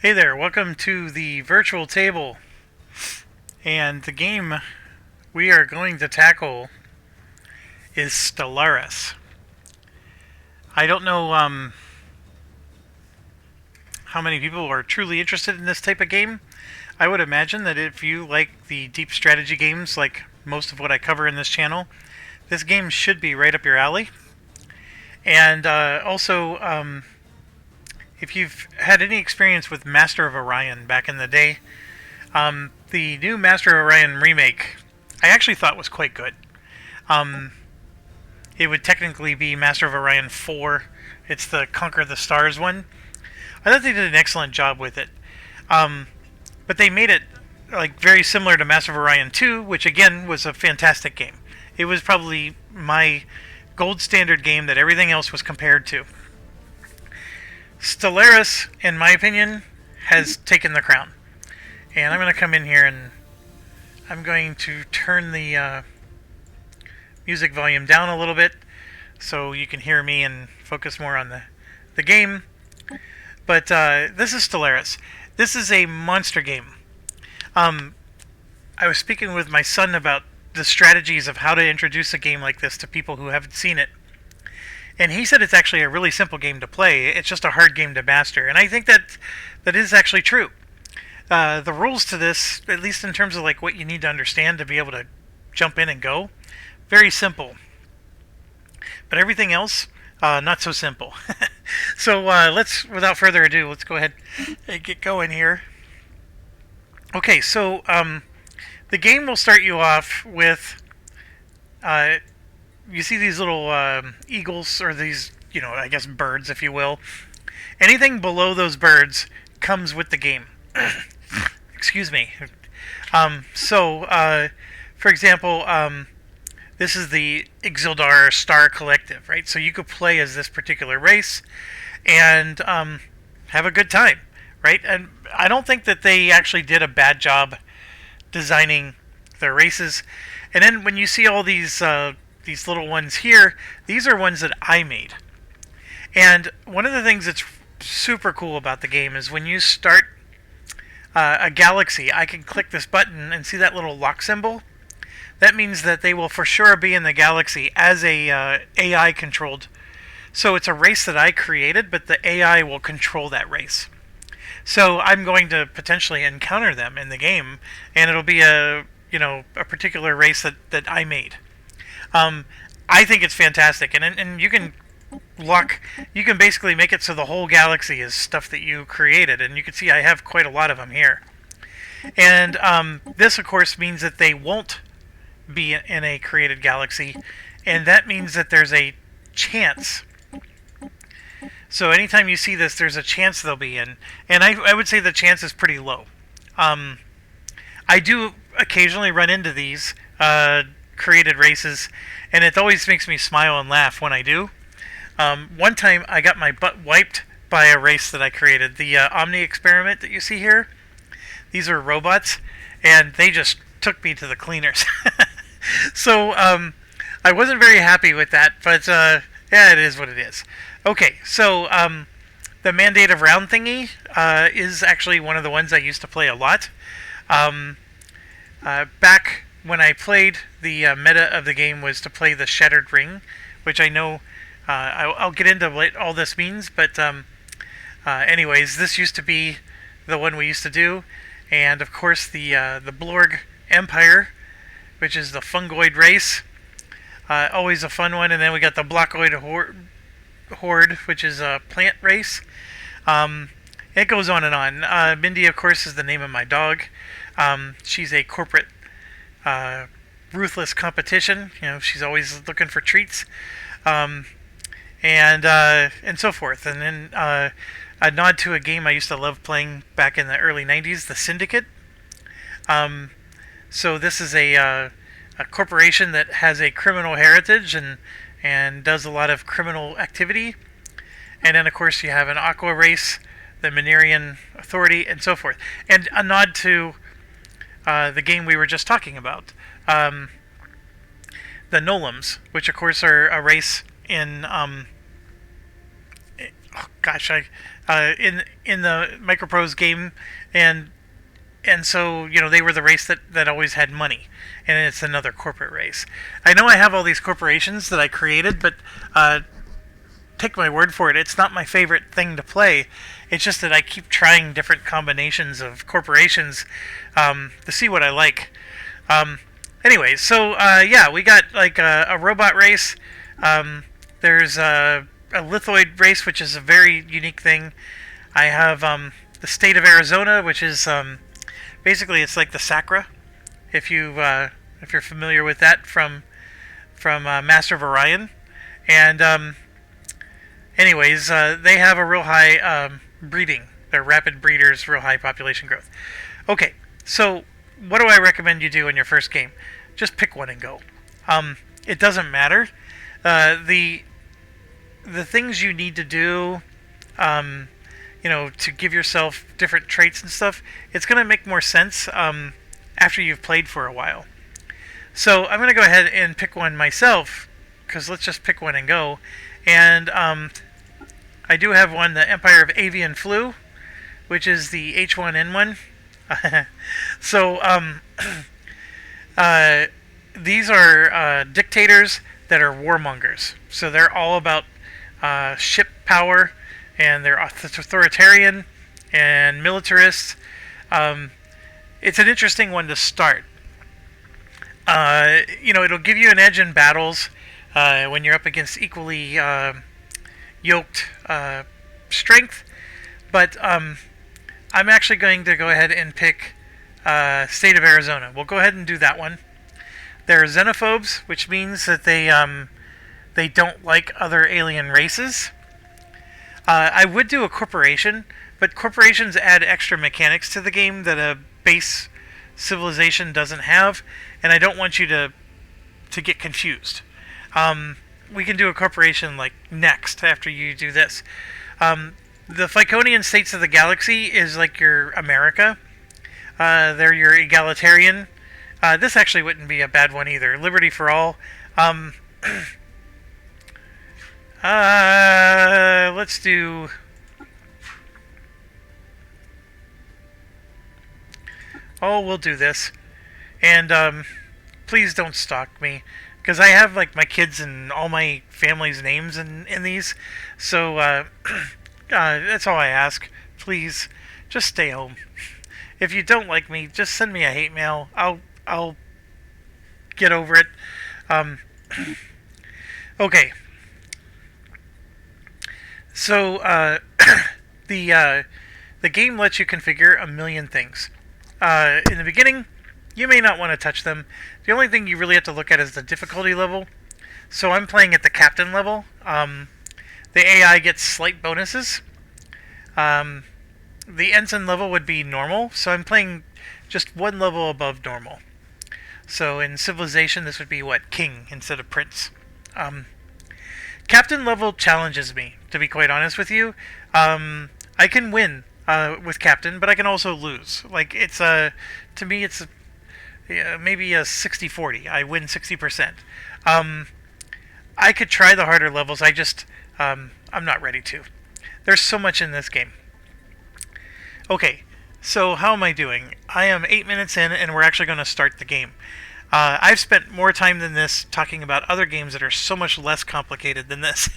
Hey there, welcome to the virtual table. And the game we are going to tackle is Stellaris. I don't know how many people are truly interested in this type of game. I would imagine that if you like the deep strategy games, like most of what I cover in this channel, this game should be right up your alley. And also, if you've had any experience with Master of Orion back in the day, the new Master of Orion remake, I actually thought was quite good. Um, it would technically be Master of Orion 4. It's the Conquer the Stars one. I thought they did an excellent job with it. But they made it like very similar to Master of Orion 2, which again was a fantastic game. It was probably my gold standard game that everything else was compared to. Stellaris, in my opinion, has taken the crown. And I'm going to come in here and I'm going to turn the music volume down a little bit so you can hear me and focus more on the game. But this is Stellaris. This is a monster game. I was speaking with my son about the strategies of how to introduce a game like this to people who haven't seen it. And he said it's actually a really simple game to play. It's just a hard game to master. And I think that is actually true. The rules to this, at least in terms of like what you need to understand to be able to jump in and go, very simple. But everything else, not so simple. So without further ado, let's go ahead and get going here. Okay, so the game will start you off with, you see these little eagles, or these, I guess birds, if you will. Anything below those birds comes with the game. Excuse me. For example, this is the Ixildar Star Collective, right? So you could play as this particular race and have a good time, right? And I don't think that they actually did a bad job designing their races. And then when you see all these little ones here, these are ones that I made. And one of the things that's super cool about the game is when you start a galaxy, I can click this button and see that little lock symbol. That means that they will for sure be in the galaxy as a AI controlled. So it's a race that I created, but the AI will control that race. So I'm going to potentially encounter them in the game, and it'll be a particular race that I made. I think it's fantastic, and you can basically make it so the whole galaxy is stuff that you created, and you can see I have quite a lot of them here. And this, of course, means that they won't be in a created galaxy, and that means that there's a chance. So anytime you see this, there's a chance they'll be in, and I would say the chance is pretty low. I do occasionally run into these created races, and it always makes me smile and laugh when I do. One time I got my butt wiped by a race that I created, the Omni experiment that you see here. These are robots, and they just took me to the cleaners. So I wasn't very happy with that, but yeah, it is what it is. Okay, so the Mandate of Round thingy is actually one of the ones I used to play a lot. Back when I played, the meta of the game was to play the Shattered Ring, which I know I'll get into what all this means, but anyways, this used to be the one we used to do, and of course the Blorg Empire, which is the fungoid race, always a fun one, and then we got the Blockoid Horde, which is a plant race. It goes on and on. Mindy, of course, is the name of my dog. She's a corporate ruthless competition. She's always looking for treats, and so forth. And then a nod to a game I used to love playing back in the early '90s, the Syndicate. So this is a corporation that has a criminal heritage and does a lot of criminal activity. And then, of course, you have an Aqua race, the Minerian Authority, and so forth. And a nod to the game we were just talking about, the Nolums, which, of course, are a race in oh gosh, I in the Microprose game, and so they were the race that always had money, and it's another corporate race. I know I have all these corporations that I created, but take my word for it, it's not my favorite thing to play. It's just that I keep trying different combinations of corporations to see what I like. Anyway, so yeah, we got like a robot race. There's a lithoid race, which is a very unique thing. I have the state of Arizona, which is basically it's like the Sacra, if you're familiar with that from Master of Orion. And anyways, they have a real high breeding. They're rapid breeders, real high population growth. Okay, so what do I recommend you do in your first game? Just pick one and go. It doesn't matter. The things you need to do, to give yourself different traits and stuff, it's going to make more sense after you've played for a while. So I'm going to go ahead and pick one myself, because let's just pick one and go. And I do have one, the Empire of Avian Flu, which is the H1N1. So these are dictators that are warmongers. So they're all about ship power, and they're authoritarian and militarist. It's an interesting one to start. It'll give you an edge in battles when you're up against equally yoked strength, but I'm actually going to go ahead and pick State of Arizona. We'll go ahead and do that one. They're xenophobes, which means that they don't like other alien races. I would do a corporation, but corporations add extra mechanics to the game that a base civilization doesn't have, and I don't want you to get confused. We can do a corporation like next after you do this. The Ficonian states of the galaxy is like your America. They're your egalitarian. This actually wouldn't be a bad one either. Liberty for all. Let's do... Oh, we'll do this. And please don't stalk me, because I have like my kids and all my family's names in these. So that's all I ask. Please, just stay home. If you don't like me, just send me a hate mail. I'll get over it. Okay. So the game lets you configure a million things. In the beginning, you may not want to touch them. The only thing you really have to look at is the difficulty level. So I'm playing at the captain level. The AI gets slight bonuses. The ensign level would be normal, so I'm playing just one level above normal. So in civilization, this would be what? King instead of prince. Captain level challenges me, to be quite honest with you. I can win with captain, but I can also lose. Like, it's to me, it's maybe a 60-40. I win 60%. I could try the harder levels. I just I'm not ready to. There's so much in this game. Okay, so how am I doing? I am 8 minutes in, and we're actually going to start the game. I've spent more time than this talking about other games that are so much less complicated than this.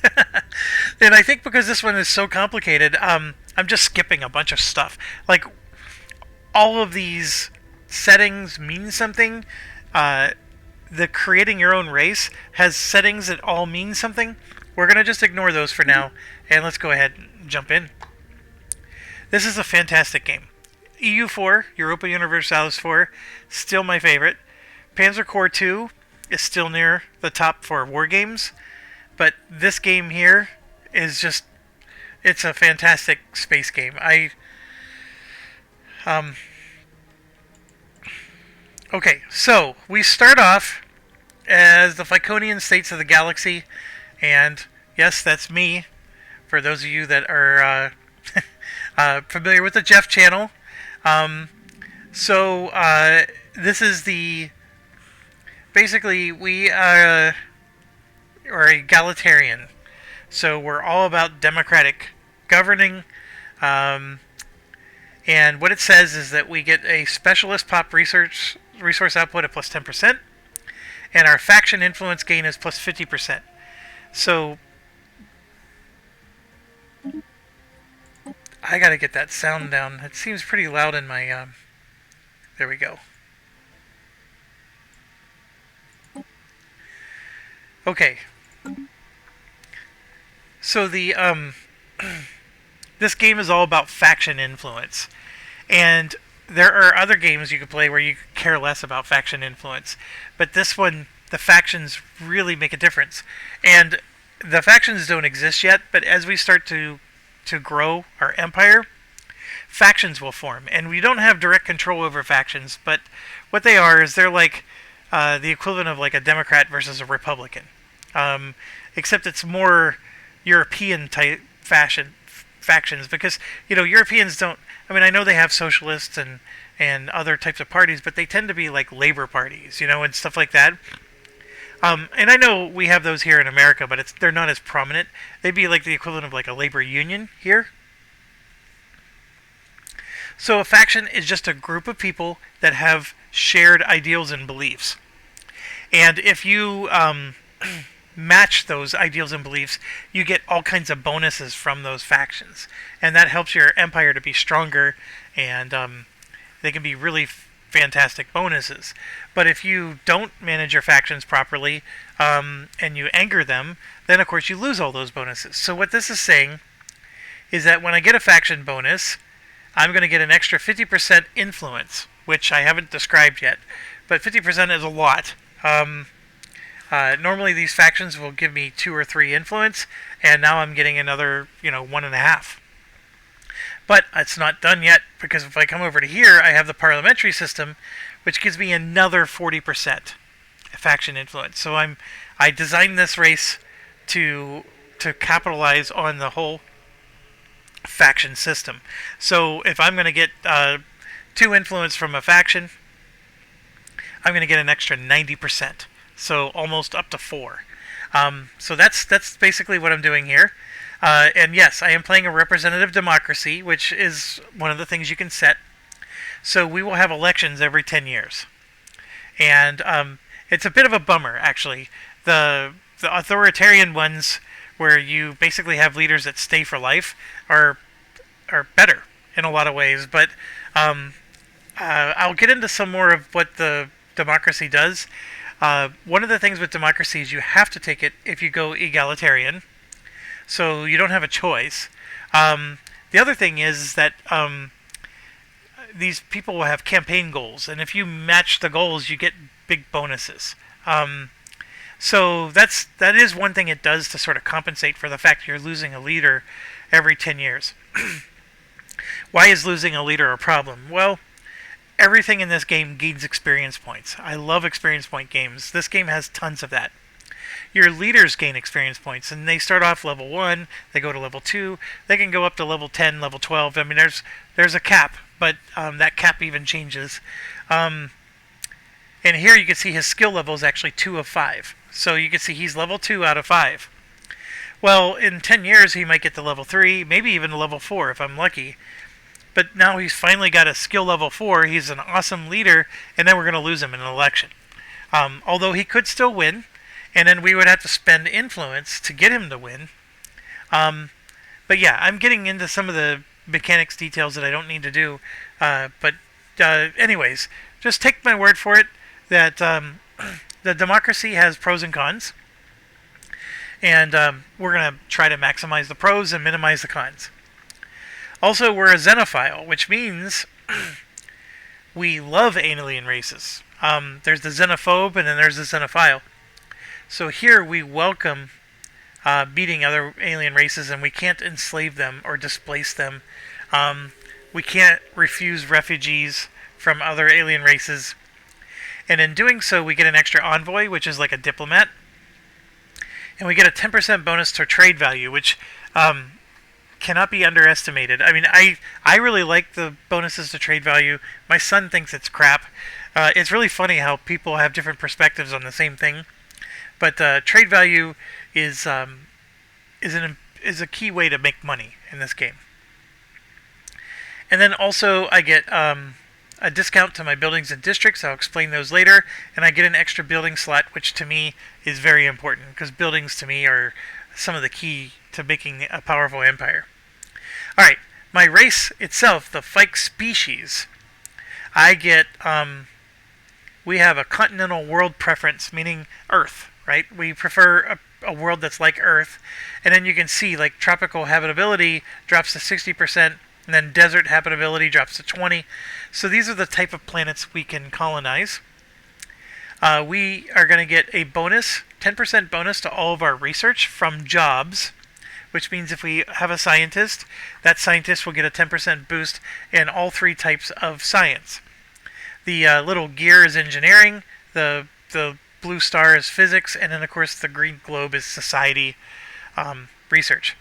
And I think because this one is so complicated, I'm just skipping a bunch of stuff. Like, all of these settings mean something. The creating your own race has settings that all mean something. We're going to just ignore those for now, and let's go ahead and jump in. This is a fantastic game. EU4, Europa Universalis 4, still my favorite. Panzer Corps 2 is still near the top for war games, but this game here is just, it's a fantastic space game. Okay, so we start off as the Ficonian states of the galaxy, and yes, that's me, for those of you that are familiar with the Jeff channel. This is the... Basically, we are egalitarian. So we're all about democratic governing. Um, and what it says is that we get a specialist pop resource output at plus 10%, and our faction influence gain is plus 50%. So I gotta get that sound down. It seems pretty loud in my. There we go. Okay. So the this game is all about faction influence, and there are other games you could play where you care less about faction influence, but this one, the factions really make a difference. And the factions don't exist yet, but as we start to grow our empire, factions will form, and we don't have direct control over factions. But what they are is they're like the equivalent of like a Democrat versus a Republican, except it's more European type factions, because Europeans don't. I mean, I know they have socialists and other types of parties, but they tend to be like labor parties, and stuff like that. And I know we have those here in America, but they're not as prominent. They'd be like the equivalent of like a labor union here. So a faction is just a group of people that have shared ideals and beliefs. And if you match those ideals and beliefs, you get all kinds of bonuses from those factions. And that helps your empire to be stronger, and they can be really fantastic bonuses. But if you don't manage your factions properly, and you anger them, then of course you lose all those bonuses. So what this is saying is that when I get a faction bonus, I'm going to get an extra 50% influence, which I haven't described yet, but 50% is a lot. Normally these factions will give me 2 or 3 influence, and now I'm getting another, 1.5. But it's not done yet, because if I come over to here, I have the parliamentary system, which gives me another 40% faction influence. So I designed this race to capitalize on the whole faction system. So if I'm going to get 2 influence from a faction, I'm going to get an extra 90%. So almost up to 4. So that's basically what I'm doing here. And yes, I am playing a representative democracy, which is one of the things you can set. So we will have elections every 10 years. And it's a bit of a bummer, actually. The authoritarian ones, where you basically have leaders that stay for life, are better in a lot of ways. But I'll get into some more of what the democracy does. One of the things with democracy is you have to take it if you go egalitarian. So you don't have a choice. The other thing is that these people will have campaign goals, and if you match the goals, you get big bonuses. So that is one thing it does to sort of compensate for the fact you're losing a leader every 10 years. Why is losing a leader a problem? Well, everything in this game gains experience points. I love experience point games. This game has tons of that. Your leaders gain experience points, and they start off level 1, they go to level 2, they can go up to level 10, level 12. I mean, there's a cap, but that cap even changes. And here you can see his skill level is actually 2 of 5. So you can see he's level 2 out of 5. Well, in 10 years he might get to level 3, maybe even to level 4 if I'm lucky. But now he's finally got a skill level 4, he's an awesome leader, and then we're going to lose him in an election. Although he could still win, and then we would have to spend influence to get him to win. But yeah, I'm getting into some of the mechanics details that I don't need to do. But anyways, just take my word for it that the democracy has pros and cons. And we're going to try to maximize the pros and minimize the cons. Also, we're a xenophile, which means we love alien races. There's the xenophobe, and then there's the xenophile. So here we welcome meeting other alien races, and we can't enslave them or displace them. We can't refuse refugees from other alien races. And in doing so, we get an extra envoy, which is like a diplomat. And we get a 10% bonus to trade value, which cannot be underestimated. I mean, I really like the bonuses to trade value. My son thinks it's crap. It's really funny how people have different perspectives on the same thing. But trade value is a key way to make money in this game. And then also I get a discount to my buildings and districts. I'll explain those later. And I get an extra building slot, which to me is very important, because buildings to me are some of the key to making a powerful empire. Alright, my race itself, the Phyke species, I get, we have a continental world preference, meaning Earth, right? We prefer a world that's like Earth. And then you can see, like, tropical habitability drops to 60%, and then desert habitability drops to 20%. So these are the type of planets we can colonize. We are going to get a bonus, 10% bonus to all of our research from jobs, which means if we have a scientist, that scientist will get a 10% boost in all three types of science. The little gear is engineering, the blue star is physics, and then of course the green globe is society research.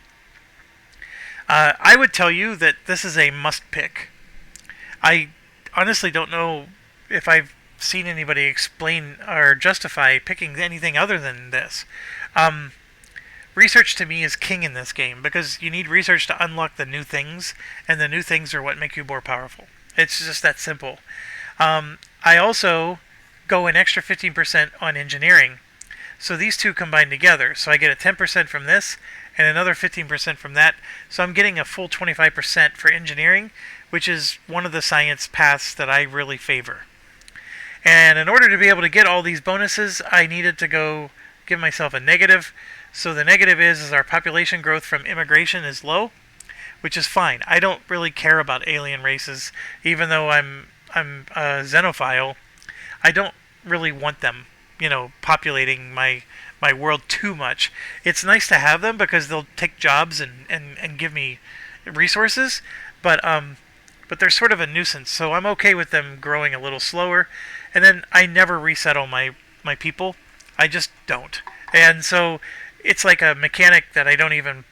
I would tell you that this is a must pick. I honestly don't know if I've seen anybody explain or justify picking anything other than this. Research to me is king in this game, because you need research to unlock the new things, and the new things are what make you more powerful. It's just that simple. I also go an extra 15% on engineering. So these two combine together. So I get a 10% from this and another 15% from that. So I'm getting a full 25% for engineering, which is one of the science paths that I really favor. And in order to be able to get all these bonuses, I needed to go give myself a negative. So the negative is our population growth from immigration is low, which is fine. I don't really care about alien races, even though I'm a xenophile. I don't really want them, populating my world too much. It's nice to have them because they'll take jobs and give me resources, but they're sort of a nuisance. So I'm okay with them growing a little slower. And then I never resettle my people. I just don't. And so it's like a mechanic that I don't even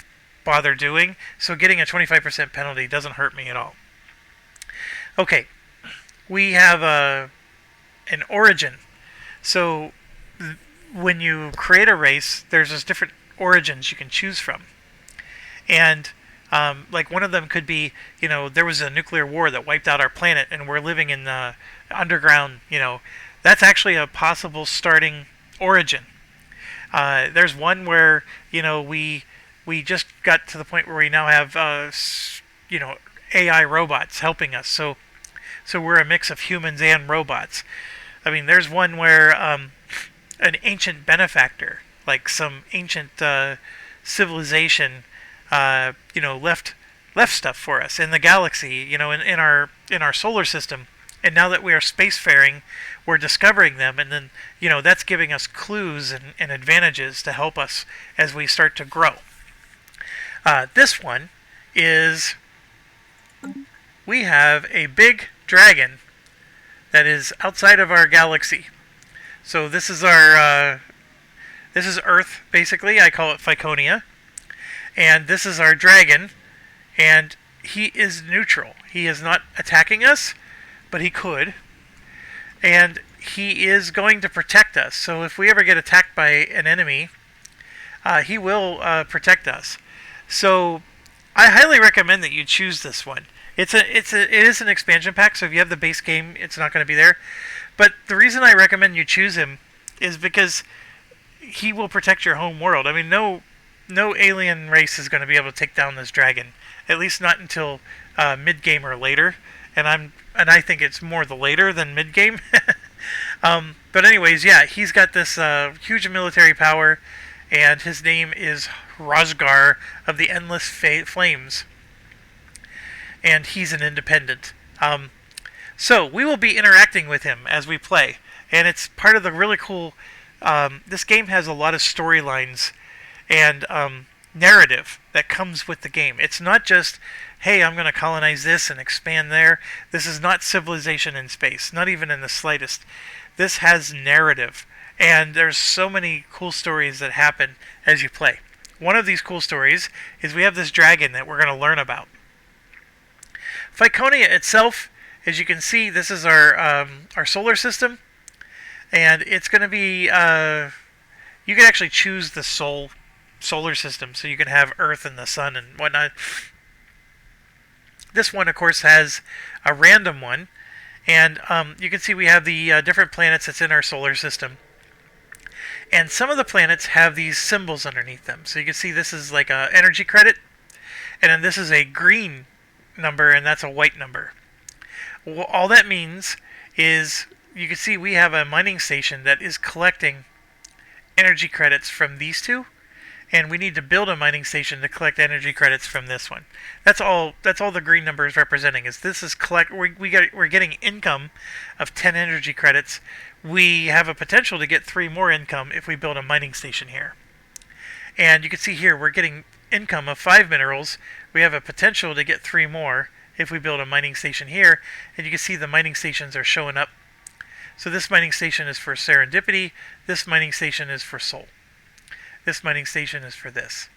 bother doing. So getting a 25% penalty doesn't hurt me at all. Okay, we have an origin. So when you create a race, there's just different origins you can choose from. And like one of them could be, there was a nuclear war that wiped out our planet and we're living in the underground, that's actually a possible starting origin. There's one where, we just got to the point where we now have, AI robots helping us. So we're a mix of humans and robots. I mean, there's one where an ancient benefactor, like some ancient civilization, left stuff for us in the galaxy, in our solar system. And now that we are spacefaring, we're discovering them, and then that's giving us clues and advantages to help us as we start to grow. This one is, we have a big dragon that is outside of our galaxy. So this is this is Earth, basically. I call it Phyconia. And this is our dragon, and he is neutral. He is not attacking us, but he could. And he is going to protect us. So if we ever get attacked by an enemy, he will protect us. So I highly recommend that you choose this one. It is an expansion pack, so if you have the base game, it's not going to be there. But the reason I recommend you choose him is because he will protect your home world. I mean, no alien race is going to be able to take down this dragon, at least not until mid-game or later. And I think it's more the later than mid-game. But anyways, yeah, he's got this huge military power, and his name is Rosgar of the Endless Flames. And he's an independent. So we will be interacting with him as we play. And it's part of the really cool... this game has a lot of storylines and narrative that comes with the game. It's not just, hey, I'm going to colonize this and expand there. This is not civilization in space, not even in the slightest. This has narrative. And there's so many cool stories that happen as you play. One of these cool stories is we have this dragon that we're going to learn about. Phyconia itself, as you can see, this is our solar system, and it's going to be, you can actually choose the solar system, so you can have Earth and the Sun and whatnot. This one, of course, has a random one, and you can see we have the different planets that's in our solar system. And some of the planets have these symbols underneath them. So you can see this is like a energy credit, and then this is a green number, and that's a white number. Well, all that means is you can see we have a mining station that is collecting energy credits from these two, and we need to build a mining station to collect energy credits from this one. That's all the green number is representing. Is this is we're getting income of 10 energy credits. We have a potential to get 3 more income if we build a mining station here. And you can see here we're getting income of 5 minerals. We have a potential to get 3 more if we build a mining station here. And you can see the mining stations are showing up. So this mining station is for serendipity. This mining station is for soul. This mining station is for this.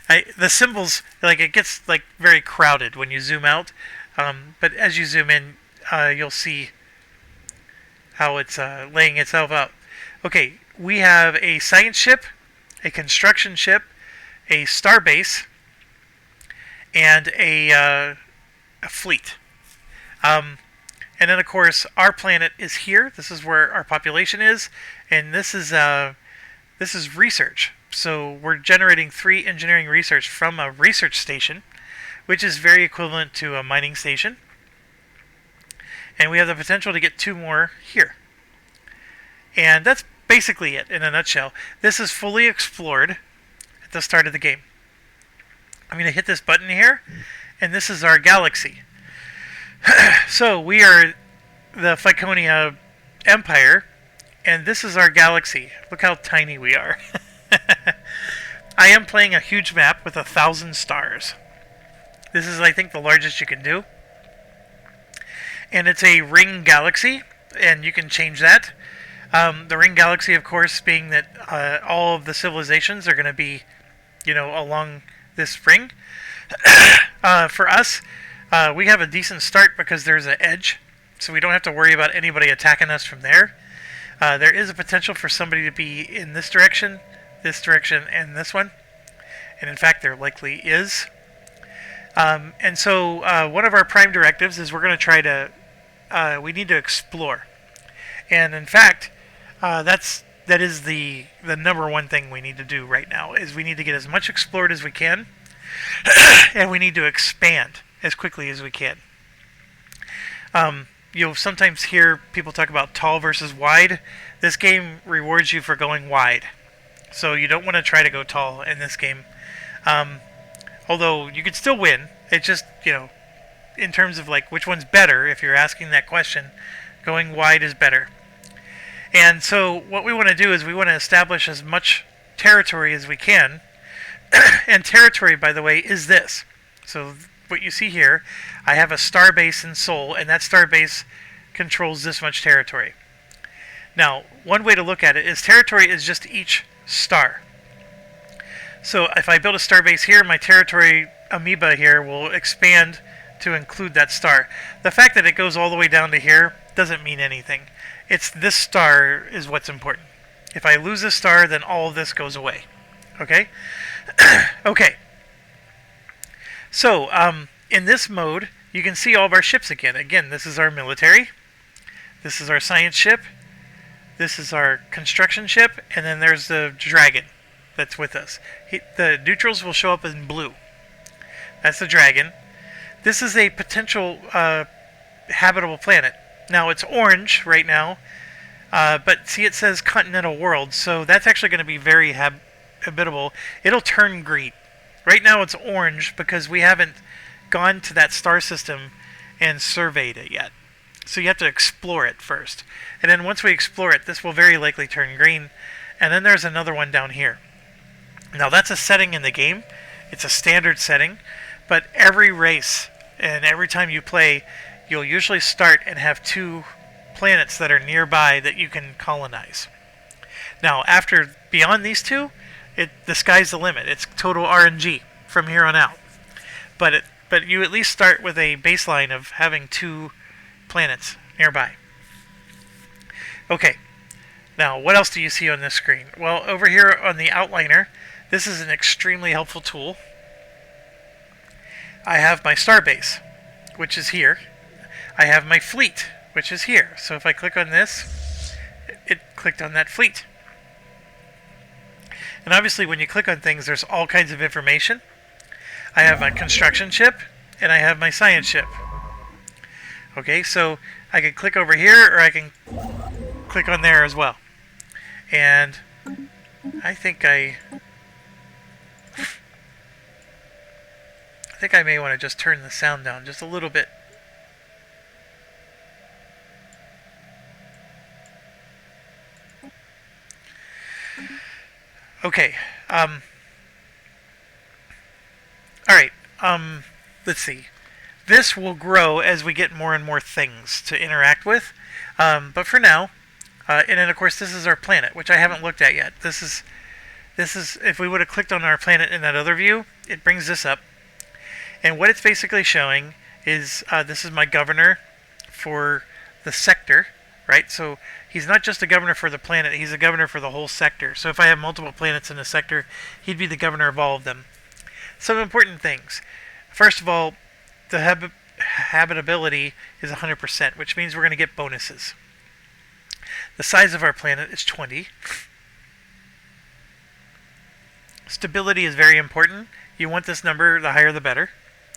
The symbols, like, it gets like very crowded when you zoom out. But as you zoom in, you'll see how it's laying itself out. Okay, we have a science ship, a construction ship, a starbase, and a fleet. And then, of course, our planet is here. This is where our population is, and this is research. So we're generating 3 engineering research from a research station, which is very equivalent to a mining station. And we have the potential to get 2 more here. And that's basically it in a nutshell. This is fully explored at the start of the game. I'm going to hit this button here, and this is our galaxy. So we are the Phyconia Empire, and this is our galaxy. Look how tiny we are. I am playing a huge map with 1,000 stars. This is, I think, the largest you can do. And it's a ring galaxy, and you can change that. The ring galaxy, of course, being that all of the civilizations are going to be, along this ring. For us, we have a decent start because there's an edge, so we don't have to worry about anybody attacking us from there. There is a potential for somebody to be in this direction, and this one. And in fact, there likely is. And so one of our prime directives is we're going to try to, we need to explore. And in fact, that is the number one thing we need to do right now, is we need to get as much explored as we can, and we need to expand as quickly as we can. You'll sometimes hear people talk about tall versus wide. This game rewards you for going wide. So you don't want to try to go tall in this game. Although you could still win. It's just, in terms of like which one's better, if you're asking that question, going wide is better. And so what we want to do is we want to establish as much territory as we can. And territory, by the way, is this. So what you see here, I have a star base in Sol, and that star base controls this much territory. Now, one way to look at it is territory is just each star. So if I build a star base here, my territory amoeba here will expand to include that star. The fact that it goes all the way down to here doesn't mean anything. It's this star is what's important. If I lose this star, then all of this goes away. Okay? Okay. So, in this mode, you can see all of our ships again. Again, this is our military. This is our science ship. This is our construction ship. And then there's the dragon that's with us. The neutrals will show up in blue. That's the dragon. This is a potential habitable planet. Now, it's orange right now. But see, it says continental world. So that's actually going to be very habitable. It'll turn green. Right now it's orange because we haven't gone to that star system and surveyed it yet. So you have to explore it first. And then once we explore it, this will very likely turn green. And then there's another one down here. Now that's a setting in the game. It's a standard setting. But every race and every time you play, you'll usually start and have 2 planets that are nearby that you can colonize. Now, beyond these 2, the sky's the limit. It's total RNG from here on out. But you at least start with a baseline of having 2 planets nearby. Okay. Now, what else do you see on this screen? Well, over here on the outliner, this is an extremely helpful tool. I have my star base. which is here. I have my fleet, which is here. So if I click on this, it clicked on that fleet. And obviously when you click on things, there's all kinds of information. I have my construction ship, and I have my science ship. Okay, so I can click over here, or I can click on there as well. And I think I may want to just turn the sound down just a little bit. Okay. All right. Let's see. This will grow as we get more and more things to interact with. But for now, and then of course this is our planet, which I haven't looked at yet. This is if we would have clicked on our planet in that other view, it brings this up. And what it's basically showing is this is my governor for the sector, right? So he's not just a governor for the planet, he's a governor for the whole sector. So if I have multiple planets in a sector, he'd be the governor of all of them. Some important things. First of all, the habitability is 100%, which means we're going to get bonuses. The size of our planet is 20. Stability is very important. You want this number, the higher the better.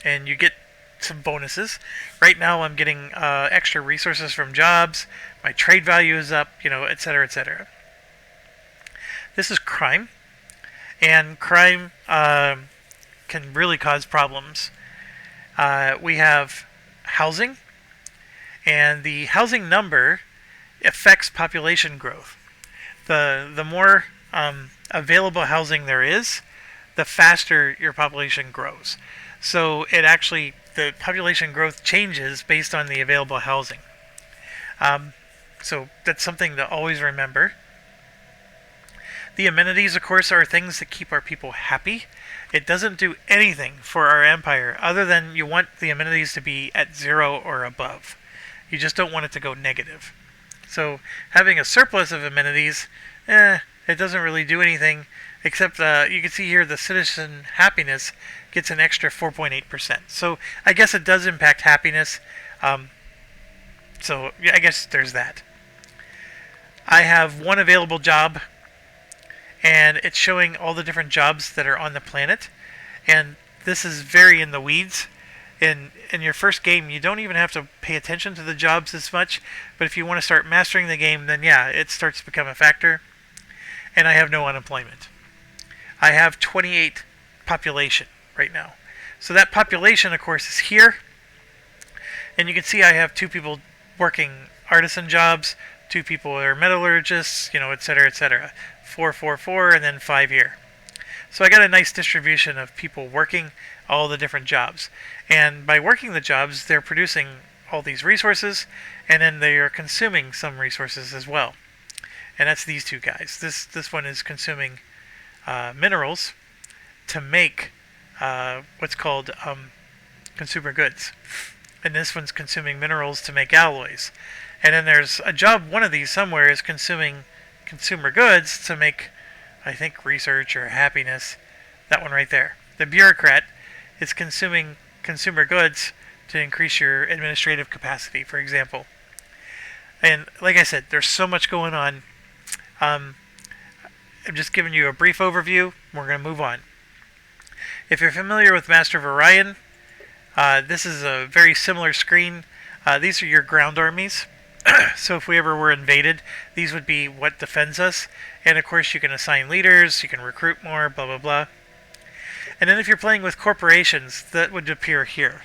And you get some bonuses. Right now I'm getting extra resources from jobs. My trade value is up, etc., etc. This is crime. And crime can really cause problems. We have housing. And the housing number affects population growth. The more available housing there is, the faster your population grows. So the population growth changes based on the available housing. So that's something to always remember. The amenities, of course, are things that keep our people happy. It doesn't do anything for our empire other than you want the amenities to be at 0 or above. You just don't want it to go negative. So having a surplus of amenities, it doesn't really do anything, except you can see here the citizen happiness gets an extra 4.8%. So I guess it does impact happiness. So yeah, I guess there's that. I have one available job, and it's showing all the different jobs that are on the planet. And this is very in the weeds. In your first game, you don't even have to pay attention to the jobs as much. But if you want to start mastering the game, then yeah, it starts to become a factor. And I have no unemployment. I have 28 population right now. So that population, of course, is here. And you can see I have 2 people working artisan jobs, 2 people are metallurgists, etc., etc. 4, 4, 4, and then 5 here. So I got a nice distribution of people working all the different jobs. And by working the jobs, they're producing all these resources, and then they are consuming some resources as well. And that's these 2 guys. This one is consuming minerals to make what's called consumer goods. And this one's consuming minerals to make alloys. And then there's a job, one of these somewhere is consuming consumer goods to make, I think, research or happiness. That one right there. The bureaucrat is consuming consumer goods to increase your administrative capacity, for example. And like I said, there's so much going on. I'm just giving you a brief overview. We're going to move on. If you're familiar with Master of Orion, this is a very similar screen. These are your ground armies. So if we ever were invaded, these would be what defends us. And of course you can assign leaders, you can recruit more, blah blah blah. And then if you're playing with corporations, that would appear here.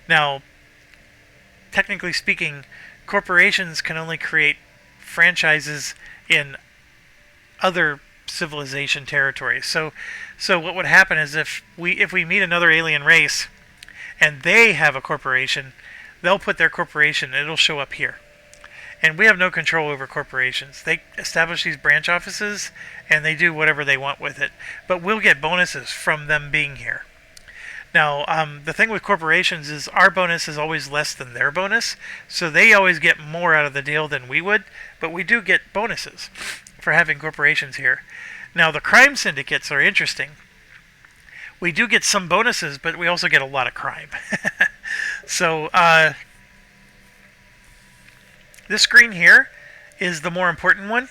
Now, technically speaking, corporations can only create franchises in other civilization territories. So what would happen is if we meet another alien race and they have a corporation, they'll put their corporation and it'll show up here. And we have no control over corporations. They establish these branch offices and they do whatever they want with it. But we'll get bonuses from them being here. Now, the thing with corporations is our bonus is always less than their bonus. So they always get more out of the deal than we would. But we do get bonuses for having corporations here. Now, the crime syndicates are interesting. We do get some bonuses, but we also get a lot of crime. So this screen here is the more important one.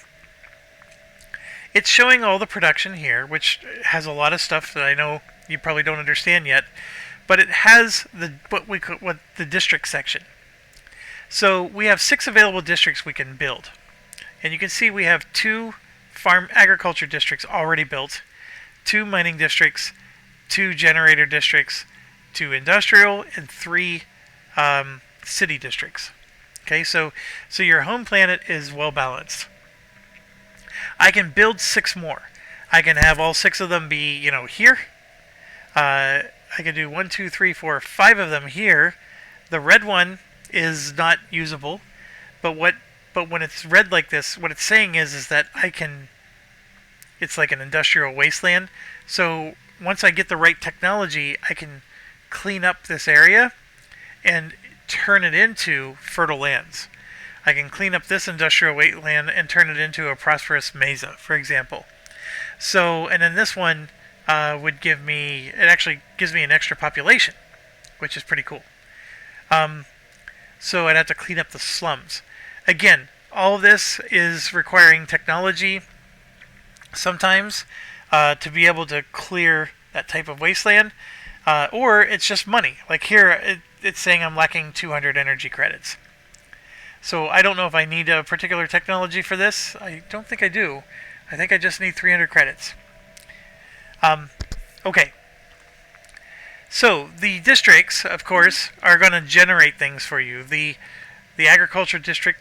It's showing all the production here, which has a lot of stuff that I know you probably don't understand yet, but it has what the district section. So we have 6 available districts we can build, and you can see we have 2 farm agriculture districts already built, 2 mining districts, 2 generator districts, 2 industrial, and 3 city districts. Okay, so your home planet is well balanced. I can build 6 more. I can have all 6 of them be, here. I can do 1, 2, 3, 4, 5 of them here. The red one is not usable, but when it's red like this, what it's saying is that it's like an industrial wasteland. So once I get the right technology, I can clean up this area and turn it into fertile lands. I can clean up this industrial wasteland and turn it into a prosperous mesa, for example. So, and then this one would give me, it actually gives me an extra population, which is pretty cool. So I'd have to clean up the slums. Again, all of this is requiring technology sometimes to be able to clear that type of wasteland, or it's just money. Like here, it's saying I'm lacking 200 energy credits. So I don't know if I need a particular technology for this. I don't think I do. I think I just need 300 credits. Okay. So the districts, of course, are going to generate things for you. The agriculture district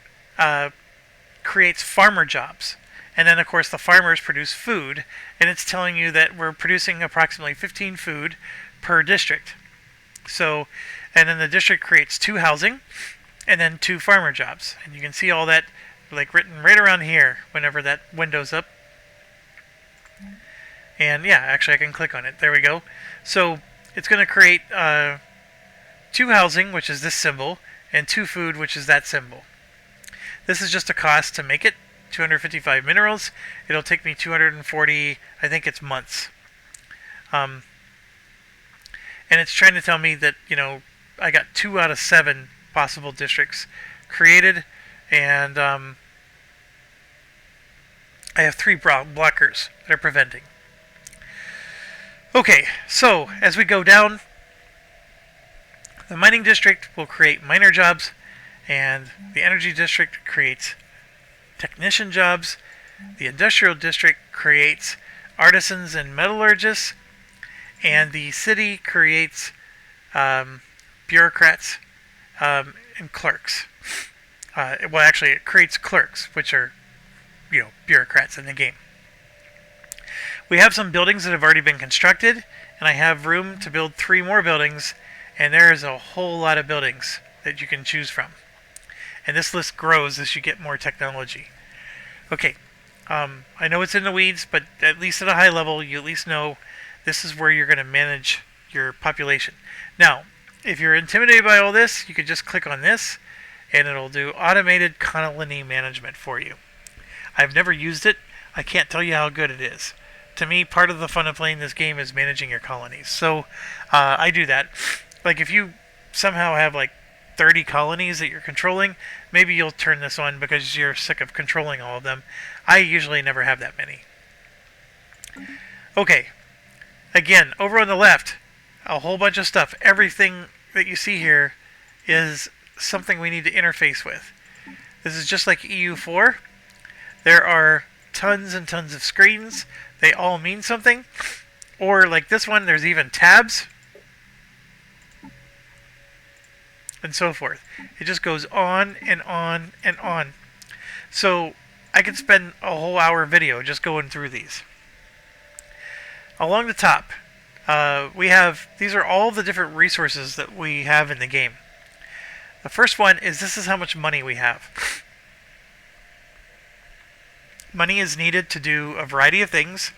creates farmer jobs. And then, of course, the farmers produce food. And it's telling you that we're producing approximately 15 food per district. So, and then the district creates 2 housing and then 2 farmer jobs. And you can see all that like written right around here whenever that window's up. And yeah, actually I can click on it. There we go. So it's going to create 2 housing, which is this symbol, and 2 food, which is that symbol. This is just a cost to make it. 255 minerals. It'll take me 240, I think it's months. And it's trying to tell me that, I got 2 out of 7 possible districts created, and I have 3 blockers that are preventing. Okay, so as we go down, the mining district will create miner jobs, and the energy district creates technician jobs. The industrial district creates artisans and metallurgists, and the city creates bureaucrats and clerks. Well, actually, it creates clerks, which are, bureaucrats in the game. We have some buildings that have already been constructed, and I have room to build 3 more buildings, and there is a whole lot of buildings that you can choose from. And this list grows as you get more technology. Okay, I know it's in the weeds, but at least at a high level, you at least know this is where you're going to manage your population. Now, if you're intimidated by all this, you could just click on this, and it'll do automated colony management for you. I've never used it. I can't tell you how good it is. To me, part of the fun of playing this game is managing your colonies. So I do that. Like if you somehow have like 30 colonies that you're controlling, maybe you'll turn this on because you're sick of controlling all of them. I usually never have that many. Okay. Again, over on the left, a whole bunch of stuff. Everything that you see here is something we need to interface with. This is just like EU4. There are tons and tons of screens. They all mean something. Or like this one, there's even tabs. And so forth. It just goes on and on and on. So I could spend a whole hour video just going through these. Along the top, these are all the different resources that we have in the game. The first one is this is how much money we have. Money is needed to do a variety of things.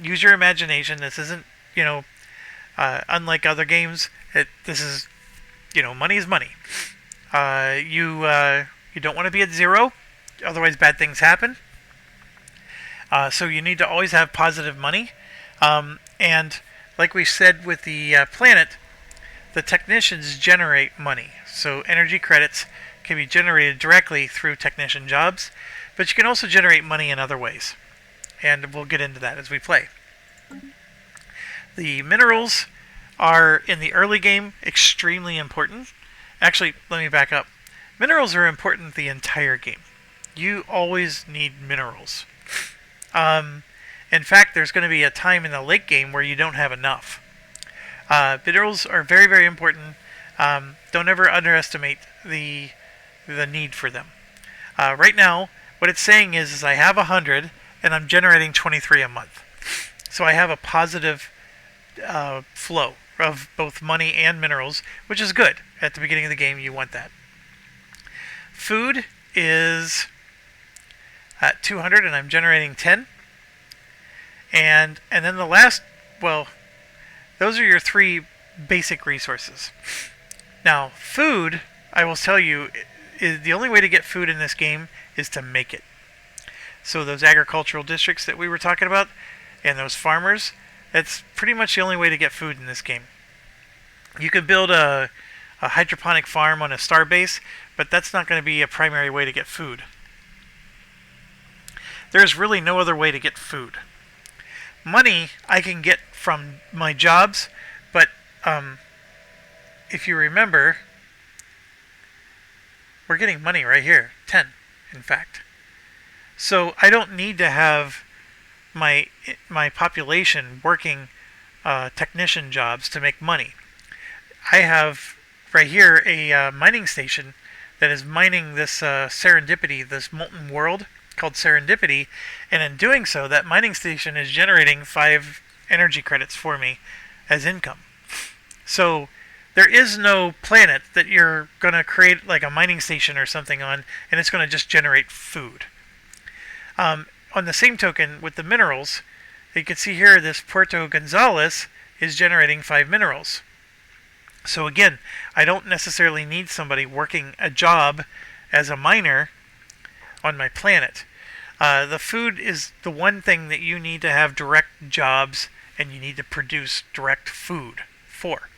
Use your imagination. This isn't, unlike other games. This is, money is money. You don't want to be at 0, otherwise bad things happen. So you need to always have positive money. And like we said with the planet, the technicians generate money. So energy credits can be generated directly through technician jobs, but you can also generate money in other ways. And we'll get into that as we play. The minerals are, in the early game, extremely important. Actually, let me back up. Minerals are important the entire game. You always need minerals. In fact, there's going to be a time in the late game where you don't have enough. Minerals are very, very important. Don't ever underestimate the need for them. Right now, what it's saying is I have 100 and I'm generating 23 a month. So I have a positive flow of both money and minerals, which is good. At the beginning of the game, you want that. Food is at 200 and I'm generating 10. And then the last, well, those are your three basic resources. Now, food, I will tell you, is the only way to get food in this game is to make it. So those agricultural districts that we were talking about and those farmers, that's pretty much the only way to get food in this game. You could build a hydroponic farm on a star base, but that's not going to be a primary way to get food. There's really no other way to get food. Money I can get from my jobs, but if you remember, we're getting money right here, 10 in fact. So I don't need to have my population working technician jobs to make money. I have right here a mining station that is mining this serendipity, this molten world called serendipity, and in doing so, that mining station is generating 5 energy credits for me as income. So there is no planet that you're going to create like a mining station or something on, and it's going to just generate food. On the same token, with the minerals, you can see here this Puerto Gonzales is generating 5 minerals. So again, I don't necessarily need somebody working a job as a miner on my planet. The food is the one thing that you need to have direct jobs and you need to produce direct food for.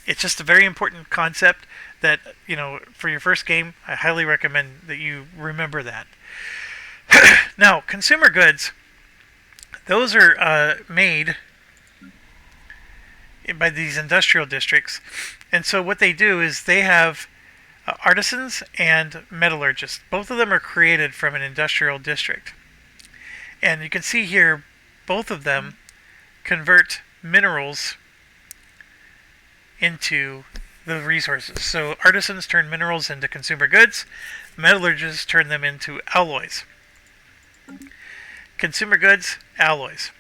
It's just a very important concept that, you know, for your first game, I highly recommend that you remember that. Now, consumer goods, those are made by these industrial districts. And so what they do is they have artisans and metallurgists. Both of them are created from an industrial district. And you can see here, both of them convert minerals into the resources. So artisans turn minerals into consumer goods. Metallurgists turn them into alloys. Consumer goods, alloys.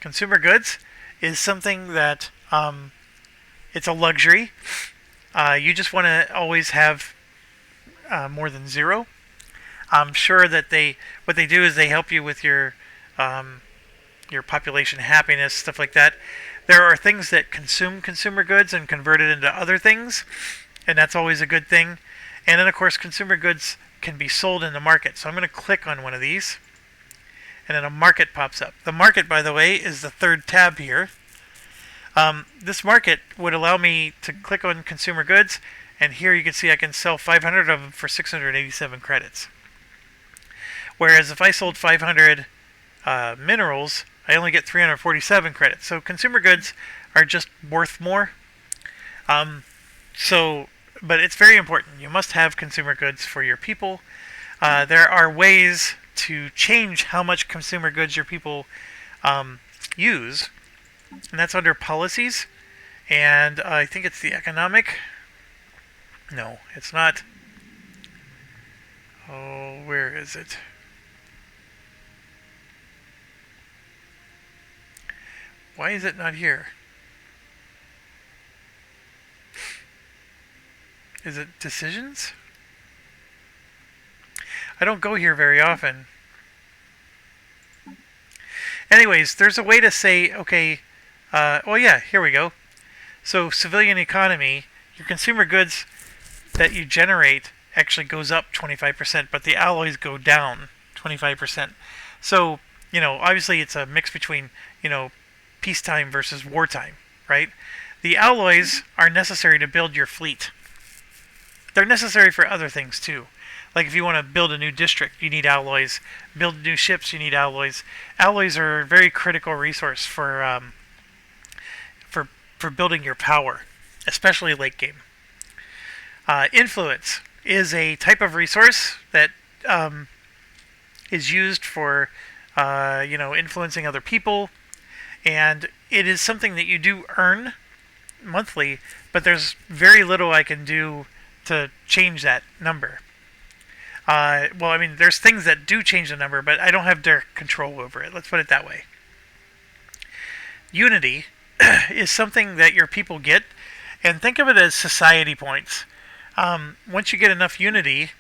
Consumer goods is something that it's a luxury. You just want to always have more than 0. I'm sure that what they do is they help you with your population happiness, stuff like that. There are things that consume consumer goods and convert it into other things, and that's always a good thing. And then, of course, consumer goods can be sold in the market. So I'm going to click on one of these, and then a market pops up. The market, by the way, is the third tab here. This market would allow me to click on consumer goods, and here you can see I can sell 500 of them for 687 credits. Whereas if I sold 500 minerals, I only get 347 credits. So consumer goods are just worth more. But it's very important. You must have consumer goods for your people. There are ways to change how much consumer goods your people use. And that's under policies. And I think it's the economic. No, it's not. Oh, where is it? Why is it not here? Is it decisions? I don't go here very often. Anyways, there's a way to say, okay, well, yeah, here we go. So civilian economy, your consumer goods that you generate actually goes up 25%, but the alloys go down 25%. So, you know, obviously it's a mix between, you know, peacetime versus wartime, right? The alloys are necessary to build your fleet. They're necessary for other things too. Like if you want to build a new district, you need alloys. Build new ships, you need alloys. Alloys are a very critical resource for building your power, especially late game. Influence is a type of resource that is used for influencing other people, and it is something that you do earn monthly, but there's very little I can do to change that number. There's things that do change the number, but I don't have direct control over it. Let's put it that way. Unity is something that your people get, and think of it as society points. Once you get enough unity,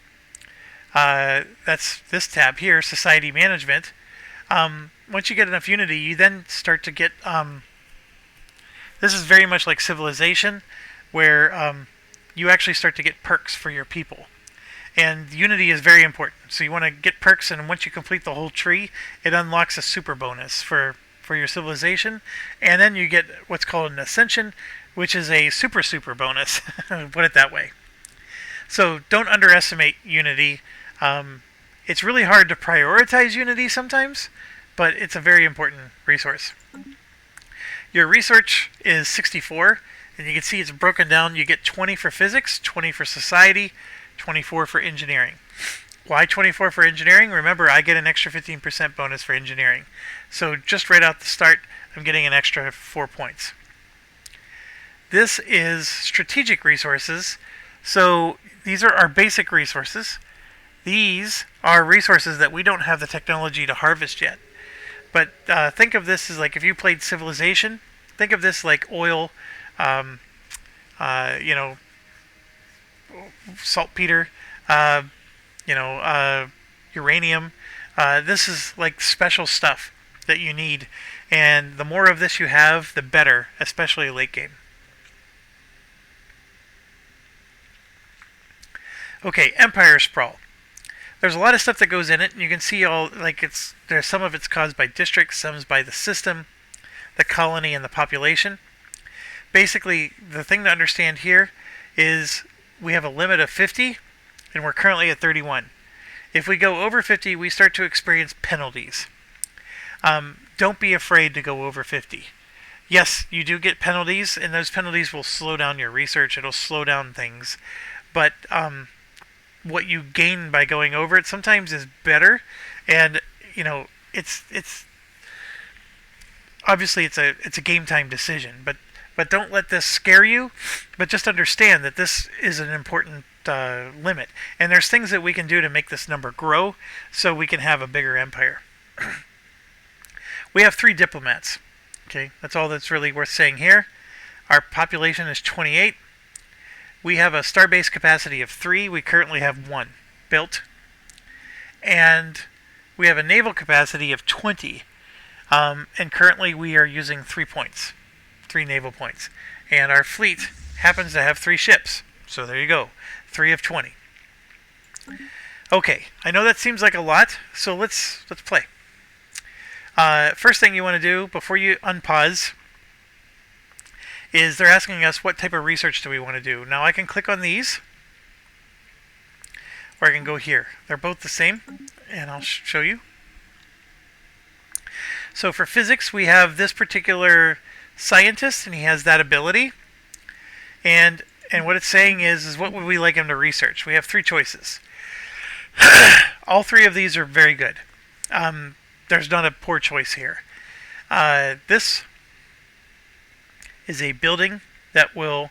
that's this tab here, society management. Once you get enough unity, you then start to get... this is very much like civilization, where you actually start to get perks for your people. And unity is very important. So you want to get perks, and once you complete the whole tree, it unlocks a super bonus for your civilization. And then you get what's called an ascension, which is a super bonus. Put it that way. So don't underestimate unity. It's really hard to prioritize unity sometimes, but it's a very important resource. Your research is 64, and you can see it's broken down. You get 20 for physics, 20 for society, 24 for engineering. Why 24 for engineering? Remember, I get an extra 15% bonus for engineering. So just right out the start, I'm getting an extra 4 points. This is strategic resources. So these are our basic resources. These are resources that we don't have the technology to harvest yet. But think of this as like if you played Civilization, think of this like oil, saltpeter, uranium. This is like special stuff that you need, and the more of this you have, the better, especially late game. Okay, Empire Sprawl. There's a lot of stuff that goes in it, and you can see there's some of it's caused by districts, some is by the system, the colony, and the population. Basically, the thing to understand here is we have a limit of 50, and we're currently at 31. If we go over 50, we start to experience penalties. Don't be afraid to go over 50. Yes, you do get penalties, and those penalties will slow down your research. It'll slow down things. But what you gain by going over it sometimes is better, and it's obviously it's a game time decision, but don't let this scare you, but just understand that this is an important limit, and there's things that we can do to make this number grow so we can have a bigger empire. We have 3 diplomats. Okay, that's all that's really worth saying here. Our population is 28. We have a starbase capacity of 3. We currently have 1 built. And we have a naval capacity of 20. And currently we are using 3 points. 3 naval points. And our fleet happens to have 3 ships. So there you go. 3 of 20. Okay, I know that seems like a lot, so let's play. First thing you want to do before you unpause is they're asking us what type of research do we want to do. Now I can click on these, or I can go here. They're both the same, and I'll show you. So for physics, we have this particular scientist, and he has that ability. And what it's saying is what would we like him to research? We have 3 choices. All 3 of these are very good. There's not a poor choice here. This is a building that will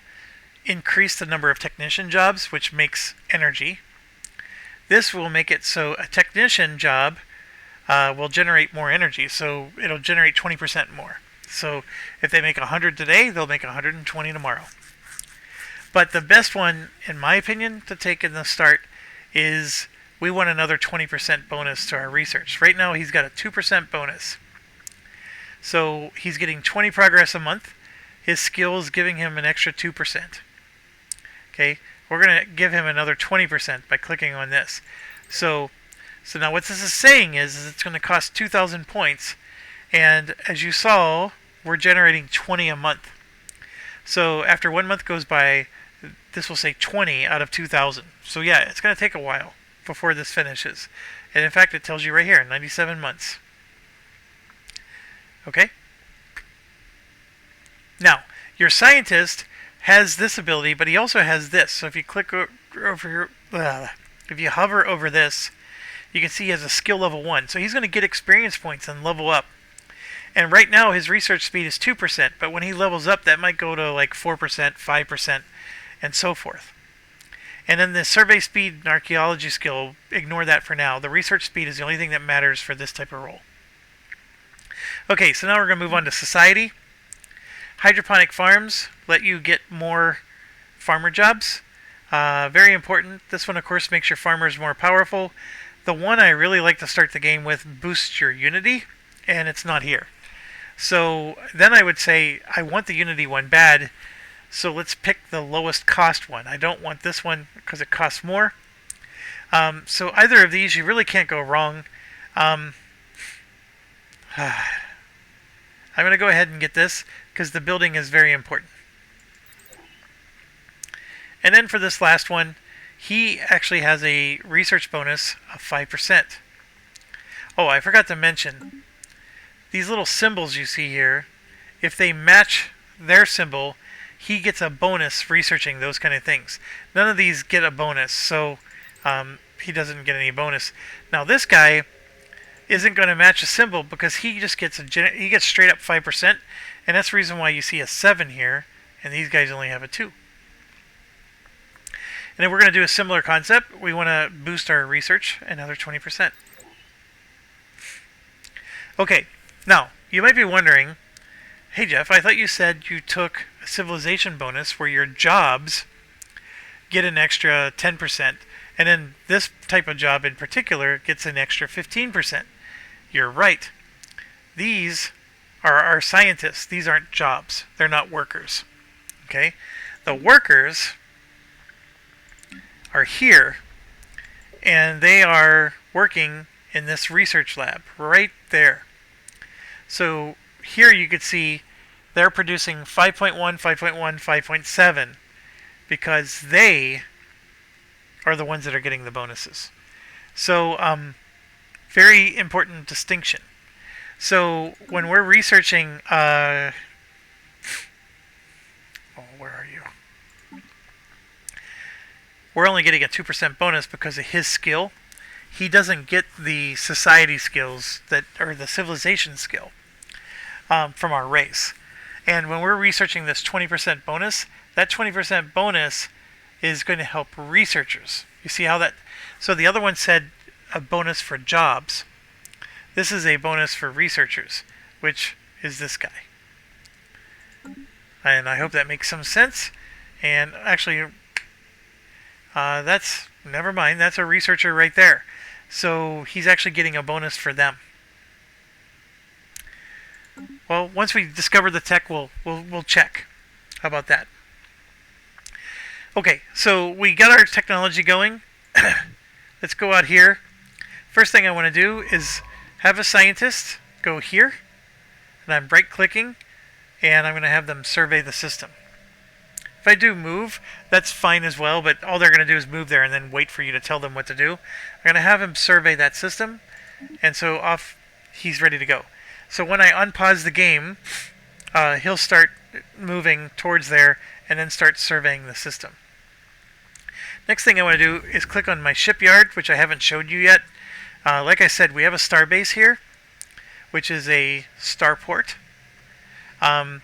increase the number of technician jobs, which makes energy. This will make it so a technician job will generate more energy, so it'll generate 20% more. So if they make 100 today, they'll make 120 tomorrow. But the best one, in my opinion, to take in the start is we want another 20% bonus to our research. Right now he's got a 2% bonus. So he's getting 20 progress a month. His skill is giving him an extra 2%. Okay, we're going to give him another 20% by clicking on this. So now what this is saying is it's going to cost 2,000 points. And as you saw, we're generating 20 a month. So after 1 month goes by, this will say 20 out of 2,000. So yeah, it's going to take a while before this finishes. And in fact, it tells you right here, 97 months. Okay? Now, your scientist has this ability, but he also has this. So if you click over, if you hover over this, you can see he has a skill level 1. So he's going to get experience points and level up. And right now his research speed is 2%, but when he levels up, that might go to like 4%, 5%, and so forth. And then the survey speed and archaeology skill, ignore that for now. The research speed is the only thing that matters for this type of role. Okay, so now we're going to move on to society. Hydroponic farms let you get more farmer jobs. Very important. This one, of course, makes your farmers more powerful. The one I really like to start the game with boosts your unity, and it's not here. So then I would say I want the unity one bad, so let's pick the lowest cost one. I don't want this one because it costs more. So either of these, you really can't go wrong. I'm going to go ahead and get this because the building is very important. And then for this last one, he actually has a research bonus of 5%. Oh, I forgot to mention, these little symbols you see here, if they match their symbol, he gets a bonus researching those kind of things. None of these get a bonus, so he doesn't get any bonus. Now this guy isn't going to match a symbol because he just gets he gets straight up 5%, and that's the reason why you see a 7 here, and these guys only have a 2. And then we're going to do a similar concept. We want to boost our research another 20%. Okay, now you might be wondering, hey Jeff, I thought you said you took a civilization bonus where your jobs get an extra 10%, and then this type of job in particular gets an extra 15%. You're right. These are our scientists. These aren't jobs. They're not workers. Okay? The workers are here, and they are working in this research lab right there. So here you could see they're producing 5.1, 5.1, 5.7 because they are the ones that are getting the bonuses. So very important distinction. So when we're researching where are you? We're only getting a 2% bonus because of his skill. He doesn't get the society skills or the civilization skill from our race. And when we're researching this 20% bonus, that 20% bonus is going to help researchers. You see how that... So the other one said a bonus for jobs. This is a bonus for researchers, which is this guy. And I hope that makes some sense. And actually... never mind, that's a researcher right there. So he's actually getting a bonus for them. Well, once we discover the tech, we'll check. How about that? Okay, so we got our technology going. Let's go out here. First thing I want to do is have a scientist go here. And I'm right-clicking, and I'm going to have them survey the system. If I do move, that's fine as well, but all they're going to do is move there and then wait for you to tell them what to do. I'm going to have him survey that system, and so off he's ready to go. So when I unpause the game, he'll start moving towards there and then start surveying the system. Next thing I want to do is click on my shipyard, which I haven't showed you yet. Like I said, we have a star base here, which is a starport. And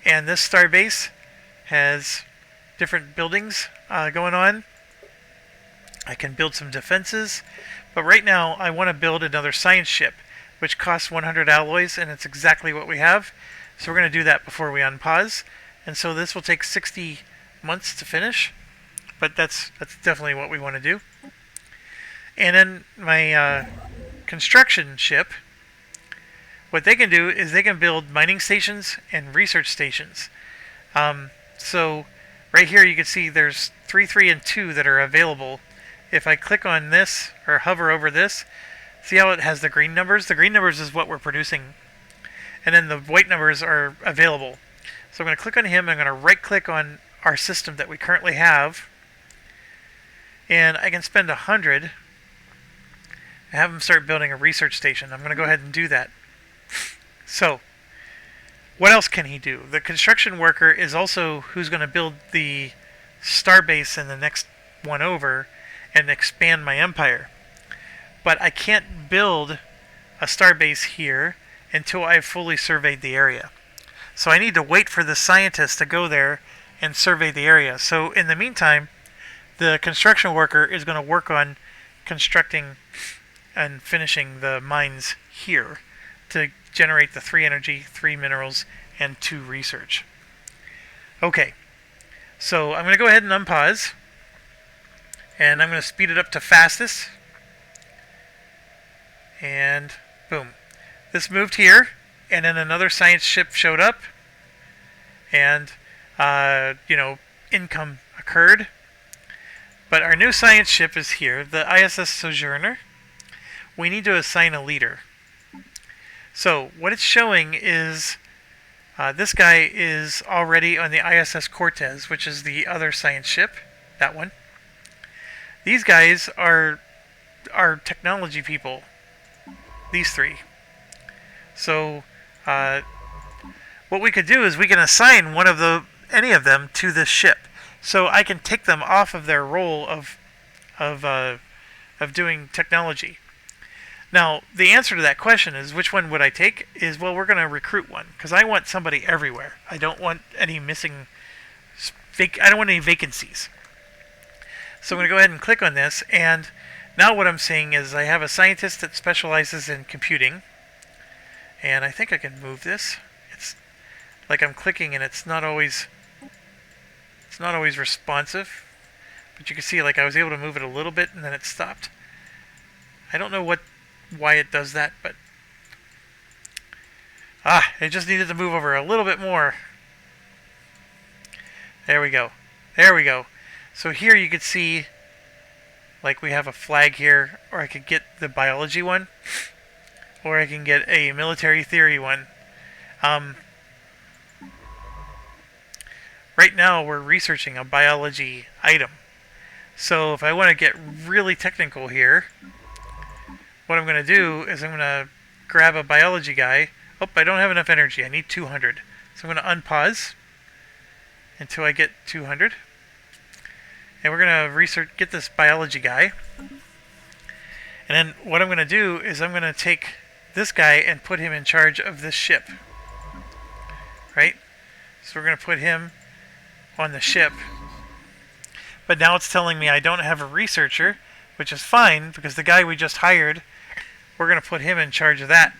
this star base has different buildings going on. I can build some defenses, but right now I want to build another science ship, which costs 100 alloys, and it's exactly what we have. So we're going to do that before we unpause. And so this will take 60 months to finish, but that's definitely what we want to do. And then my construction ship, what they can do is they can build mining stations and research stations. So right here you can see there's 3, 3, and 2 that are available. If I click on this or hover over this, see how it has the green numbers? The green numbers is what we're producing. And then the white numbers are available. So I'm going to click on him. I'm going to right click on our system that we currently have. And I can spend 100 and have him start building a research station. I'm going to go ahead and do that. So, what else can he do? The construction worker is also who's going to build the starbase in the next one over and expand my empire. But I can't build a starbase here until I've fully surveyed the area. So I need to wait for the scientist to go there and survey the area. So in the meantime, the construction worker is going to work on constructing and finishing the mines here to generate the 3 energy, 3 minerals, and 2 research. Okay, so I'm going to go ahead and unpause, and I'm going to speed it up to fastest, and boom. This moved here, and then another science ship showed up, and, income occurred. But our new science ship is here, the ISS Sojourner. We need to assign a leader. So what it's showing is this guy is already on the ISS Cortez, which is the other science ship, that one. These guys are technology people, these 3. So what we could do is we can assign any of them to this ship. So I can take them off of their role of doing technology. Now, the answer to that question is, which one would I take? Is, well, we're going to recruit one, because I want somebody everywhere. I don't want any I don't want any vacancies. So I'm going to go ahead and click on this, and now what I'm seeing is I have a scientist that specializes in computing, and I think I can move this. It's like I'm clicking and it's not always responsive, but you can see like I was able to move it a little bit and then it stopped. I don't know why it does that, but it just needed to move over a little bit more. There we go. There we go. So here you could see like we have a flag here, or I could get the biology one, or I can get a military theory one. Right now we're researching a biology item. So if I want to get really technical here, what I'm going to do is I'm going to grab a biology guy. Oh, I don't have enough energy. I need 200. So I'm going to unpause until I get 200. And we're going to get this biology guy. And then what I'm going to do is I'm going to take this guy and put him in charge of this ship. Right? So we're going to put him on the ship. But now it's telling me I don't have a researcher, which is fine, because the guy we just hired, we're going to put him in charge of that.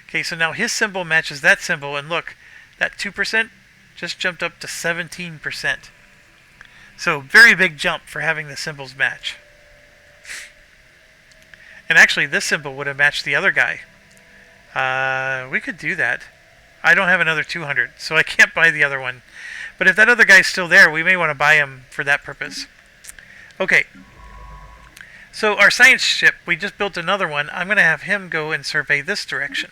Okay, so now his symbol matches that symbol, and look, that 2% just jumped up to 17%. So very big jump for having the symbols match. And actually this symbol would have matched the other guy. We could do that. I don't have another 200, so I can't buy the other one. But if that other guy's still there, we may want to buy him for that purpose. Okay. So our science ship, we just built another one. I'm going to have him go and survey this direction.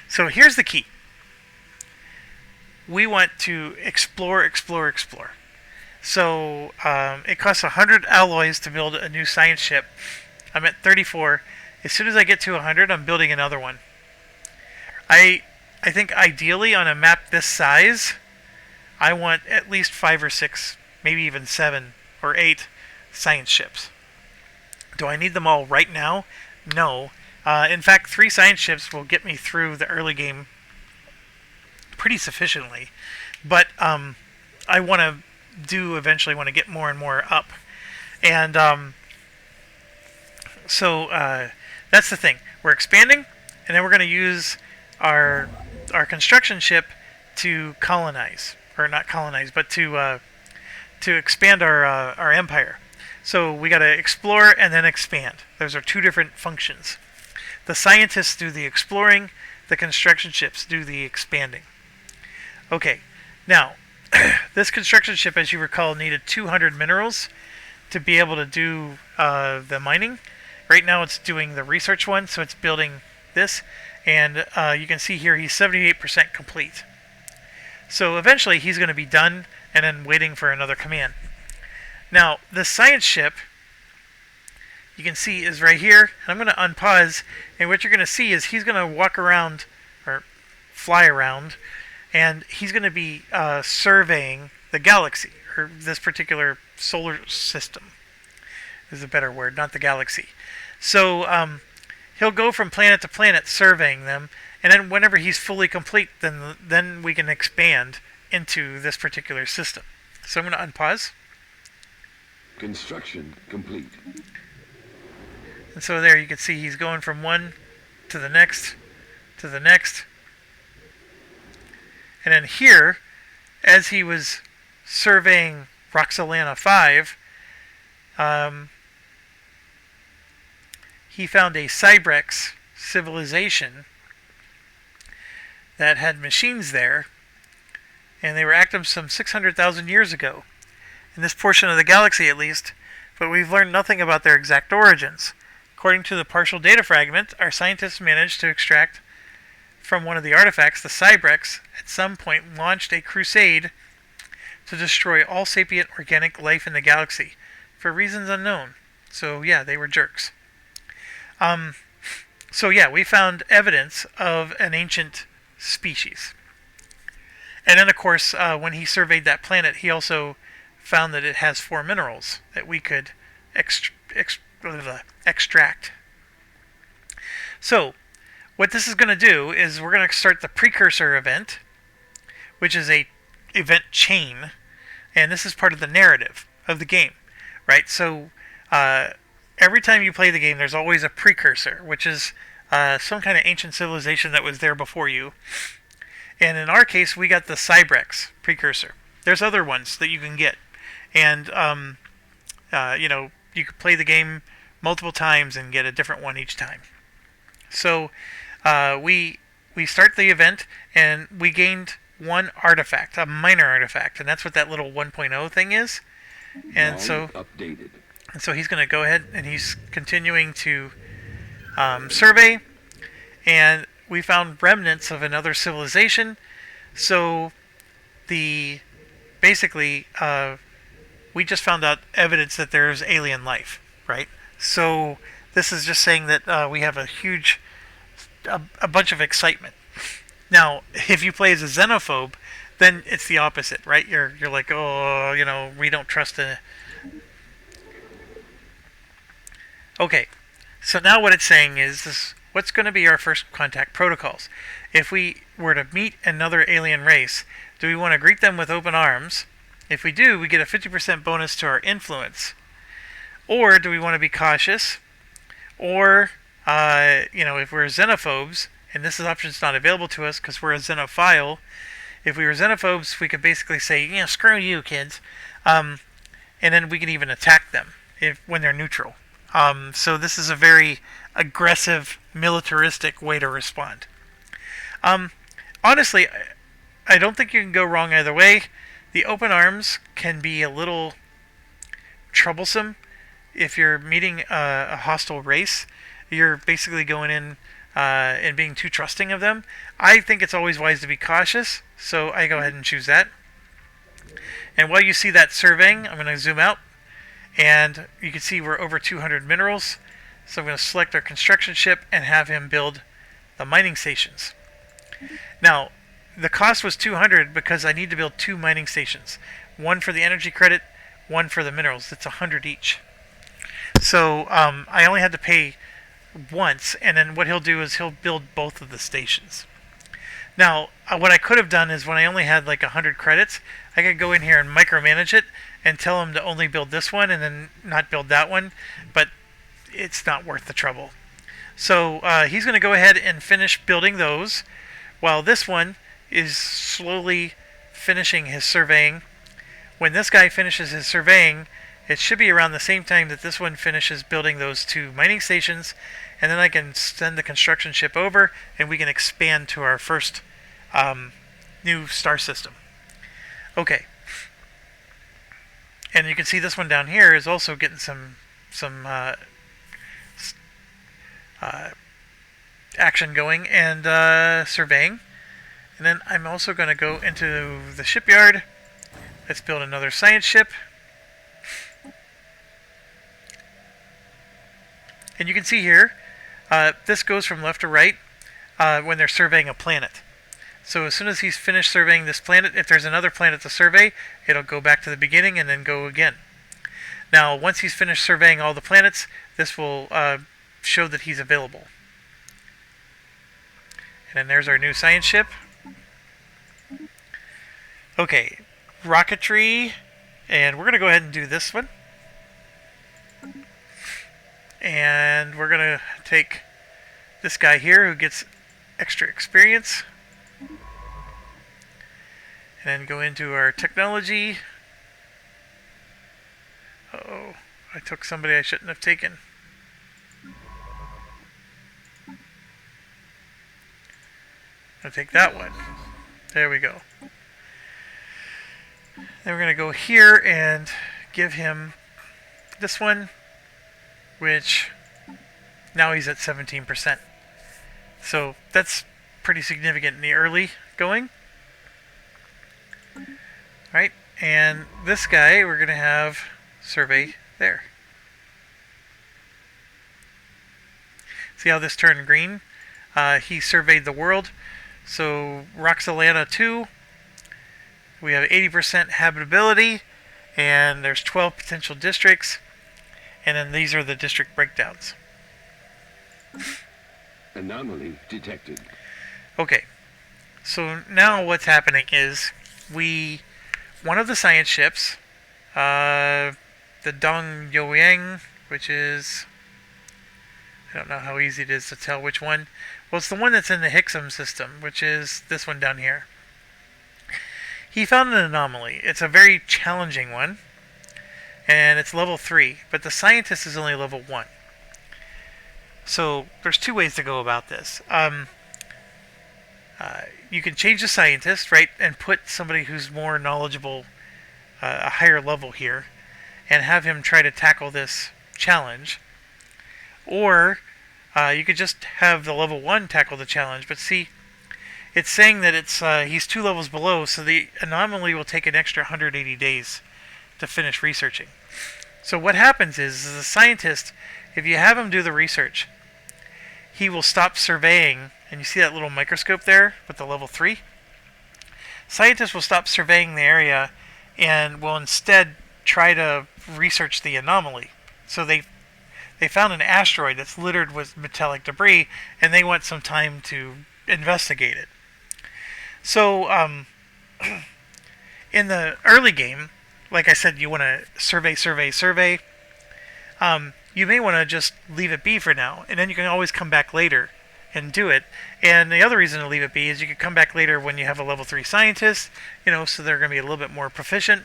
So here's the key. We want to explore. So it costs 100 alloys to build a new science ship. I'm at 34. As soon as I get to 100, I'm building another one. I think ideally on a map this size, I want at least 5 or 6, maybe even 7 or 8 science ships. Do I need them all right now? No. In fact, 3 science ships will get me through the early game pretty sufficiently. But I want to eventually want to get more and more up. And so that's the thing. We're expanding, and then we're going to use our construction ship to colonize. Or not colonize, but to expand our empire. So we got to explore and then expand. Those are 2 different functions. The scientists do the exploring, the construction ships do the expanding. Okay, now this construction ship, as you recall, needed 200 minerals to be able to do the mining. Right now it's doing the research one, so it's building this, and you can see here he's 78% complete. So eventually he's going to be done and then waiting for another command. Now, the science ship, you can see, is right here. I'm going to unpause, and what you're going to see is he's going to walk around, or fly around, and he's going to be surveying the galaxy, or this particular solar system is a better word, not the galaxy. So he'll go from planet to planet surveying them, and then whenever he's fully complete, then we can expand into this particular system. So I'm going to unpause. Construction complete. And so there you can see he's going from one to the next, to the next. And then here, as he was surveying Roxalana 5, he found a Cybrex civilization that had machines there, and they were active some 600,000 years ago, in this portion of the galaxy at least, but we've learned nothing about their exact origins. According to the partial data fragment, our scientists managed to extract from one of the artifacts, the Cybrex, at some point launched a crusade to destroy all sapient organic life in the galaxy, for reasons unknown. So yeah, they were jerks. So yeah, we found evidence of an ancient species. And then of course, when he surveyed that planet, he also found that it has 4 minerals that we could extract. So, what this is going to do is we're going to start the Precursor event, which is a event chain, and this is part of the narrative of the game, right? So, every time you play the game, there's always a Precursor, which is some kind of ancient civilization that was there before you. And in our case, we got the Cybrex Precursor. There's other ones that you can get, and you could play the game multiple times and get a different one each time. So we start the event, and we gained one artifact, a minor artifact, and that's what that little 1.0 thing is. And so updated. And so he's going to go ahead and he's continuing to survey, and we found remnants of another civilization. So basically we just found out evidence that there's alien life, right? So this is just saying that we have a bunch of excitement. Now, if you play as a xenophobe, then it's the opposite, right? You're like, oh, we don't trust a... Okay, so now what it's saying is what's going to be our first contact protocols? If we were to meet another alien race, do we want to greet them with open arms? If we do, we get a 50% bonus to our influence. Or do we want to be cautious? Or, if we're xenophobes, and this option's not available to us because we're a xenophile, if we were xenophobes, we could basically say, screw you, kids. And then we can even attack them when they're neutral. So this is a very aggressive, militaristic way to respond. Honestly, I don't think you can go wrong either way. The open arms can be a little troublesome if you're meeting a hostile race. You're basically going in and being too trusting of them. I think it's always wise to be cautious, so I go ahead and choose that. And while you see that surveying, I'm going to zoom out, and you can see we're over 200 minerals. So I'm going to select our construction ship and have him build the mining stations. Now, the cost was 200 because I need to build 2 mining stations. One for the energy credit, one for the minerals. It's 100 each. So I only had to pay once, and then what he'll do is he'll build both of the stations. Now, what I could have done is when I only had like 100 credits, I could go in here and micromanage it and tell him to only build this one and then not build that one, but it's not worth the trouble. So he's going to go ahead and finish building those, while this one is slowly finishing his surveying. When this guy finishes his surveying, it should be around the same time that this one finishes building those 2 mining stations, and then I can send the construction ship over and we can expand to our first new star system. Okay. And you can see this one down here is also getting some action going and surveying. And then I'm also going to go into the shipyard. Let's build another science ship. And you can see here, this goes from left to right when they're surveying a planet. So as soon as he's finished surveying this planet, if there's another planet to survey, it'll go back to the beginning and then go again. Now, once he's finished surveying all the planets, this will show that he's available. And then there's our new science ship. Okay, rocketry, and we're going to go ahead and do this one. And we're going to take this guy here who gets extra experience. And then go into our technology. Uh-oh, I took somebody I shouldn't have taken. I'll take that one. There we go. Then we're going to go here and give him this one, which now he's at 17%. So that's pretty significant in the early going. Right, and this guy we're going to have survey there. See how this turned green? He surveyed the world. So Roxalana 2, we have 80% habitability, and there's 12 potential districts, and then these are the district breakdowns. Anomaly detected. Okay, so now what's happening is one of the science ships, the Dong Yoyang, which is, I don't know how easy it is to tell which one. Well, it's the one that's in the Hixum system, which is this one down here. He found an anomaly. It's a very challenging one, and it's level 3, but the scientist is only level 1. So there's two ways to go about this. You can change the scientist, right, and put somebody who's more knowledgeable, a higher level here, and have him try to tackle this challenge. Or you could just have the level 1 tackle the challenge. But see, it's saying that he's 2 levels below, so the anomaly will take an extra 180 days to finish researching. So what happens is the scientist, if you have him do the research, he will stop surveying. And you see that little microscope there with the level 3? Scientists will stop surveying the area and will instead try to research the anomaly. So they found an asteroid that's littered with metallic debris, and they want some time to investigate it. So in the early game, like I said, you want to survey. You may want to just leave it be for now, and then you can always come back later and do it. And the other reason to leave it be is you could come back later when you have a level 3 scientist, so they're going to be a little bit more proficient.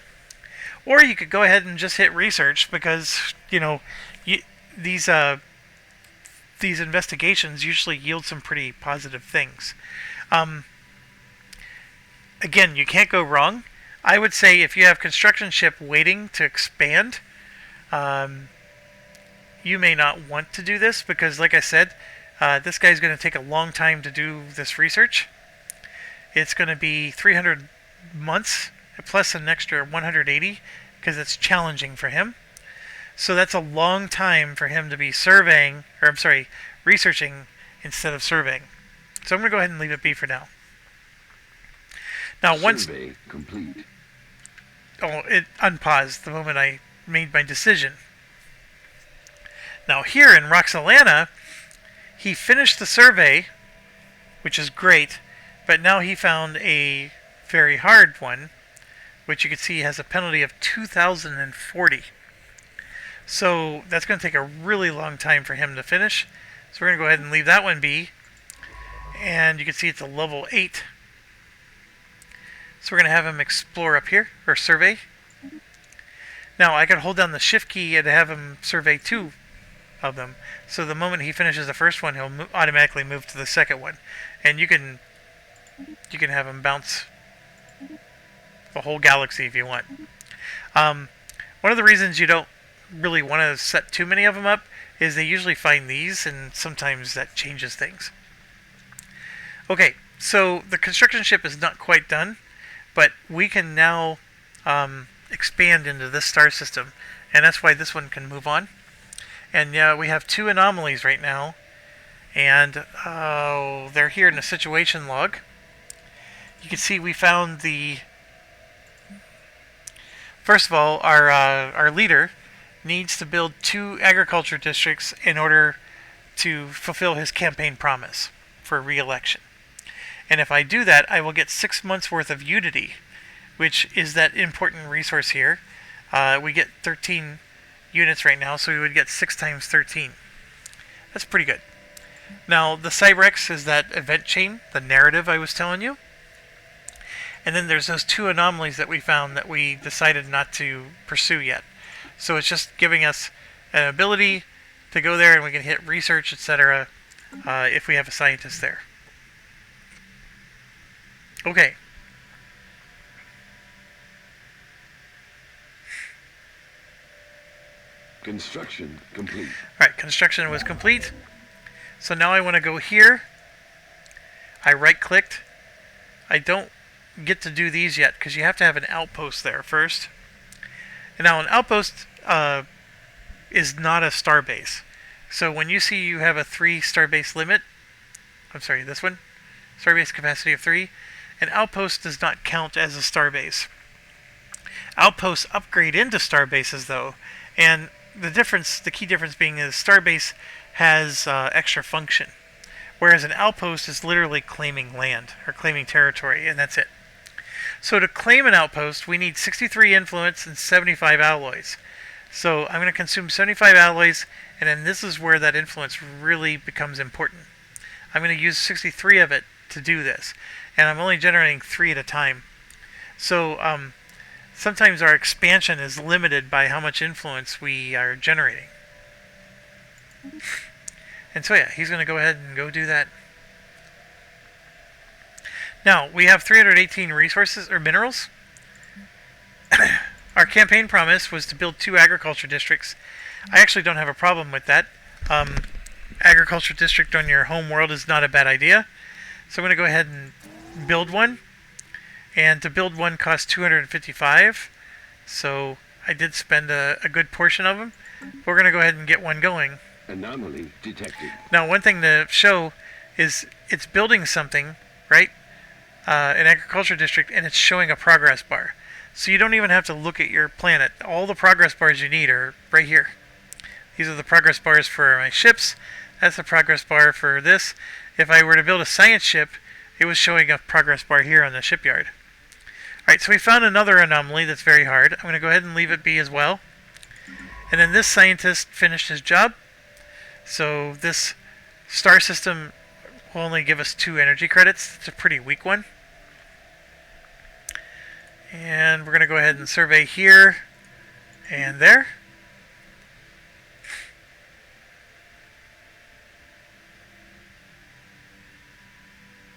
Or you could go ahead and just hit research, because these investigations usually yield some pretty positive things. Again, you can't go wrong. I would say if you have construction ship waiting to expand, you may not want to do this, because like I said, this guy's going to take a long time to do this research. It's going to be 300 months plus an extra 180, because it's challenging for him. So that's a long time for him to be researching instead of surveying. So I'm going to go ahead and leave it be for now. Now, Survey complete. It unpaused the moment I made my decision. Now here in Roxalana, he finished the survey, which is great, but now he found a very hard one, which you can see has a penalty of 2,040. So that's going to take a really long time for him to finish. So we're going to go ahead and leave that one be. And you can see it's a level 8. So we're going to have him explore up here, or survey. Now I can hold down the shift key and have him survey 2 of them. So the moment he finishes the first one, he'll automatically move to the second one. And you can have him bounce the whole galaxy if you want. One of the reasons you don't really want to set too many of them up is they usually find these, and sometimes that changes things. Okay, So the construction ship is not quite done, but we can now expand into this star system, and that's why this one can move on. And yeah, we have 2 anomalies right now, and they're here in the situation log. You can see we found the... First of all, our leader needs to build 2 agriculture districts in order to fulfill his campaign promise for re-election. And if I do that, I will get 6 months worth of Unity, which is that important resource here. We get 13 units right now, so we would get 6 times 13. That's pretty good. Now, the Cyrex is that event chain, the narrative I was telling you. And then there's those 2 anomalies that we found that we decided not to pursue yet. So it's just giving us an ability to go there and we can hit research, etc. If we have a scientist there. Okay. Construction complete. Alright, construction was complete. So now I want to go here. I right-clicked. I don't get to do these yet because you have to have an outpost there first. And now an outpost is not a starbase. So when you see you have a 3 starbase limit, I'm sorry, this one, starbase capacity of 3, an outpost does not count as a starbase. Outposts upgrade into starbases though, and the key difference being is starbase has extra function, whereas an outpost is literally claiming land or claiming territory, and that's it. So to claim an outpost, we need 63 influence and 75 alloys. So I'm going to consume 75 alloys, and then this is where that influence really becomes important. I'm going to use 63 of it to do this, and I'm only generating 3 at a time. So sometimes our expansion is limited by how much influence we are generating. And so yeah, he's going to go ahead and go do that. Now, we have 318 resources, or minerals. Our campaign promise was to build 2 agriculture districts. I actually don't have a problem with that. Agriculture district on your home world is not a bad idea. So I'm going to go ahead and build one. And to build one costs 255. So I did spend a good portion of them. We're going to go ahead and get one going. Anomaly detected. Now, one thing to show is it's building something, right? An agriculture district, and it's showing a progress bar. So you don't even have to look at your planet. All the progress bars you need are right here. These are the progress bars for my ships. That's the progress bar for this. If I were to build a science ship, it was showing a progress bar here on the shipyard. Alright, so we found another anomaly that's very hard. I'm going to go ahead and leave it be as well. And then this scientist finished his job. So this star system will only give us 2 energy credits. It's a pretty weak one. And we're going to go ahead and survey here and there.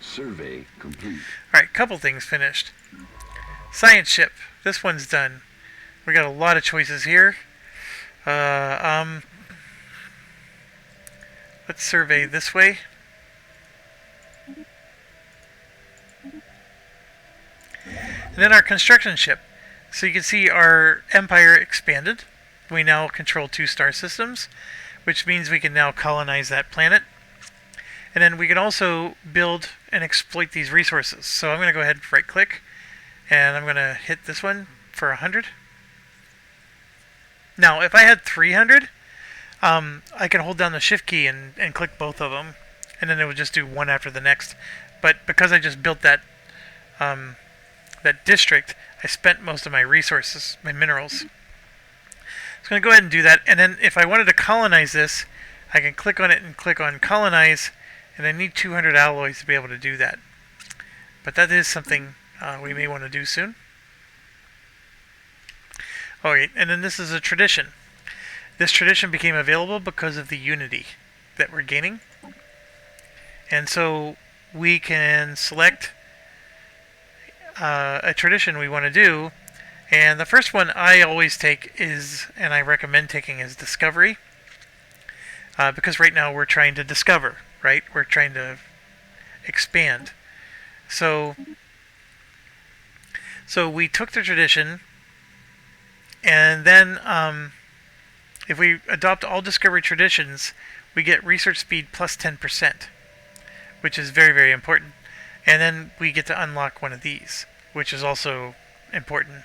Survey complete. Alright, couple things finished. Science ship. This one's done. We got a lot of choices here. Let's survey this way. And then our construction ship. So you can see our empire expanded. We now control 2 star systems, which means we can now colonize that planet. And then we can also build and exploit these resources. So I'm going to go ahead and right click, and I'm going to hit this one for 100. Now, if I had 300, I can hold down the shift key and click both of them, and then it would just do one after the next. But because I just built that that district, I spent most of my resources, my minerals. So I'm going to go ahead and do that, and then if I wanted to colonize this, I can click on it and click on colonize, and I need 200 alloys to be able to do that. But that is something we may want to do soon. Alright, and then this is a tradition. This tradition became available because of the unity that we're gaining. And so we can select a tradition we want to do. And the first one I always take is, and I recommend taking, is discovery. Because right now we're trying to discover, right? We're trying to expand. So we took the tradition, and then if we adopt all discovery traditions, we get research speed plus 10%, which is very, very important. And then we get to unlock one of these, which is also important.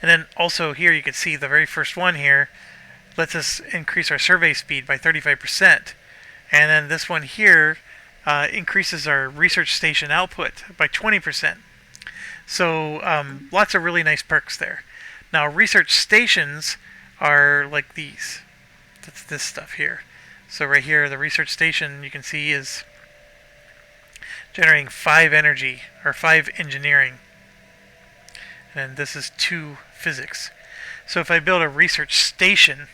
And then also here you can see the very first one here lets us increase our survey speed by 35%. And then this one here increases our research station output by 20%. So lots of really nice perks there. Now research stations are like these. That's this stuff here. So right here, the research station you can see is generating 5 energy, or 5 engineering. And this is 2 physics. So if I build a research station,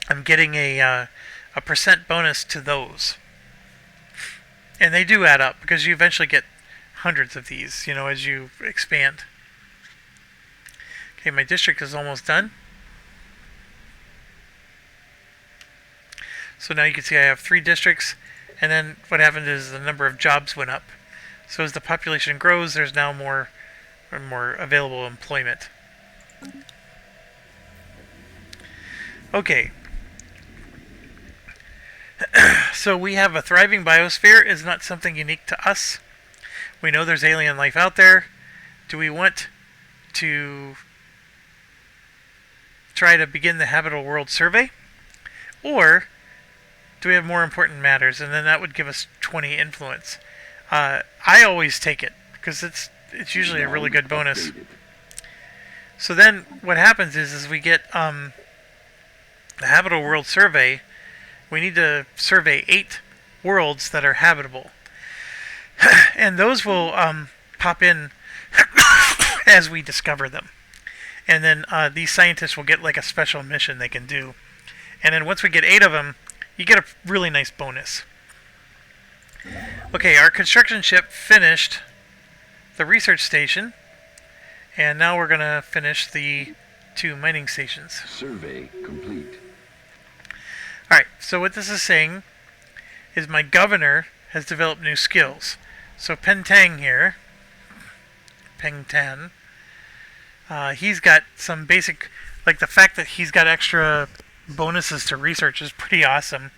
I'm getting a percent bonus to those. And they do add up, because you eventually get hundreds of these, as you expand. Okay, my district is almost done. So now you can see I have 3 districts, and then what happened is the number of jobs went up. So as the population grows, there's now more available employment. Okay. So we have a thriving biosphere. Is not something unique to us. We know there's alien life out there. Do we want to try to begin the habitable world survey? Or do we have more important matters? And then that would give us 20 influence. I always take it, because it's usually a really good bonus. So then what happens is we get the habitable world survey. We need to survey 8 worlds that are habitable. And those will pop in as we discover them. And then these scientists will get like a special mission they can do. And then once we get 8 of them, you get a really nice bonus. Okay, our construction ship finished the research station. And now we're going to finish the 2 mining stations. Survey complete. Alright, so what this is saying is my governor has developed new skills. So Pentang here, Pengtan, he's got some basic, like the fact that he's got extra bonuses to research is pretty awesome.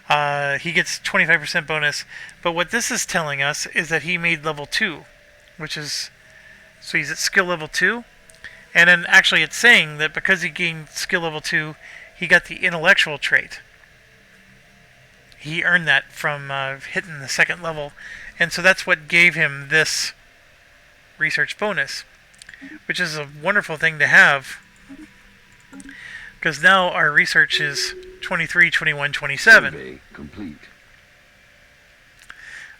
He gets 25% bonus, but what this is telling us is that he made level 2, which is, so he's at skill level 2, and then actually it's saying that because he gained skill level 2, he got the intellectual trait. He earned that from hitting the 2nd level, and so that's what gave him this research bonus, which is a wonderful thing to have, because now our research is 23, 21, 27. Survey complete.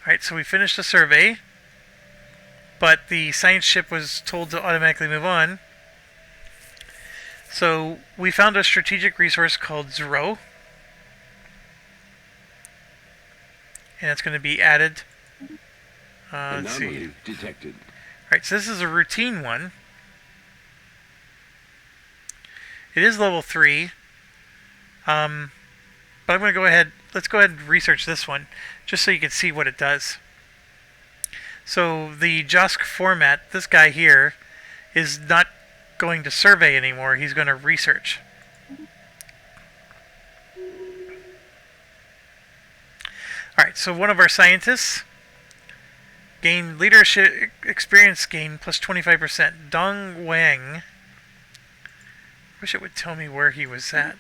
Alright, so we finished the survey, but the science ship was told to automatically move on. So we found a strategic resource called Zero, and it's going to be added. Let's see. Anomaly detected. Alright, so this is a routine one. It is level 3. But I'm going to go ahead, let's go ahead and research this one, just so you can see what it does. So the JOSC format, this guy here, is not going to survey anymore, he's going to research. Alright, so one of our scientists gained leadership experience gain plus 25%. Dong Wang. Wish it would tell me where he was at.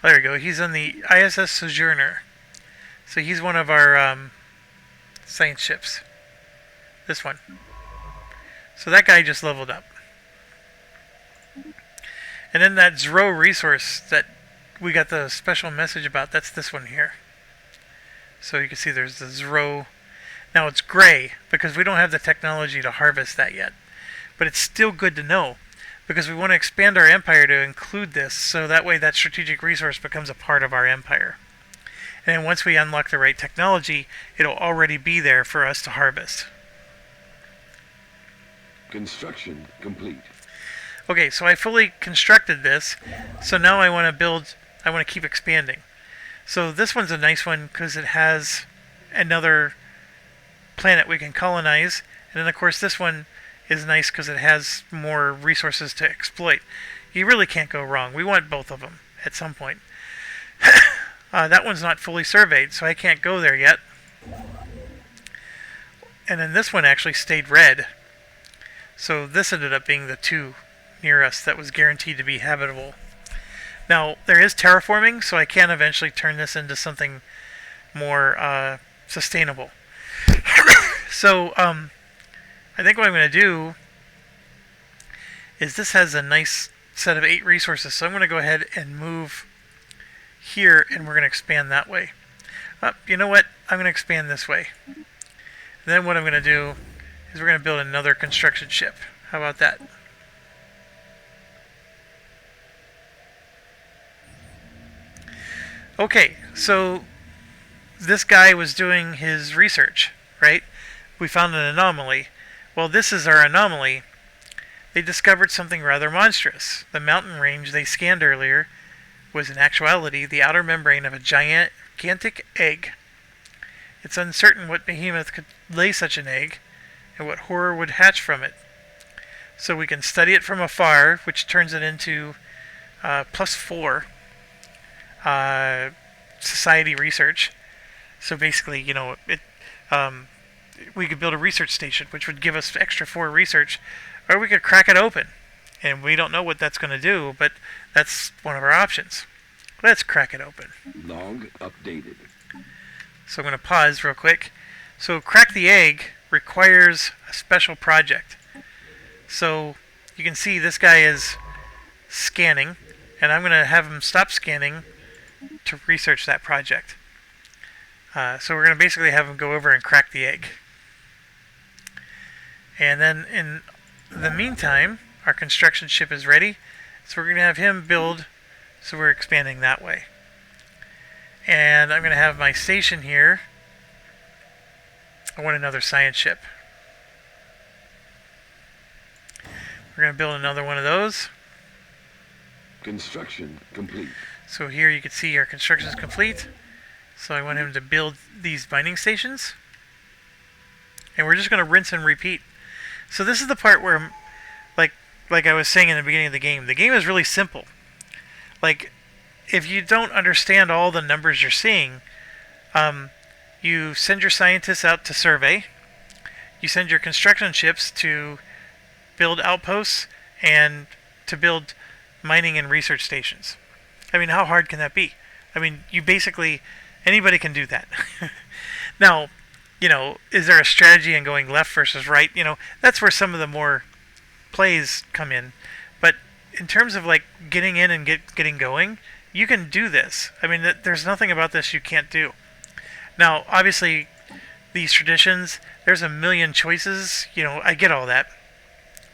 There we go. He's on the ISS Sojourner. So he's one of our science ships. This one. So that guy just leveled up. And then that Zero resource that we got the special message about, that's this one here. So you can see there's the Zero. Now it's gray because we don't have the technology to harvest that yet. But it's still good to know, because we want to expand our empire to include this, so that way that strategic resource becomes a part of our empire. And then once we unlock the right technology, it'll already be there for us to harvest. Construction complete. Okay, so I fully constructed this, so now I want to keep expanding. So this one's a nice one because it has another planet we can colonize. And then, of course, this one is nice because it has more resources to exploit. You really can't go wrong. We want both of them at some point. That one's not fully surveyed, so I can't go there yet. And then this one actually stayed red. So this ended up being the 2 near us that was guaranteed to be habitable. Now, there is terraforming, so I can eventually turn this into something more sustainable. So, I think what I'm going to do is this has a nice set of 8 resources, so I'm going to go ahead and move here, and we're going to expand that way. You know what? I'm going to expand this way. And then what I'm going to do is we're going to build another construction ship. How about that? Okay, so this guy was doing his research, right? We found an anomaly. Well, this is our anomaly. They discovered something rather monstrous. The mountain range they scanned earlier was in actuality the outer membrane of a gigantic egg. It's uncertain what behemoth could lay such an egg, and what horror would hatch from it. So we can study it from afar, which turns it into +4 society research. So basically, you know, we could build a research station, which would give us extra 4 research, or we could crack it open. And we don't know what that's going to do, but that's one of our options. Let's crack it open. Log updated. So I'm going to pause real quick. So crack the egg requires a special project. So you can see this guy is scanning, and I'm going to have him stop scanning to research that project. So we're going to basically have him go over and crack the egg. And then in the meantime, our construction ship is ready. So we're going to have him build, so we're expanding that way. And I'm going to have my station here. I want another science ship. We're going to build another one of those. Construction complete. So here you can see our construction is complete. So I want him to build these mining stations. And we're just going to rinse and repeat. So this is the part where, like I was saying in the beginning of the game is really simple. Like, if you don't understand all the numbers you're seeing, you send your scientists out to survey. You send your construction ships to build outposts and to build mining and research stations. I mean, how hard can that be? I mean, anybody can do that. Now, you know, is there a strategy in going left versus right? You know, that's where some of the more plays come in. But in terms of like getting in and getting going, you can do this. I mean, there's nothing about this you can't do. Now, obviously, these traditions, there's a million choices. You know, I get all that.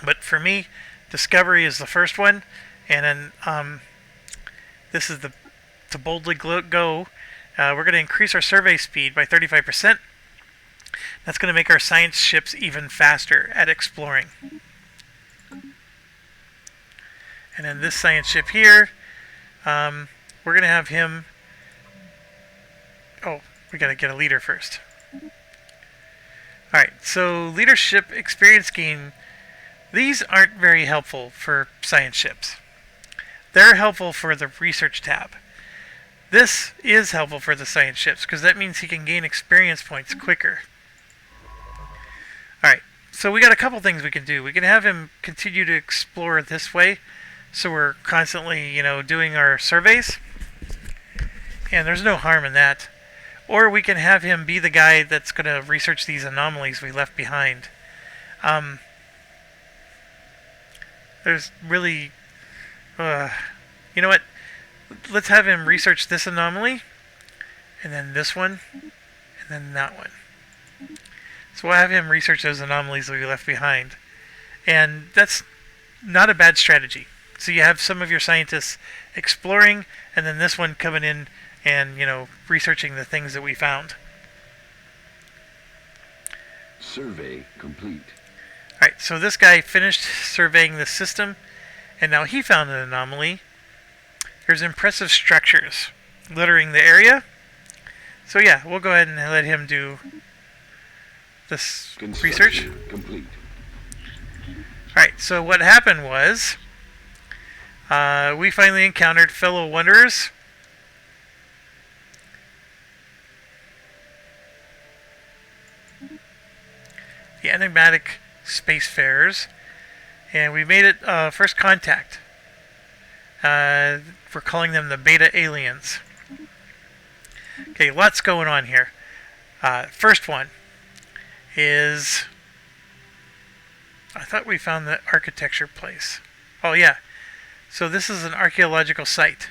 But for me, discovery is the first one. And then this is to boldly go. We're going to increase our survey speed by 35%. That's going to make our science ships even faster at exploring. And then this science ship here, we're going to have him... Oh, we got to get a leader first. Alright, so leadership experience gain. These aren't very helpful for science ships. They're helpful for the research tab. This is helpful for the science ships because that means he can gain experience points quicker. Alright, so we got a couple things we can do. We can have him continue to explore this way, so we're constantly, you know, doing our surveys. And there's no harm in that. Or we can have him be the guy that's going to research these anomalies we left behind. There's really... you know what? Let's have him research this anomaly, and then this one, and then that one. So we'll have him research those anomalies that we left behind. And that's not a bad strategy. So you have some of your scientists exploring, and then this one coming in and, you know, researching the things that we found. Survey complete. Alright, so this guy finished surveying the system, and now he found an anomaly. There's impressive structures. littering the area. So yeah, we'll go ahead and let him do this research. Complete. Alright, so what happened was we finally encountered fellow wanderers. The enigmatic spacefarers. And we made it first contact. We're calling them the beta aliens. Okay, lots going on here. First one is... I thought we found the architecture place. Oh yeah. So this is an archaeological site.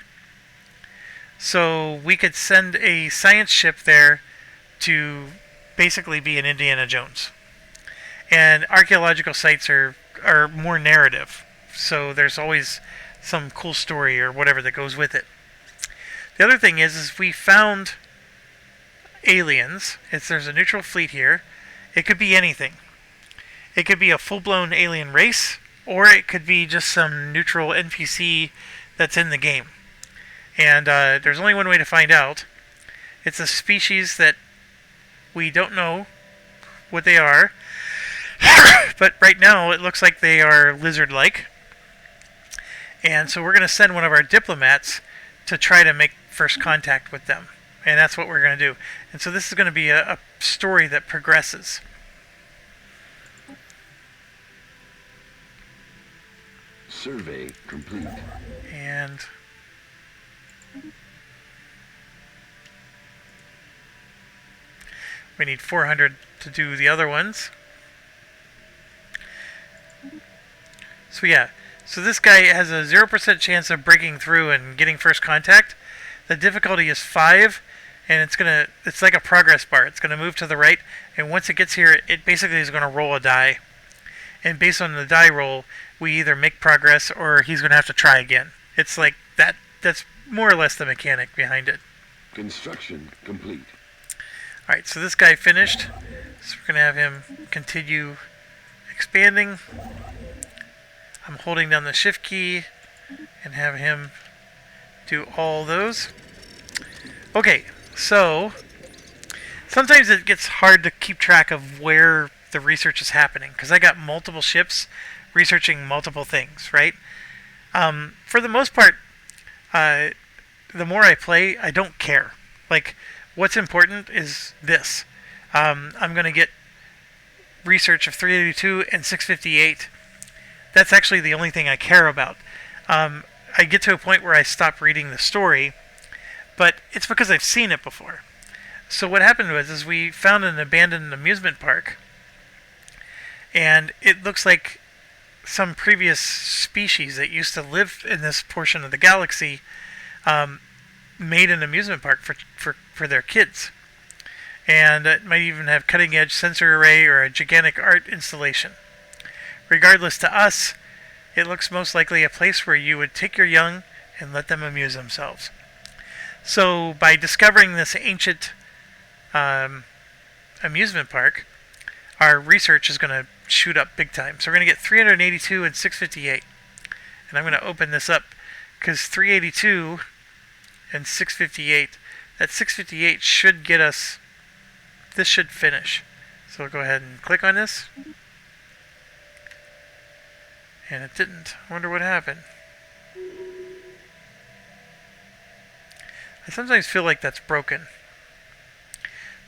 So we could send a science ship there to basically be an Indiana Jones. And archaeological sites are more narrative. So there's always some cool story or whatever that goes with it. The other thing is we found aliens. There's a neutral fleet here. It could be anything. It could be a full-blown alien race, or it could be just some neutral NPC that's in the game. And there's only one way to find out. It's a species that we don't know what they are, but right now it looks like they are lizard-like. And so we're going to send one of our diplomats to try to make first contact with them. And that's what we're going to do. And so this is going to be a story that progresses. Survey complete. And we need 400 to do the other ones. So yeah, so this guy has a 0% chance of breaking through and getting first contact. The difficulty is 5, and it's like a progress bar. It's gonna move to the right, and once it gets here, it basically is gonna roll a die. And based on the die roll, we either make progress or he's gonna have to try again. It's like that. That's more or less the mechanic behind it. Construction complete. Alright, so this guy finished. So we're gonna have him continue expanding. I'm holding down the shift key and have him do all those. Okay, so sometimes it gets hard to keep track of where the research is happening because I got multiple ships researching multiple things, right? For the most part, the more I play, I don't care. Like, what's important is this. I'm going to get research of 382 and 658. That's actually the only thing I care about. I get to a point where I stop reading the story, but it's because I've seen it before. So what happened was we found an abandoned amusement park, and it looks like some previous species that used to live in this portion of the galaxy made an amusement park for their kids. And it might even have cutting-edge sensor array or a gigantic art installation. Regardless, to us, it looks most likely a place where you would take your young and let them amuse themselves. So by discovering this ancient amusement park, our research is going to shoot up big time. So we're going to get 382 and 658. And I'm going to open this up because 382 and 658, that 658 should get us, this should finish. So we'll go ahead and click on this. And it didn't. I wonder what happened. I sometimes feel like that's broken.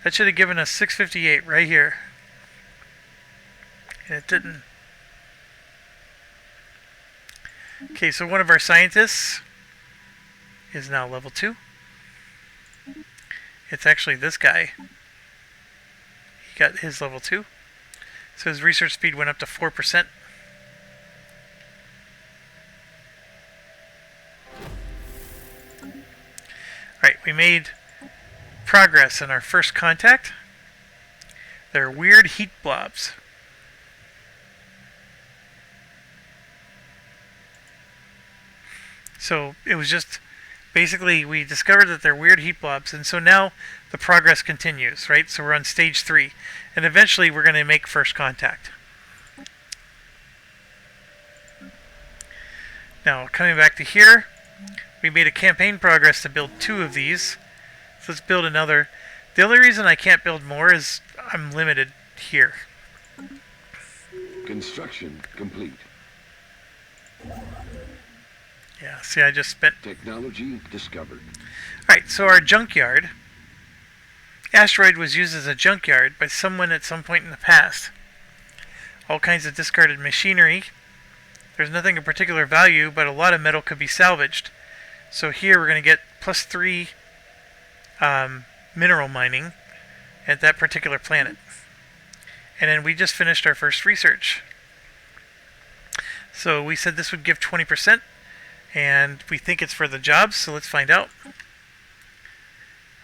That should have given us 658 right here. And it didn't. Okay, so one of our scientists is now level 2. It's actually this guy. He got his level 2. So his research speed went up to 4%. Alright, we made progress in our first contact. They're weird heat blobs. So it was just basically we discovered that they're weird heat blobs, and so now the progress continues, right? So we're on stage 3, and eventually we're going to make first contact. Now coming back to here, We made a campaign progress to build 2 of these. So let's build another. The only reason I can't build more is I'm limited here. Construction complete. Yeah, see, I just spent... Technology discovered. Alright, so our junkyard. Asteroid was used as a junkyard by someone at some point in the past. All kinds of discarded machinery. There's nothing of particular value, but a lot of metal could be salvaged. So here we're going to get +3 mineral mining at that particular planet. And then we just finished our first research. So we said this would give 20%, and we think it's for the jobs, so let's find out.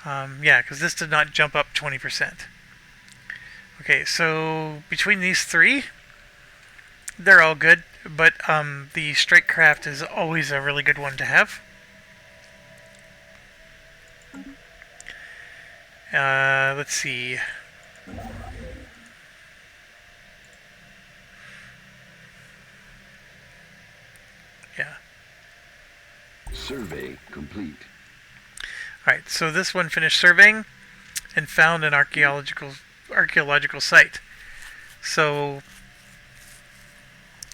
Yeah, because this did not jump up 20%. Okay, so between these 3, they're all good, but the strike craft is always a really good one to have. Let's see. Yeah. Survey complete. Alright, so this one finished surveying and found an archaeological site. So,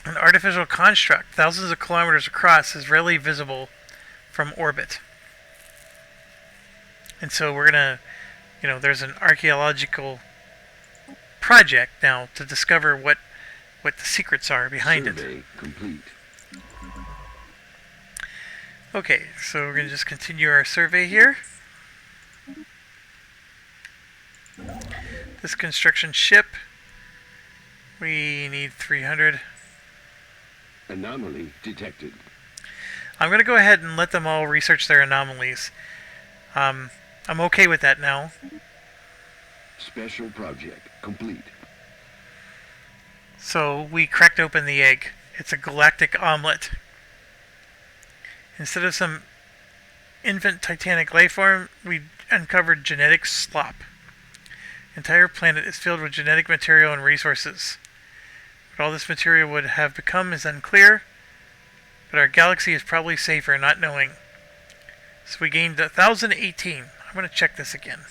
an artificial construct thousands of kilometers across is rarely visible from orbit. And so we're going to, there's an archaeological project now to discover what the secrets are behind Survey it. complete. Okay, so we're going to just continue our survey here. This construction ship, we need 300. Anomaly detected. I'm going to go ahead and let them all research their anomalies. I'm okay with that now. Special project complete. So we cracked open the egg. It's a galactic omelet. Instead of some infant titanic life form, we uncovered genetic slop. Entire planet is filled with genetic material and resources. What all this material would have become is unclear, but our galaxy is probably safer not knowing. So we gained 1,018. I'm going to check this again.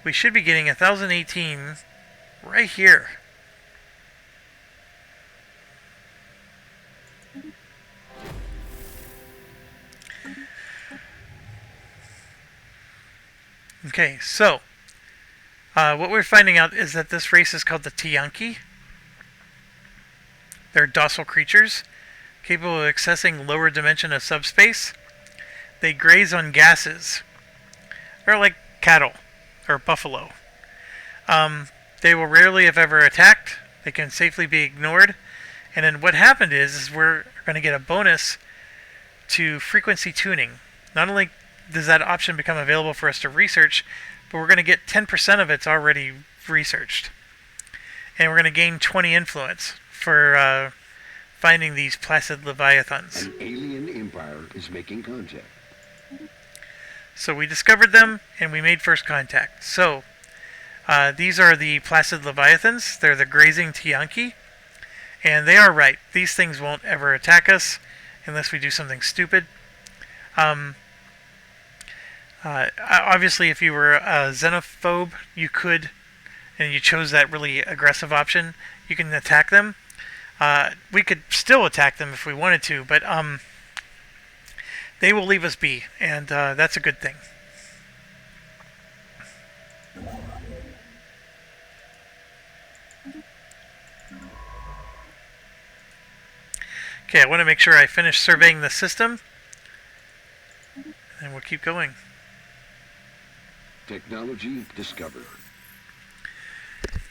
We should be getting 1,018 right here. Okay, so what we're finding out is that this race is called the Tiyanki. They're docile creatures, capable of accessing lower dimension of subspace. They graze on gases. They're like cattle or buffalo. They will rarely, if ever, attacked. They can safely be ignored. And then what happened is we're going to get a bonus to frequency tuning. Not only does that option become available for us to research, but we're going to get 10% of it's already researched. And we're going to gain 20 influence for finding these placid leviathans. An alien empire is making contact. So we discovered them, and we made first contact. So, these are the placid leviathans. They're the grazing Tiyanki. And they are right. These things won't ever attack us unless we do something stupid. Obviously, if you were a xenophobe, you could, and you chose that really aggressive option, you can attack them. We could still attack them if we wanted to, but they will leave us be, and that's a good thing. Okay, I want to make sure I finish surveying the system, and we'll keep going. Technology discovered.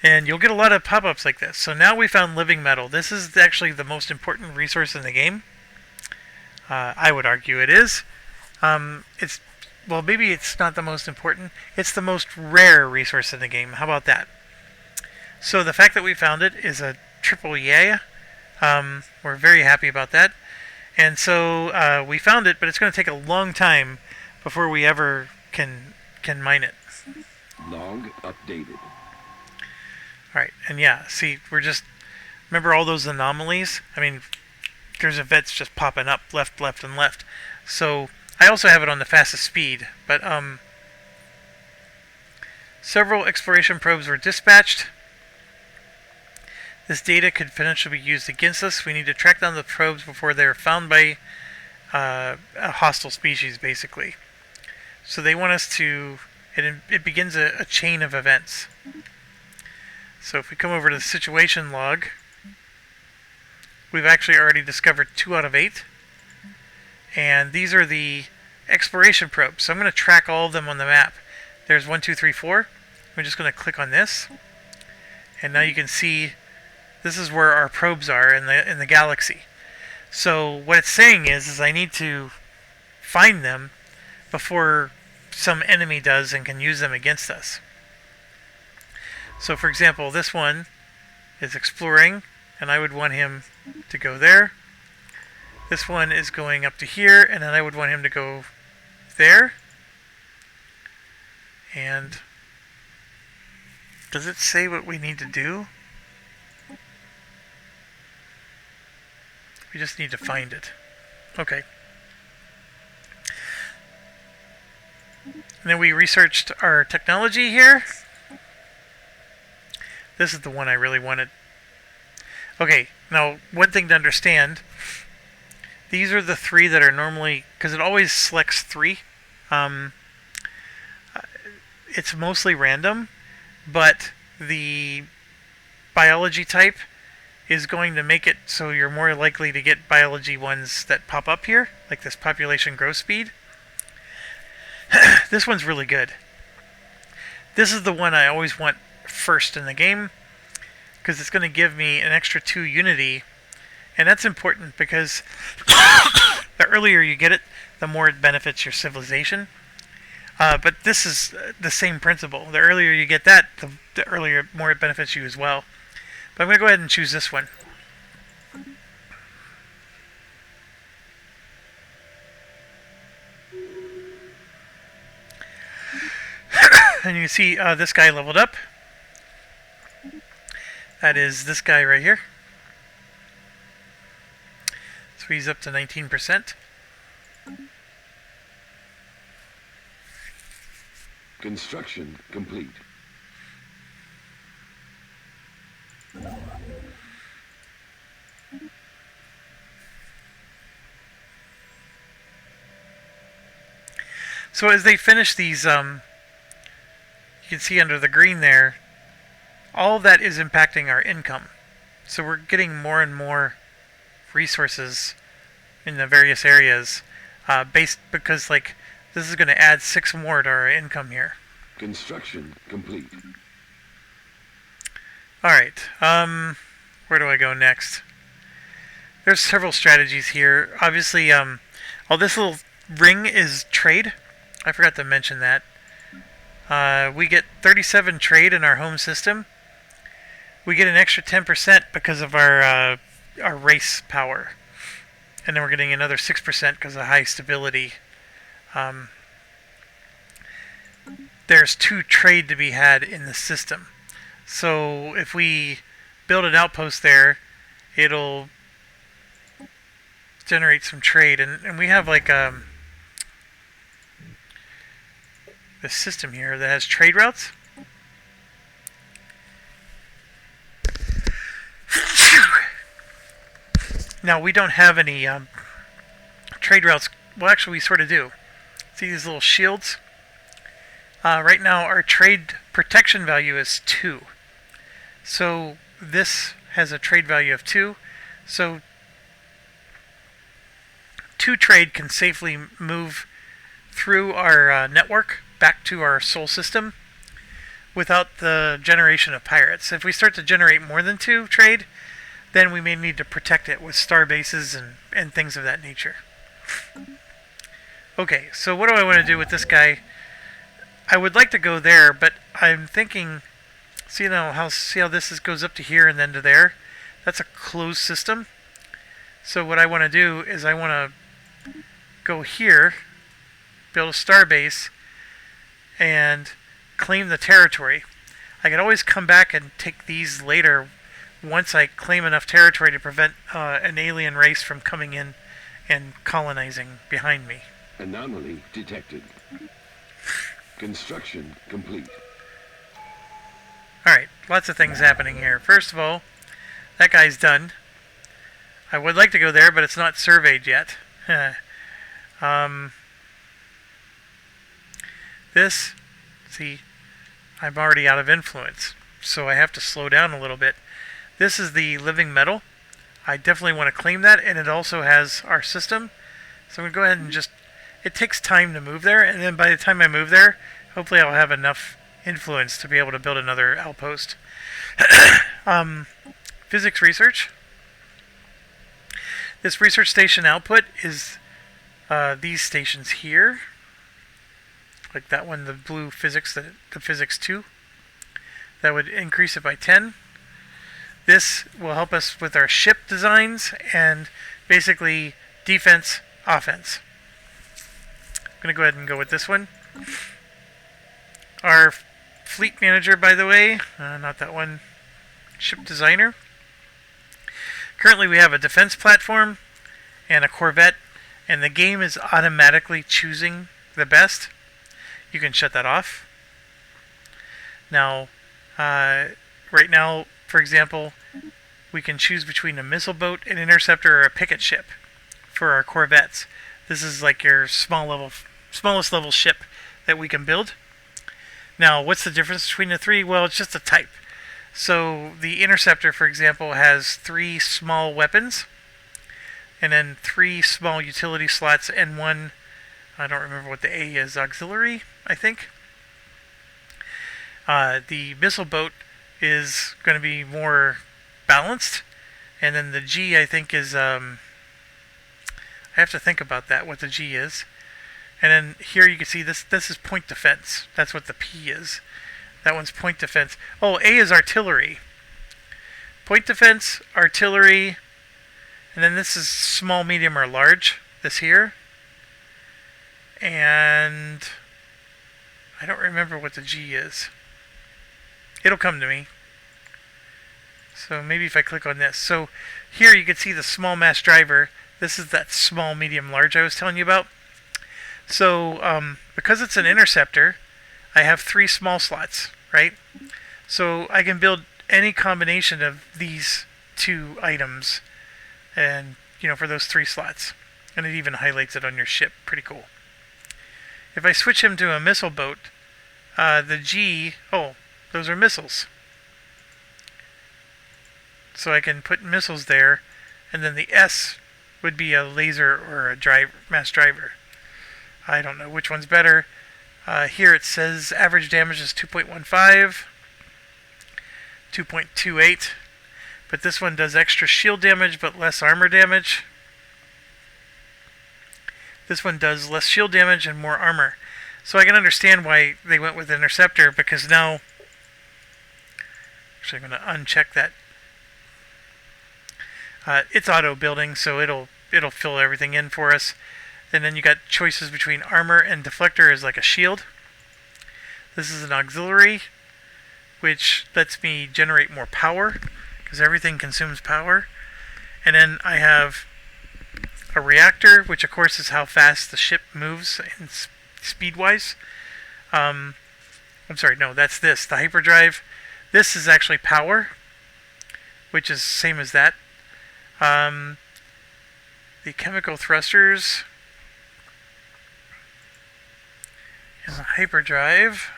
And you'll get a lot of pop-ups like this. So now we found living metal. This is actually the most important resource in the game. I would argue it is. Well, maybe it's not the most important. It's the most rare resource in the game. How about that? So the fact that we found it is a triple yay. We're very happy about that. And so we found it, but it's going to take a long time before we ever can mine it. Log updated. Alright, and yeah, see, remember all those anomalies? I mean, there's events just popping up left, left, and left. So I also have it on the fastest speed, but several exploration probes were dispatched. This data could potentially be used against us. We need to track down the probes before they're found by a hostile species, basically. So they want us to... It begins a chain of events. So if we come over to the situation log, we've actually already discovered 2 out of 8. And these are the exploration probes. So I'm going to track all of them on the map. There's 1, 2, 3, 4. I'm just going to click on this. And now you can see this is where our probes are in the galaxy. So what it's saying is I need to find them before some enemy does and can use them against us. So for example, this one is exploring, and I would want him to go there. This one is going up to here, and then I would want him to go there. And does it say what we need to do? We just need to find it. Okay. And then we researched our technology here. This is the one I really wanted. Okay, now one thing to understand. These are the 3 that are normally... Because it always selects 3. It's mostly random, but the biology type is going to make it so you're more likely to get biology ones that pop up here, like this population growth speed. This one's really good. This is the one I always want first in the game, because it's going to give me an extra 2 unity, and that's important because the earlier you get it, the more it benefits your civilization. But this is the same principle. The earlier you get that, the earlier more it benefits you as well. But I'm going to go ahead and choose this one. And you can see this guy leveled up. That is this guy right here. So he's up to 19%. Construction complete. So as they finish these, you can see under the green there, all of that is impacting our income. So we're getting more and more resources in the various areas, because like this is going to add 6 more to our income here. Construction complete. Alright, where do I go next? There's several strategies here. Obviously, all this little ring is trade. I forgot to mention that. We get 37 trade in our home system. We get an extra 10% because of our race power. And then we're getting another 6% because of high stability. There's 2 trade to be had in the system. So if we build an outpost there, it'll generate some trade. And we have like this system here that has trade routes. Now we don't have any trade routes. Well, actually we sort of do. See these little shields? Right now our trade protection value is 2. So this has a trade value of 2. So 2 trade can safely move through our network back to our sol system without the generation of pirates. If we start to generate more than 2 trade, then we may need to protect it with star bases and things of that nature. Okay, so what do I want to do with this guy? I would like to go there, but I'm thinking, see how this goes up to here and then to there? That's a closed system. So what I want to do is I want to go here, build a star base, and claim the territory. I can always come back and take these later once I claim enough territory to prevent an alien race from coming in and colonizing behind me. Anomaly detected. Construction complete. Alright, lots of things happening here. First of all, that guy's done. I would like to go there, but it's not surveyed yet. This, see, I'm already out of influence, so I have to slow down a little bit. This is the living metal. I definitely want to claim that, and it also has our system. So I'm going to go ahead and just... It takes time to move there, and then by the time I move there, hopefully I'll have enough influence to be able to build another outpost. Physics research. This research station output is these stations here. Like that one, the blue physics, the physics 2. That would increase it by 10. This will help us with our ship designs and basically defense, offense. I'm going to go ahead and go with this one. Our fleet manager, by the way, not that one, ship designer. Currently we have a defense platform and a corvette, and the game is automatically choosing the best. You can shut that off. Now, right now, for example, we can choose between a missile boat, an interceptor, or a picket ship for our corvettes. This is like your smallest level ship that we can build. Now, what's the difference between the three? Well, it's just a type. So the interceptor, for example, has 3 small weapons, and then 3 small utility slots, and 1, I don't remember what the A is, auxiliary, I think. The missile boat is going to be more balanced, and then the G, I think, is, I have to think about that, what the G is. And then here you can see this is point defense. That's what the P is. That one's point defense. Oh, A is artillery. Point defense, artillery, and then this is small, medium, or large, this here. And I don't remember what the G is. It'll come to me. So maybe if I click on this. So here you can see the small mass driver. This is that small, medium, large I was telling you about. So because it's an interceptor, I have 3 small slots, right? So I can build any combination of these 2 items, and for those 3 slots. And it even highlights it on your ship. Pretty cool. If I switch him to a missile boat, the G, those are missiles. So I can put missiles there, and then the S would be a laser or a mass driver. I don't know which one's better. Here it says average damage is 2.15, 2.28, but this one does extra shield damage but less armor damage. This one does less shield damage and more armor. So I can understand why they went with Interceptor, because now... Actually, I'm going to uncheck that. It's auto building, so it'll fill everything in for us. And then you got choices between armor and deflector is like a shield. This is an auxiliary, which lets me generate more power, because everything consumes power. And then I have a reactor, which of course is how fast the ship moves in speed-wise. I'm sorry, no, that's this, the hyperdrive. This is actually power, which is same as that. The chemical thrusters and the hyperdrive.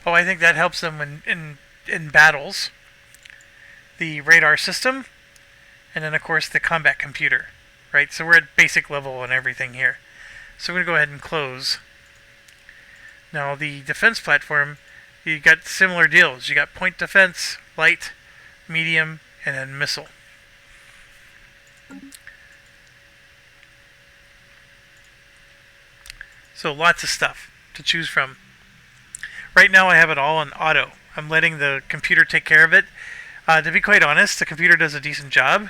Oh, I think that helps them in battles. The radar system, and then of course the combat computer, right? So we're at basic level and everything here. So I'm going to go ahead and close. Now the defense platform, you got similar deals. You got point defense, light, medium, and then missile. So lots of stuff to choose from. Right now I have it all on auto. I'm letting the computer take care of it. To be quite honest, the computer does a decent job.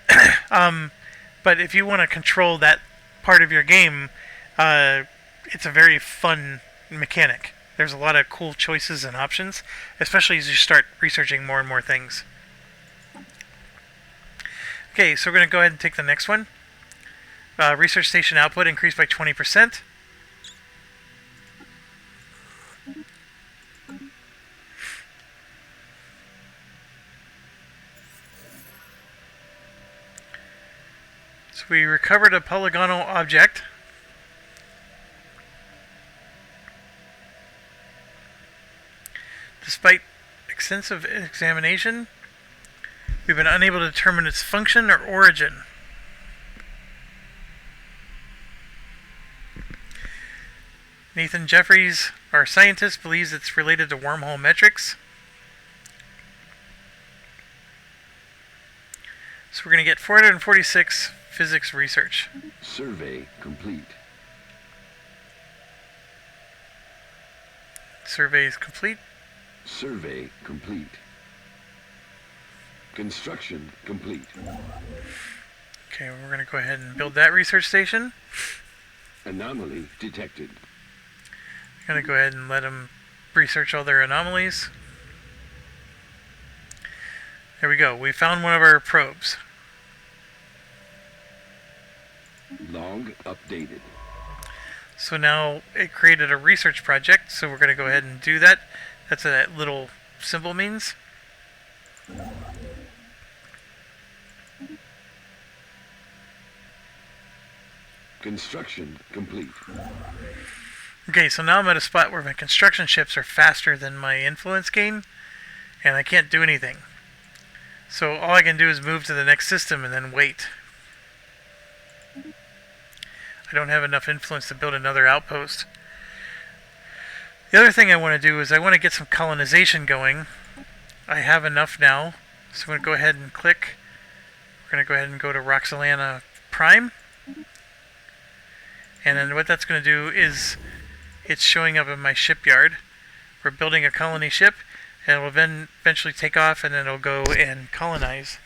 But if you want to control that part of your game, it's a very fun mechanic. There's a lot of cool choices and options, especially as you start researching more and more things. Okay, so we're going to go ahead and take the next one. Research station output increased by 20%. So we recovered a polygonal object. Despite extensive examination, we've been unable to determine its function or origin. Nathan Jeffries, our scientist, believes it's related to wormhole metrics. So we're going to get 446 physics research. Survey complete. Survey is complete. Survey complete. Construction complete. Okay, we're going to go ahead and build that research station. Anomaly detected. I'm going to go ahead and let them research all their anomalies. There we go. We found one of our probes. Log updated. So now it created a research project, so we're going to go ahead and do that. That's what that little symbol means. Construction complete. Okay, so now I'm at a spot where my construction ships are faster than my influence gain, and I can't do anything. So all I can do is move to the next system and then wait. I don't have enough influence to build another outpost. The other thing I want to do is I want to get some colonization going. I have enough now, so I'm going to go ahead and click. We're going to go ahead and go to Roxalana Prime. And then what that's going to do is it's showing up in my shipyard. We're building a colony ship, and it will then eventually take off, and then it'll go and colonize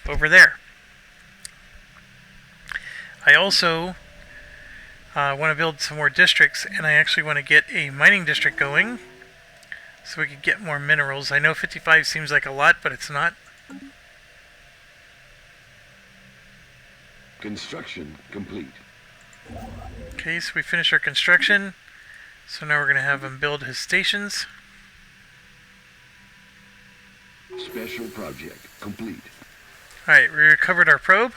over there. I also want to build some more districts, and I actually want to get a mining district going so we can get more minerals. I know 55 seems like a lot, but it's not. Construction complete. Okay, so we finished our construction. So now we're going to have him build his stations. Special project complete. Alright, we recovered our probe.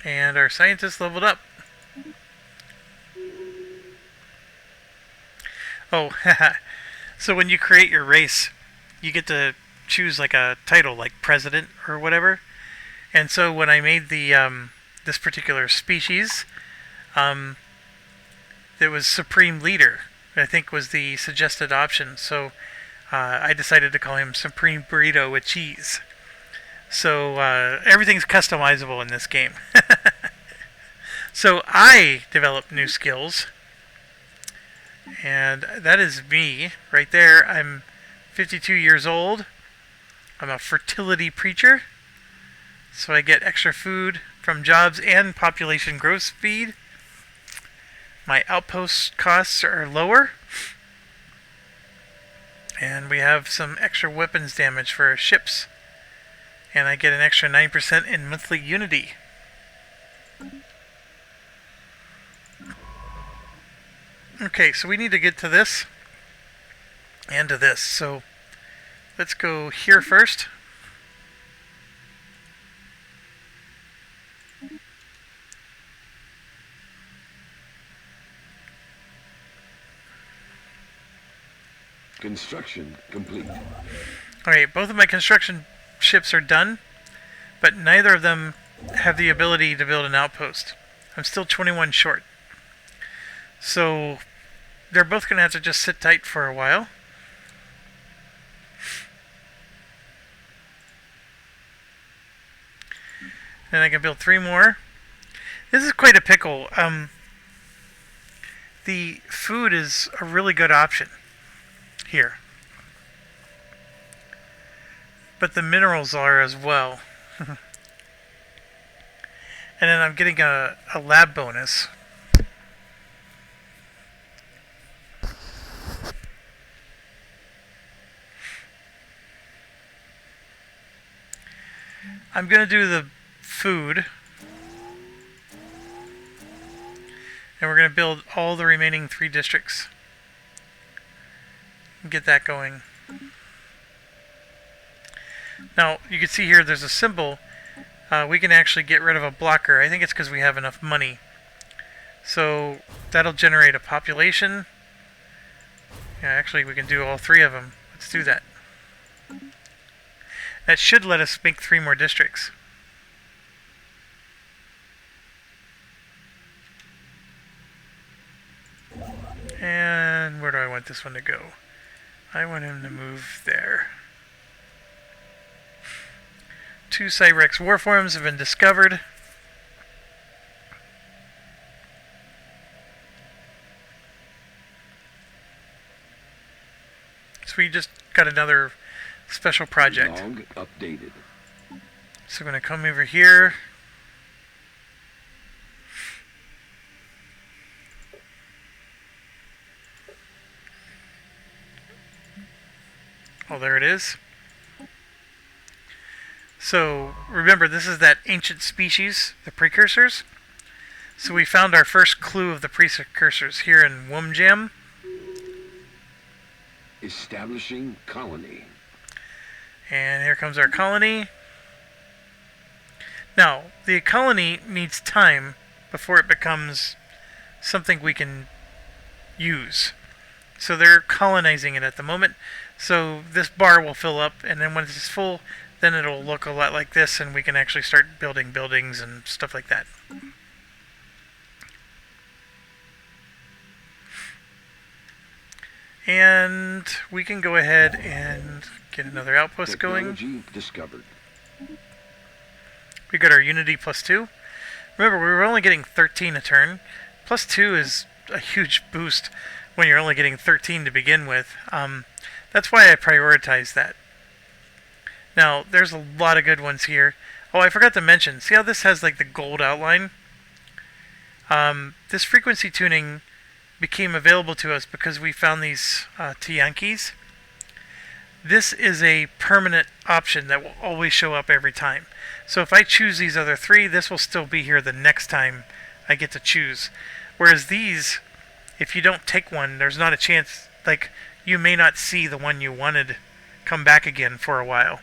And our scientist leveled up. Oh, haha. So when you create your race, you get to choose like a title, like president or whatever. And so when I made the this particular species, it was Supreme Leader, I think was the suggested option. So I decided to call him Supreme Burrito with Cheese. So everything's customizable in this game. So I developed new skills. And that is me right there. I'm 52 years old. I'm a fertility preacher. So I get extra food from jobs and population growth speed. My outpost costs are lower. And we have some extra weapons damage for our ships. And I get an extra 9% in monthly unity. Okay, so we need to get to this and to this. So let's go here first. Construction complete. Alright, both of my construction ships are done, but neither of them have the ability to build an outpost. I'm still 21 short. So they're both going to have to just sit tight for a while. And I can build 3 more. This is quite a pickle. The food is a really good option here. but the minerals are as well. And then I'm getting a lab bonus. I'm going to do the food. And we're going to build all the remaining 3 districts. Get that going. Now, you can see here there's a symbol. We can actually get rid of a blocker. I think it's because we have enough money. So that'll generate a population. Yeah, actually we can do all 3 of them. Let's do that. That should let us make 3 more districts. And where do I want this one to go? I want him to move there. 2 Cyrex warforms have been discovered. So we just got another special project. Log updated. So I'm going to come over here. Oh, there it is. So remember, this is that ancient species, the Precursors. So we found our first clue of the Precursors here in Womjam. Establishing colony. And here comes our colony. Now, the colony needs time before it becomes something we can use. So they're colonizing it at the moment. So this bar will fill up, and then when it's full, then it'll look a lot like this, and we can actually start building buildings and stuff like that. And we can go ahead and get another outpost going. Technology discovered. We got our Unity +2. Remember, we were only getting 13 a turn. +2 is a huge boost when you're only getting 13 to begin with. That's why I prioritize that. Now, there's a lot of good ones here. Oh, I forgot to mention. See how this has like the gold outline? This frequency tuning became available to us because we found these Tiankis. This is a permanent option that will always show up every time. So if I choose these other 3, this will still be here the next time I get to choose. Whereas these, if you don't take one, there's not a chance, like, you may not see the one you wanted come back again for a while.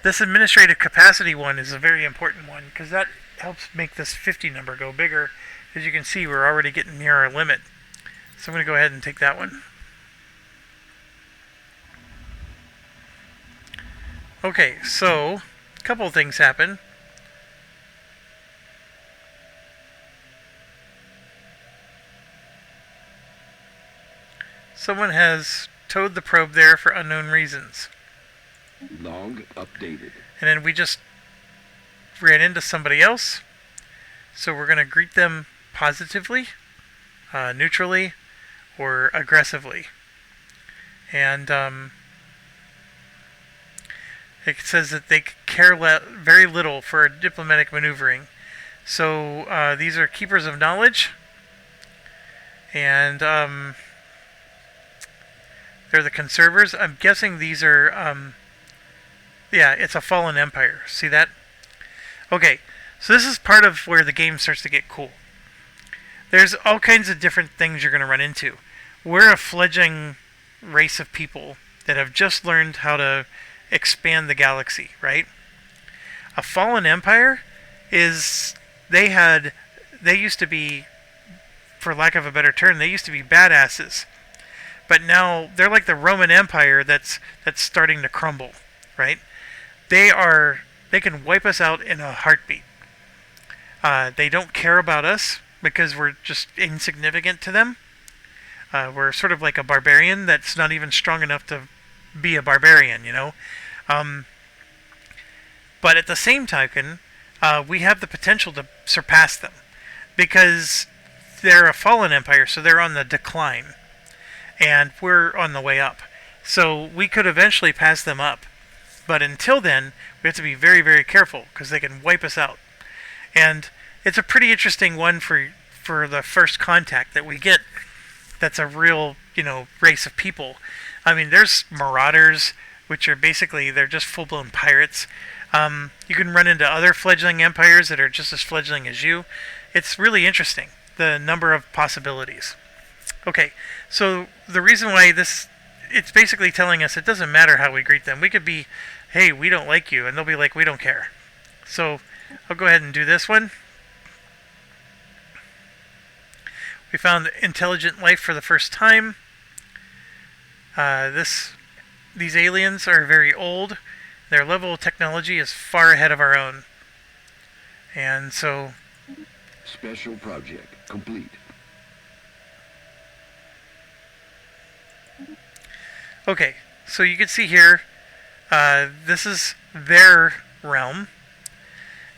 This administrative capacity one is a very important one because that helps make this 50 number go bigger. As you can see, we're already getting near our limit. So I'm going to go ahead and take that one. Okay, so a couple of things happen. Someone has towed the probe there for unknown reasons. Log updated. And then we just ran into somebody else. So we're going to greet them positively, neutrally, or aggressively. And it says that they care very little for diplomatic maneuvering. So these are keepers of knowledge. And they're the conservers. I'm guessing these are... yeah, it's a fallen empire. See that? Okay, so this is part of where the game starts to get cool. There's all kinds of different things you're going to run into. We're a fledgling race of people that have just learned how to expand the galaxy, right? A fallen empire is... They used to be, for lack of a better term, they used to be badasses. But now they're like the Roman Empire that's starting to crumble, right? They can wipe us out in a heartbeat. They don't care about us because we're just insignificant to them. We're sort of like a barbarian that's not even strong enough to be a barbarian, you know? But at the same token, we have the potential to surpass them because they're a fallen empire, so they're on the decline. And we're on the way up. So we could eventually pass them up. But until then, we have to be very, very careful because they can wipe us out. And it's a pretty interesting one for the first contact that we get. That's a real, race of people. I mean, there's marauders, which are basically they're just full-blown pirates. You can run into other fledgling empires that are just as fledgling as you. It's really interesting, the number of possibilities. Okay, so the reason why it's basically telling us it doesn't matter how we greet them. We could be, hey, we don't like you, and they'll be like, we don't care. So I'll go ahead and do this one. We found intelligent life for the first time. These aliens are very old. Their level of technology is far ahead of our own. And so... Special project complete. Okay, so you can see here, this is their realm,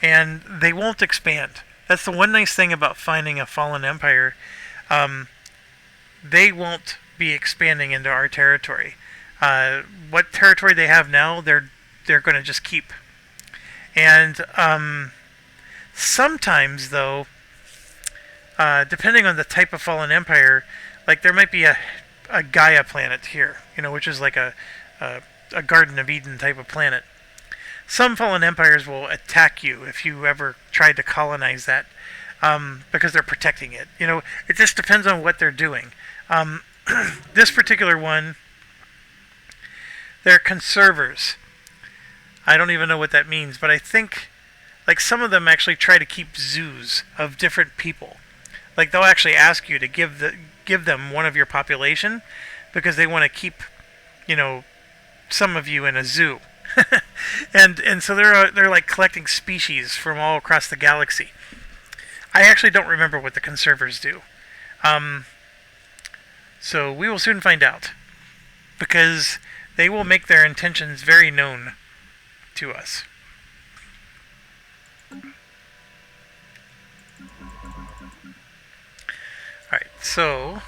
and they won't expand. That's the one nice thing about finding a fallen empire. They won't be expanding into our territory. What territory they have now, they're going to just keep. And sometimes, though, depending on the type of fallen empire, like there might be a Gaia planet here, which is like a Garden of Eden type of planet. Some fallen empires will attack you if you ever tried to colonize that, because they're protecting it. It just depends on what they're doing. This particular one, they're conservers. I don't even know what that means, but I think like some of them actually try to keep zoos of different people. Like they'll actually ask you to give them one of your population because they want to keep, some of you in a zoo. and so they're like collecting species from all across the galaxy. I actually don't remember what the conservers do. So we will soon find out, because they will make their intentions very known to us. Alright, so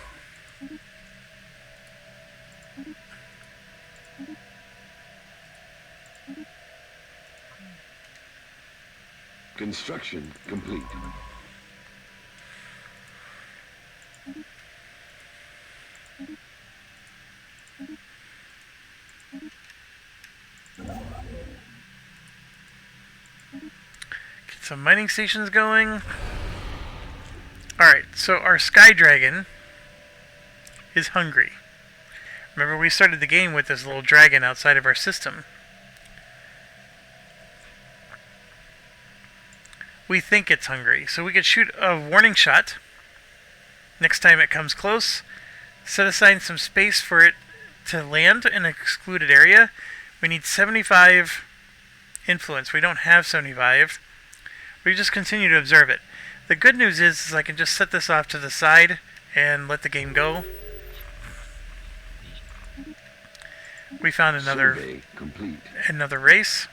construction complete. Get some mining stations going. Alright, so our Sky Dragon is hungry. Remember, we started the game with this little dragon outside of our system. We think it's hungry, so we could shoot a warning shot next time it comes close. Set aside some space for it to land in an excluded area. We need 75 influence. We don't have 75. We just continue to observe it. The good news is I can just set this off to the side and let the game go. We found another race.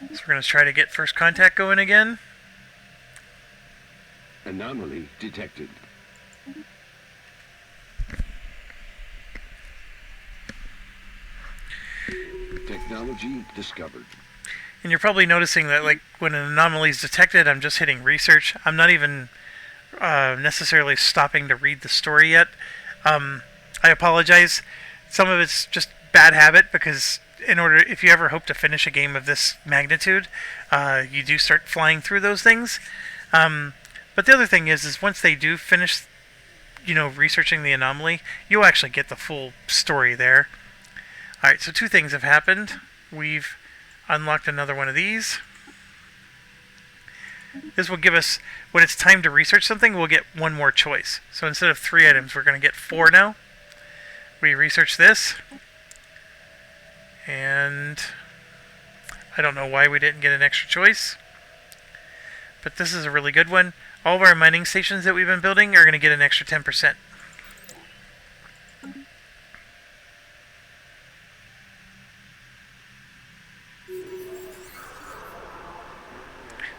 So we're going to try to get first contact going again. Anomaly detected. Technology discovered. And you're probably noticing that, like, when an anomaly is detected, I'm just hitting research. I'm not even necessarily stopping to read the story yet. I apologize. Some of it's just bad habit, because if you ever hope to finish a game of this magnitude, you do start flying through those things. But the other thing is once they do finish, researching the anomaly, you'll actually get the full story there. Alright, so two things have happened. We've unlocked another one of these. This will give us, when it's time to research something, we'll get one more choice. So instead of 3 items, we're going to get 4 now. We research this. And I don't know why we didn't get an extra choice, but this is a really good one. All of our mining stations that we've been building are going to get an extra 10%.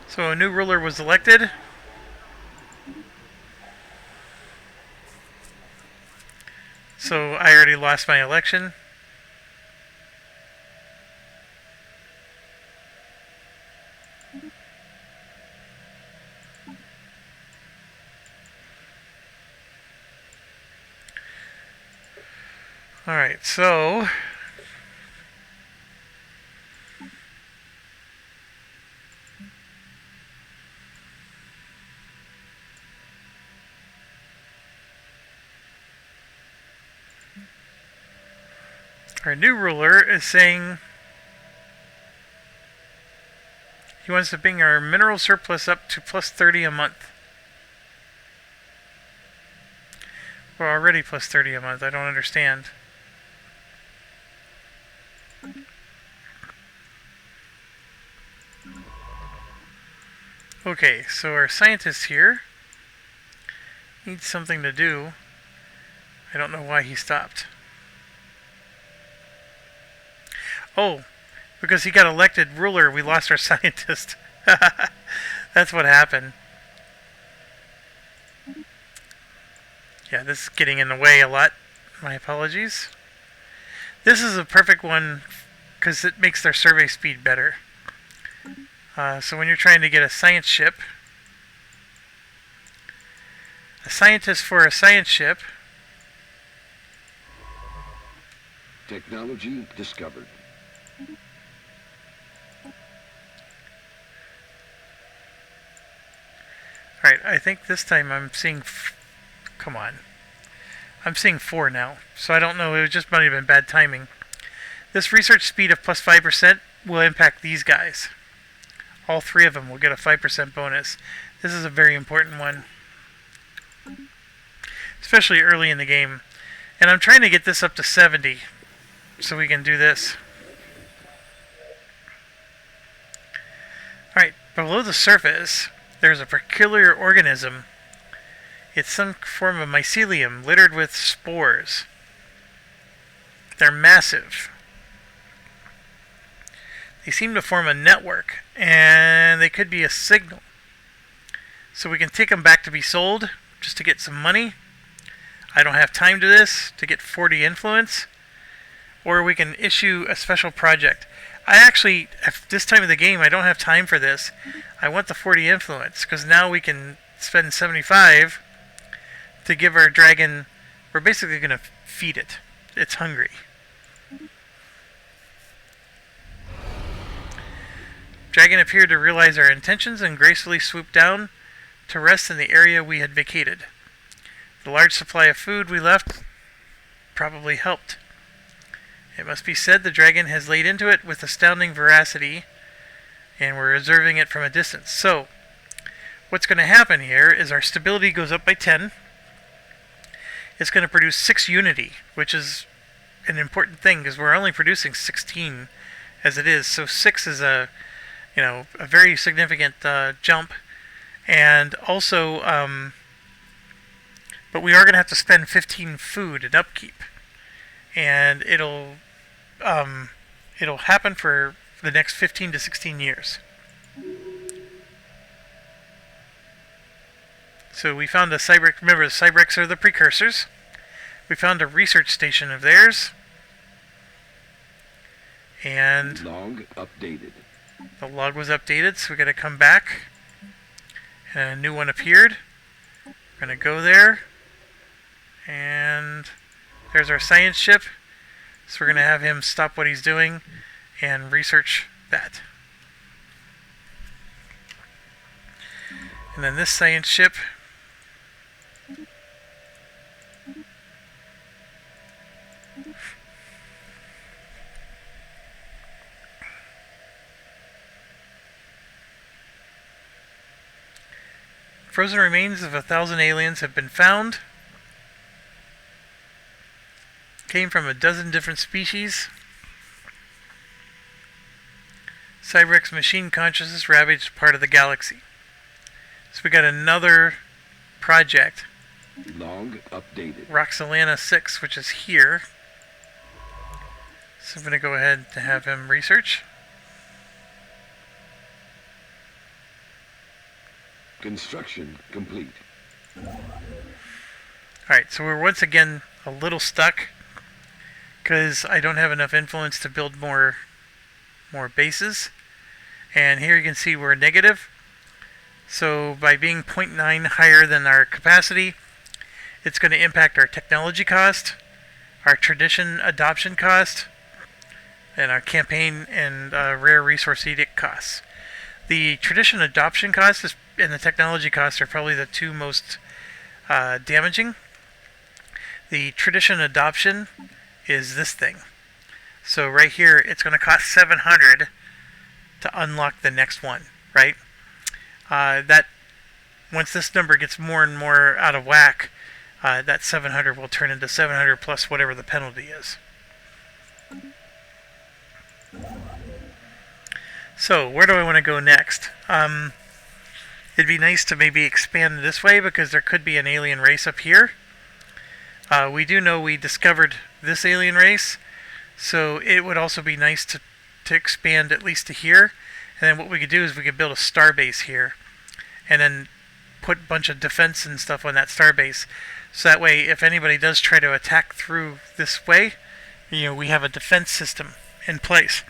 So a new ruler was elected. So I already lost my election. Alright, so our new ruler is saying he wants to bring our mineral surplus up to plus 30 a month. We're already plus 30 a month. I don't understand. Okay, so our scientist here needs something to do. I don't know why he stopped. Oh, because he got elected ruler, we lost our scientist. That's what happened. Yeah, this is getting in the way a lot. My apologies. This is a perfect one because it makes their survey speed better. So when you're trying to get a science ship, a scientist for a science ship. Technology discovered. Alright, I think this time I'm seeing... Come on. I'm seeing 4 now, so I don't know, it just might have been bad timing. This research speed of plus 5% will impact these guys. All 3 of them will get a 5% bonus. This is a very important one. Especially early in the game. And I'm trying to get this up to 70, so we can do this. Alright, below the surface, there's a peculiar organism. It's some form of mycelium littered with spores. They're massive. They seem to form a network, and they could be a signal. So we can take them back to be sold, just to get some money. I don't have time to this, to get 40 influence. Or we can issue a special project. I actually, at this time of the game, I don't have time for this. I want the 40 influence, because now we can spend 75 to give our dragon... We're basically going to feed it. It's hungry. Dragon appeared to realize our intentions and gracefully swooped down to rest in the area we had vacated. The large supply of food we left probably helped. It must be said the dragon has laid into it with astounding veracity, and we're observing it from a distance. So, what's going to happen here is our stability goes up by 10. It's going to produce 6 unity, which is an important thing because we're only producing 16 as it is. So 6 is a very significant jump. And also, but we are going to have to spend 15 food in upkeep. And it'll happen for the next 15 to 16 years. So we found a Cybrex. Remember, the Cybrex are the Precursors. We found a research station of theirs. And log updated. The log was updated, so we got to come back. And a new one appeared. We're going to go there. And there's our science ship. So we're going to have him stop what he's doing and research that. And then this science ship frozen remains of 1,000 aliens have been found. Came from a dozen different species. Cybrex machine consciousness ravaged part of the galaxy. So we got another project. Log updated. Roxalana 6, which is here. So I'm going to go ahead to have him research. Construction complete. Alright, so we're once again a little stuck because I don't have enough influence to build more bases. And here you can see we're negative. So by being 0.9 higher than our capacity, it's going to impact our technology cost, our tradition adoption cost, and our campaign and rare resource edict costs. The tradition adoption cost and the technology costs are probably the two most damaging. The tradition adoption is this thing. So right here, it's going to cost 700 to unlock the next one, right? That once this number gets more and more out of whack, that 700 will turn into 700 plus whatever the penalty is. So where do I want to go next? It'd be nice to maybe expand this way because there could be an alien race up here. We do know we discovered this alien race, so it would also be nice to expand at least to here. And then what we could do is we could build a star base here and then put a bunch of defense and stuff on that star base. So that way, if anybody does try to attack through this way, we have a defense system in place.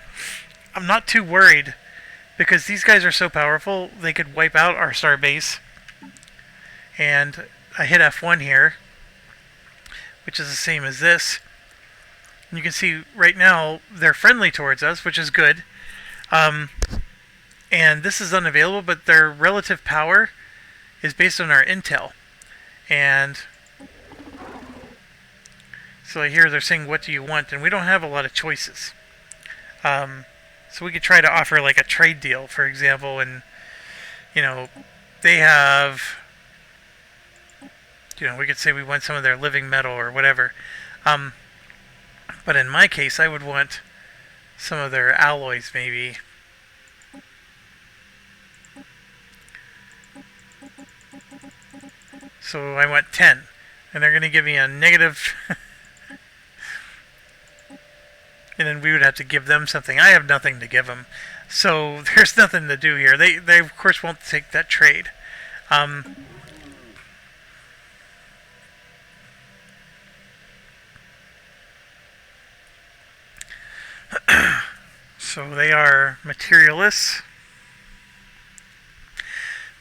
I'm not too worried because these guys are so powerful, they could wipe out our star base. And I hit F1 here, which is the same as this. And you can see right now they're friendly towards us, which is good. And this is unavailable, but their relative power is based on our intel. And so here they're saying, what do you want? And we don't have a lot of choices. So we could try to offer like a trade deal, for example, and they have, we could say we want some of their living metal or whatever. But in my case, I would want some of their alloys, maybe. So I want 10, and they're going to give me a negative. And then we would have to give them something. I have nothing to give them, so there's nothing to do here. They of course won't take that trade. So they are materialists.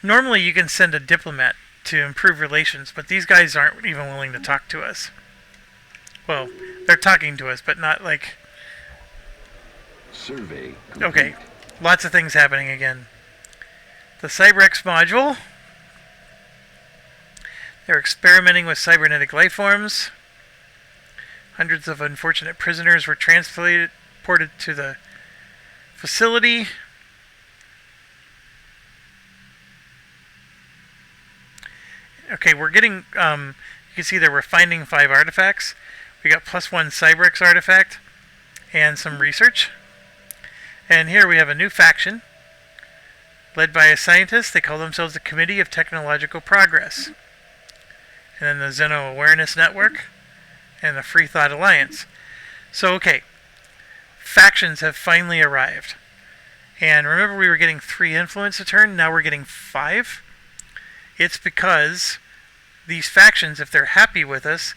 Normally you can send a diplomat to improve relations, but these guys aren't even willing to talk to us. Well, they're talking to us, but not like... Survey complete. Okay, lots of things happening again. The Cyberx module. They're experimenting with cybernetic life forms. Hundreds of unfortunate prisoners were transported to the facility. Okay, we're getting, you can see that we're finding 5 artifacts. We got +1 Cyberx artifact and some research. And here we have a new faction led by a scientist. They call themselves the Committee of Technological Progress. And then the Xeno Awareness Network and the Free Thought Alliance. So, okay, factions have finally arrived. And remember we were getting 3 influence a turn, now we're getting 5. It's because these factions, if they're happy with us,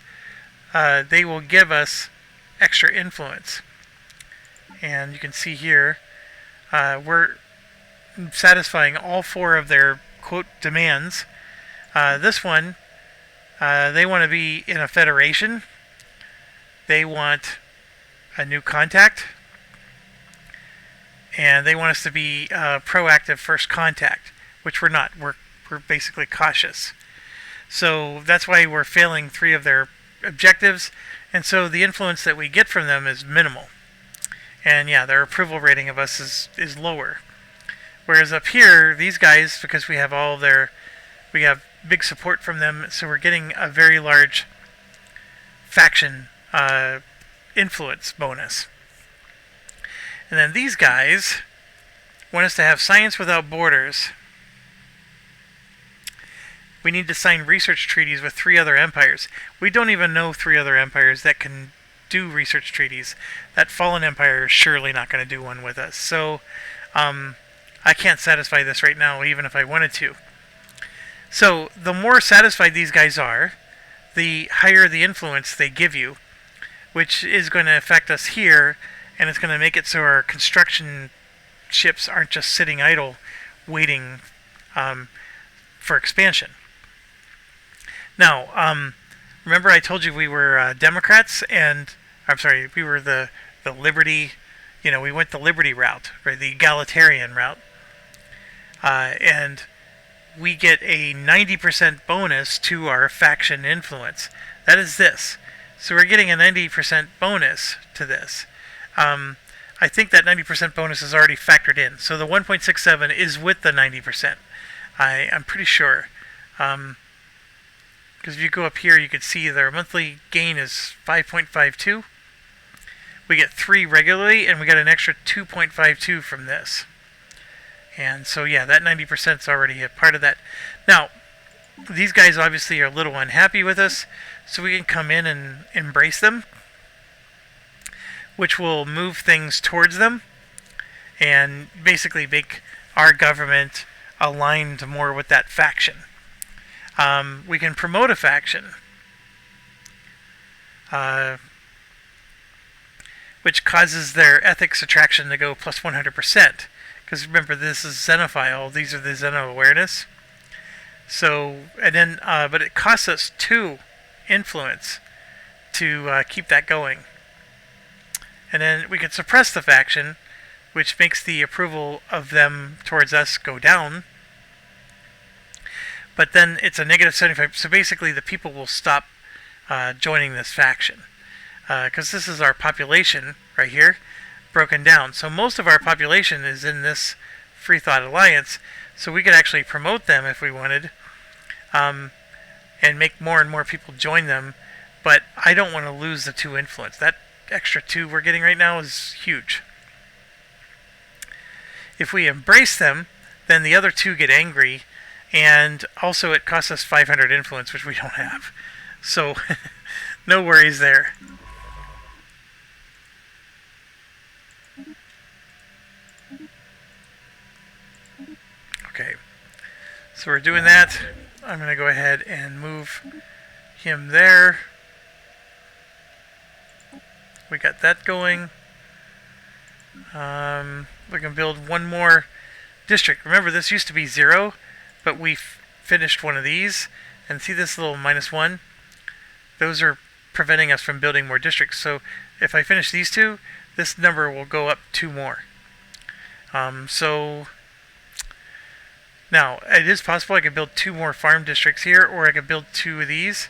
they will give us extra influence. And you can see here, we're satisfying all 4 of their, quote, demands. This one, they want to be in a federation. They want a new contact. And they want us to be proactive first contact, which we're not. We're basically cautious. So that's why we're failing 3 of their objectives. And so the influence that we get from them is minimal. And yeah, their approval rating of us is lower. Whereas up here, these guys, because we have we have big support from them, so we're getting a very large faction influence bonus. And then these guys want us to have science without borders. We need to sign research treaties with 3 other empires. We don't even know 3 other empires that can do research treaties. That fallen empire is surely not going to do one with us. So I can't satisfy this right now, even if I wanted to. So the more satisfied these guys are, the higher the influence they give you, which is going to affect us here, and it's going to make it so our construction ships aren't just sitting idle waiting for expansion. Now, remember I told you we were Democrats, and I'm sorry, we were the Liberty, we went the Liberty route, right, the egalitarian route, and we get a 90% bonus to our faction influence. That is this. So we're getting a 90% bonus to this. I think that 90% bonus is already factored in. So the 1.67 is with the 90%. I'm pretty sure. Because if you go up here, you can see their monthly gain is 5.52. We get 3 regularly, and we get an extra 2.52 from this. And so, yeah, that 90% is already a part of that. Now, these guys obviously are a little unhappy with us, so we can come in and embrace them, which will move things towards them and basically make our government aligned more with that faction. We can promote a faction, which causes their ethics attraction to go plus 100%. Because remember, this is xenophile. These are the xeno awareness. So, and then, but it costs us 2 influence to keep that going. And then we can suppress the faction, which makes the approval of them towards us go down. But then it's a negative 75. So basically, the people will stop joining this faction. Because this is our population right here, broken down. So most of our population is in this Free Thought Alliance. So we could actually promote them if we wanted, and make more and more people join them. But I don't want to lose the 2 influence. That extra 2 we're getting right now is huge. If we embrace them, then the other 2 get angry, and also it costs us 500 influence, which we don't have. So no worries there. Okay, so we're doing that. I'm going to go ahead and move him there. We got that going. We can build one more district. Remember, this used to be 0, but we finished one of these. And see this little -1? Those are preventing us from building more districts. So if I finish these 2, this number will go up 2 more. So now, it is possible I could build 2 more farm districts here, or I could build 2 of these.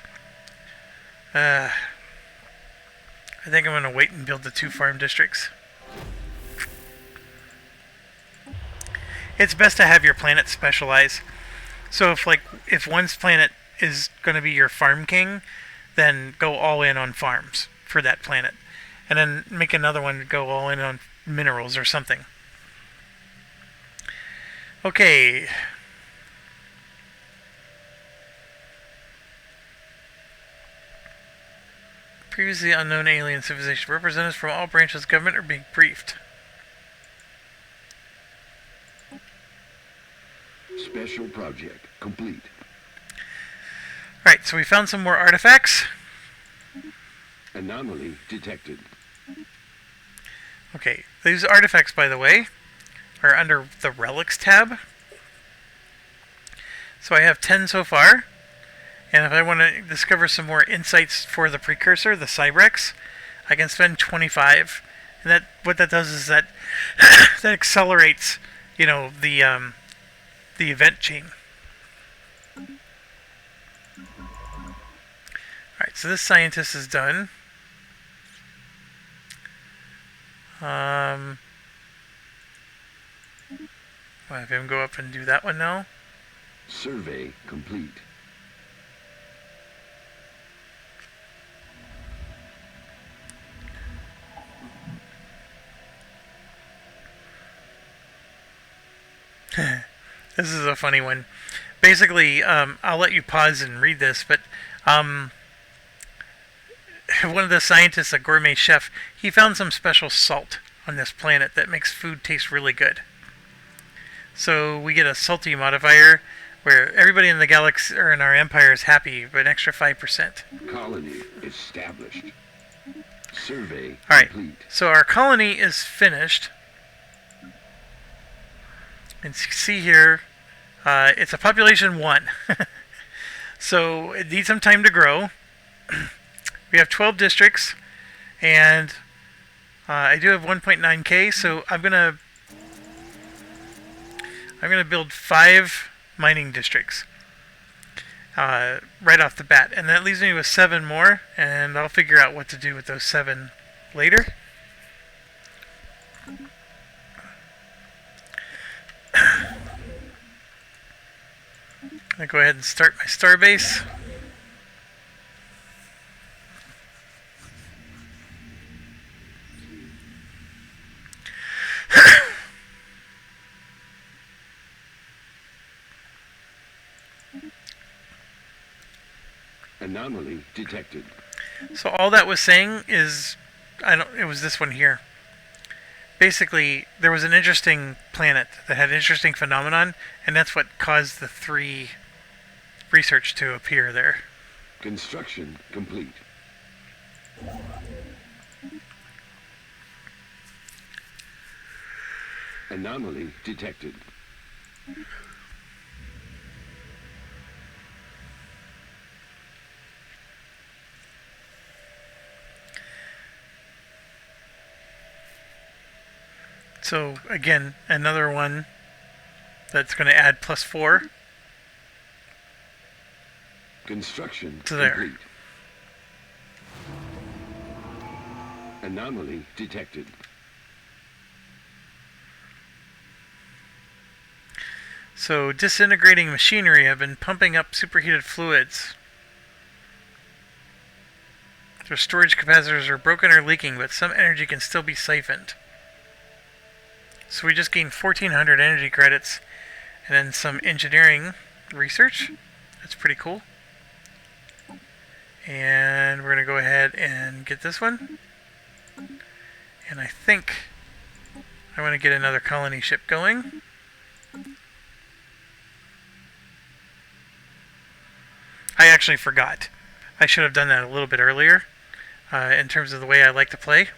I think I'm going to wait and build the 2 farm districts. It's best to have your planet specialize. So if one's planet is going to be your farm king, then go all in on farms for that planet. And then make another one go all in on minerals or something. Okay. Previously unknown alien civilization. Representatives from all branches of government are being briefed. Special project complete. Right, so we found some more artifacts. Anomaly detected. Okay, these artifacts, by the way, are under the Relics tab. So I have 10 so far. And if I want to discover some more insights for the Precursor, the Cybrex, I can spend 25. And what that does is that that accelerates, the event chain. Alright, so this scientist is done. I'll have him go up and do that one now. Survey complete. This is a funny one. Basically, I'll let you pause and read this, but one of the scientists, a gourmet chef, he found some special salt on this planet that makes food taste really good. So we get a salty modifier where everybody in the galaxy or in our empire is happy, but an extra 5%. Colony established. Survey All right, complete. so our colony is finished. And see here, it's a population 1. So it needs some time to grow. We have 12 districts, and I do have 1.9k, so I'm gonna build 5 mining districts right off the bat, and that leaves me with 7 more, and I'll figure out what to do with those 7 later. I'll go ahead and start my starbase. Anomaly detected. So all that was saying is, it was this one here. Basically, there was an interesting planet that had an interesting phenomenon, and that's what caused the 3 research to appear there. Construction complete. Anomaly detected. So again, another one that's going to add +4. Construction to there. complete. Anomaly detected. So disintegrating machinery have been pumping up superheated fluids. Their storage capacitors are broken or leaking, but some energy can still be siphoned. So we just gained 1,400 energy credits, and then some engineering research. That's pretty cool. And we're going to go ahead and get this one. And I think I want to get another colony ship going. I actually forgot. I should have done that a little bit earlier in terms of the way I like to play.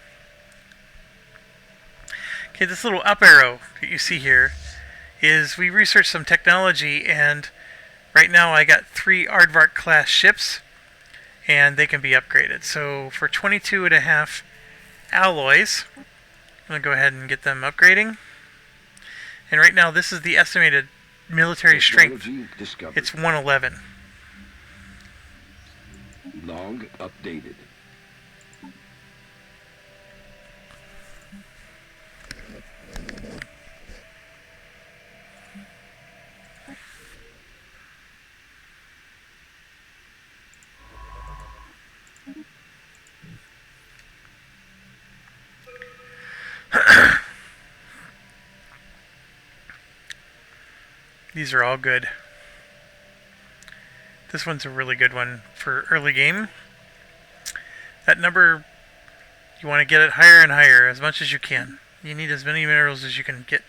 Okay, this little up arrow that you see here is we researched some technology, and right now I got 3 Aardvark class ships, and they can be upgraded. So for 22.5 alloys, I'm going to go ahead and get them upgrading. And right now this is the estimated military strength. Discovered. It's 111. Log updated. These are all good. This one's a really good one for early game. That number, you want to get it higher and higher as much as you can. You need as many minerals as you can get.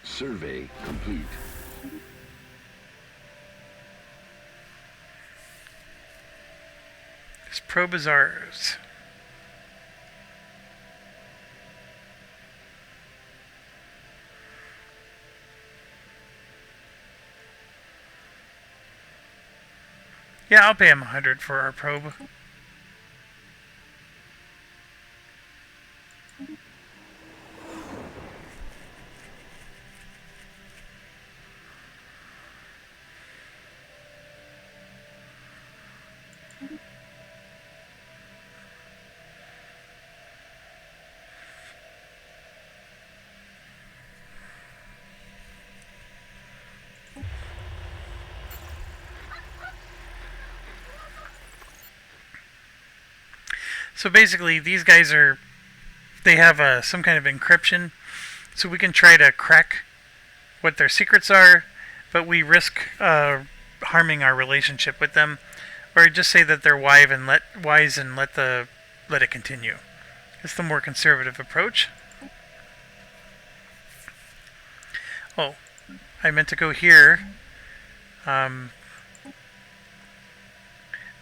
Survey complete. This probe is ours. Yeah, I'll pay him 100 for our probe. So basically, these guys they have some kind of encryption, so we can try to crack what their secrets are, but we risk harming our relationship with them, or just say that they're wise and let it continue. It's the more conservative approach. Oh, I meant to go here. Um,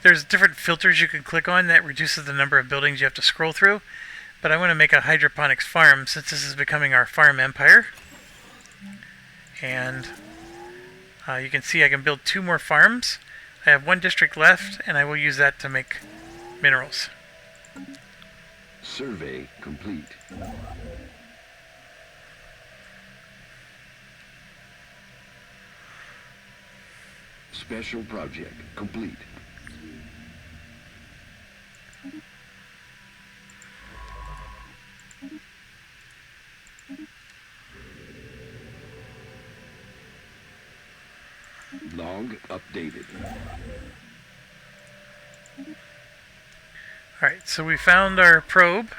there's different filters you can click on that reduces the number of buildings you have to scroll through. But I want to make a hydroponics farm since this is becoming our farm empire. And you can see I can build 2 more farms. I have 1 district left, and I will use that to make minerals. Survey complete. Special project complete. Log updated. Alright, so we found our probe.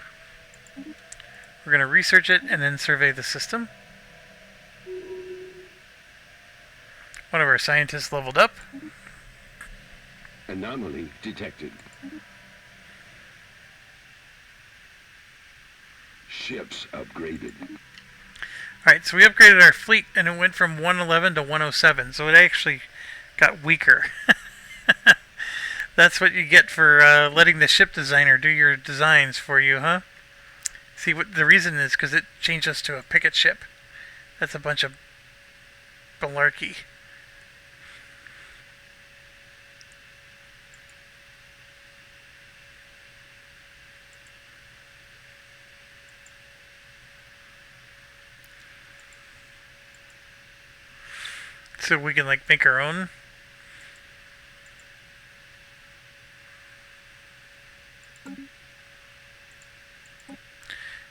We're going to research it and then survey the system. One of our scientists leveled up. Anomaly detected. Ships upgraded. Alright, so we upgraded our fleet and it went from 111 to 107, so it actually got weaker. That's what you get for letting the ship designer do your designs for you, huh? See, what the reason is because it changed us to a picket ship. That's a bunch of malarkey. So we can like make our own.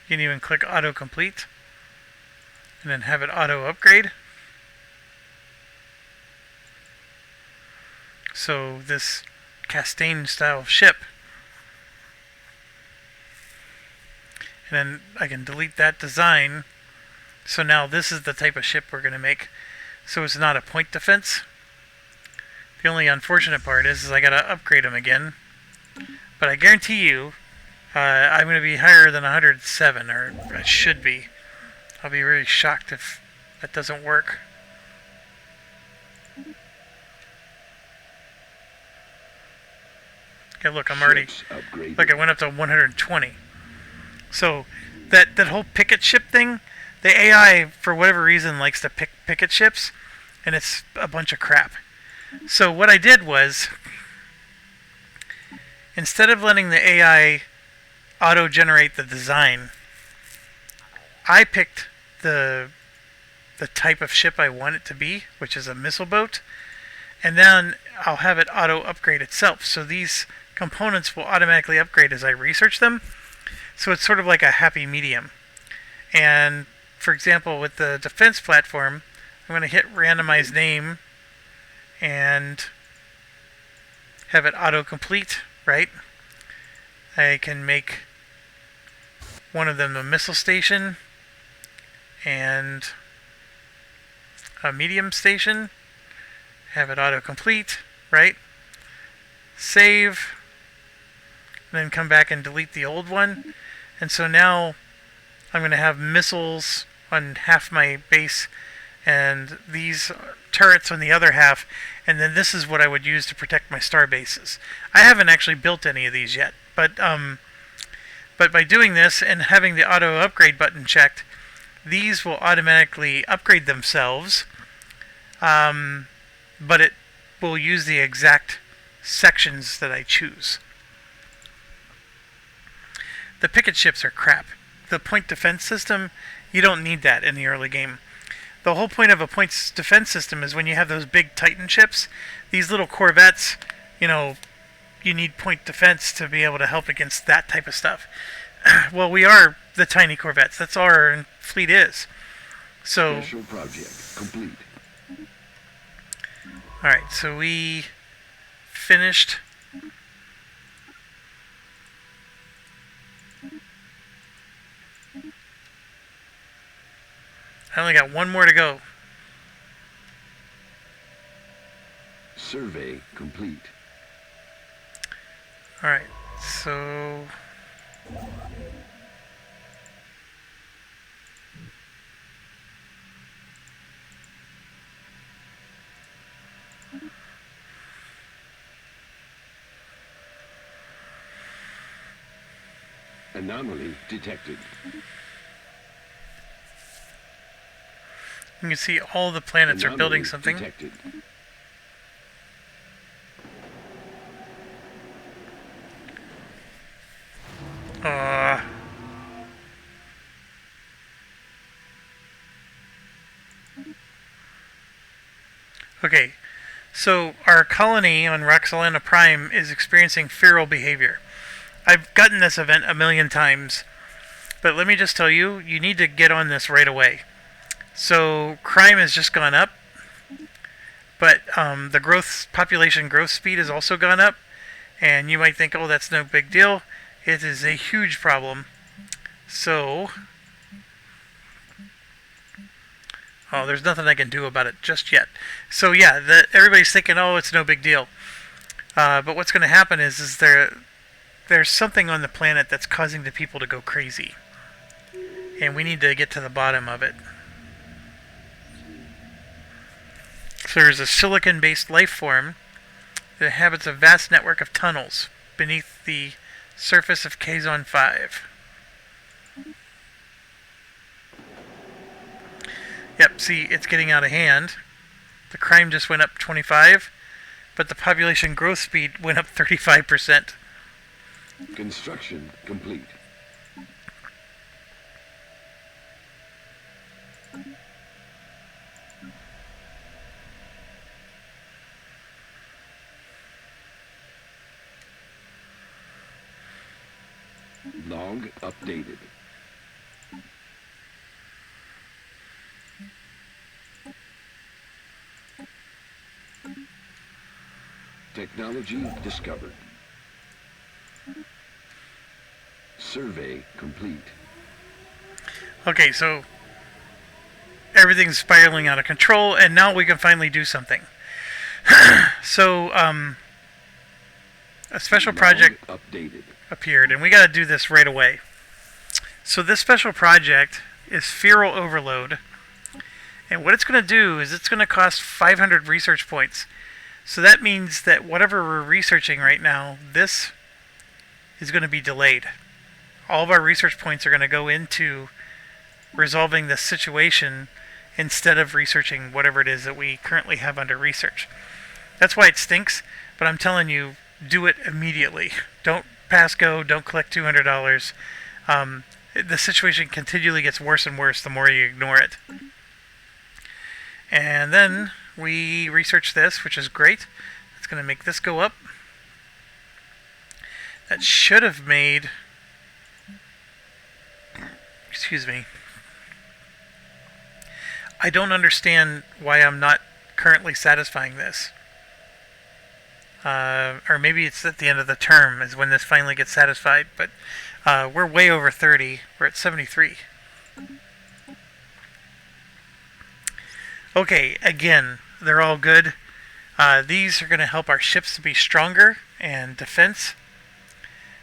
You can even click autocomplete and then have it auto upgrade. So this Castaigne style ship, and then I can delete that design. So now this is the type of ship we're going to make. So it's not a point defense. The only unfortunate part is I got to upgrade them again. But I guarantee you, I'm going to be higher than 107, or I should be. I'll be really shocked if that doesn't work. Okay, look, I'm already... Look, I went up to 120. So, that whole picket ship thing, the AI, for whatever reason, likes to pick picket ships, and it's a bunch of crap. So what I did was, instead of letting the AI auto-generate the design, I picked the type of ship I want it to be, which is a missile boat, and then I'll have it auto-upgrade itself. So these components will automatically upgrade as I research them. So it's sort of like a happy medium. And for example, with the defense platform, I'm going to hit randomize name and have it auto-complete, right? I can make one of them a missile station and a medium station. Have it auto-complete, right? Save. And then come back and delete the old one. And so now I'm going to have missiles on half my base and these turrets on the other half, and then this is what I would use to protect my star bases. I haven't actually built any of these yet, but by doing this and having the auto upgrade button checked, these will automatically upgrade themselves, but it will use the exact sections that I choose. The picket ships are crap. The point defense system, you don't need that in the early game. The whole point of a points defense system is when you have those big Titan ships, these little corvettes, you know, you need point defense to be able to help against that type of stuff. Well, we are the tiny corvettes. That's all our fleet is. So, special project complete. Alright, so we finished. I only got one more to go. Survey complete. Alright, so... Anomaly detected. You can see all the planets are building Anomaly something. detected. Uh, okay, so our colony on Roxalana Prime is experiencing feral behavior. I've gotten this event a million times, but let me just tell you, you need to get on this right away. So crime has just gone up, but the population growth speed has also gone up, and you might think, oh, that's no big deal. It is a huge problem. So, oh, there's nothing I can do about it just yet. So yeah, everybody's thinking, oh, it's no big deal. But what's going to happen is there's something on the planet that's causing the people to go crazy, and we need to get to the bottom of it. So there's a silicon-based life form that inhabits a vast network of tunnels beneath the surface of Kazon 5. Yep, see, it's getting out of hand. The crime just went up 25, but the population growth speed went up 35%. Construction complete. Log updated. Technology discovered. Survey complete. Okay, so everything's spiraling out of control, and now we can finally do something. So, a special project Updated. appeared, and we got to do this right away. So this special project is Feral Overload, and what it's going to do is it's going to cost 500 research points. So that means that whatever we're researching right now, this is going to be delayed. All of our research points are going to go into resolving this situation instead of researching whatever it is that we currently have under research. That's why it stinks, but I'm telling you, do it immediately. Don't pass go, don't collect $200. The situation continually gets worse and worse the more you ignore it. And then we research this, which is great. It's going to make this go up. That should have made... Excuse me. I don't understand why I'm not currently satisfying this. Or maybe it's at the end of the term is when this finally gets satisfied. But we're way over 30. We're at 73. Okay, again, they're all good. These are going to help our ships to be stronger and defense.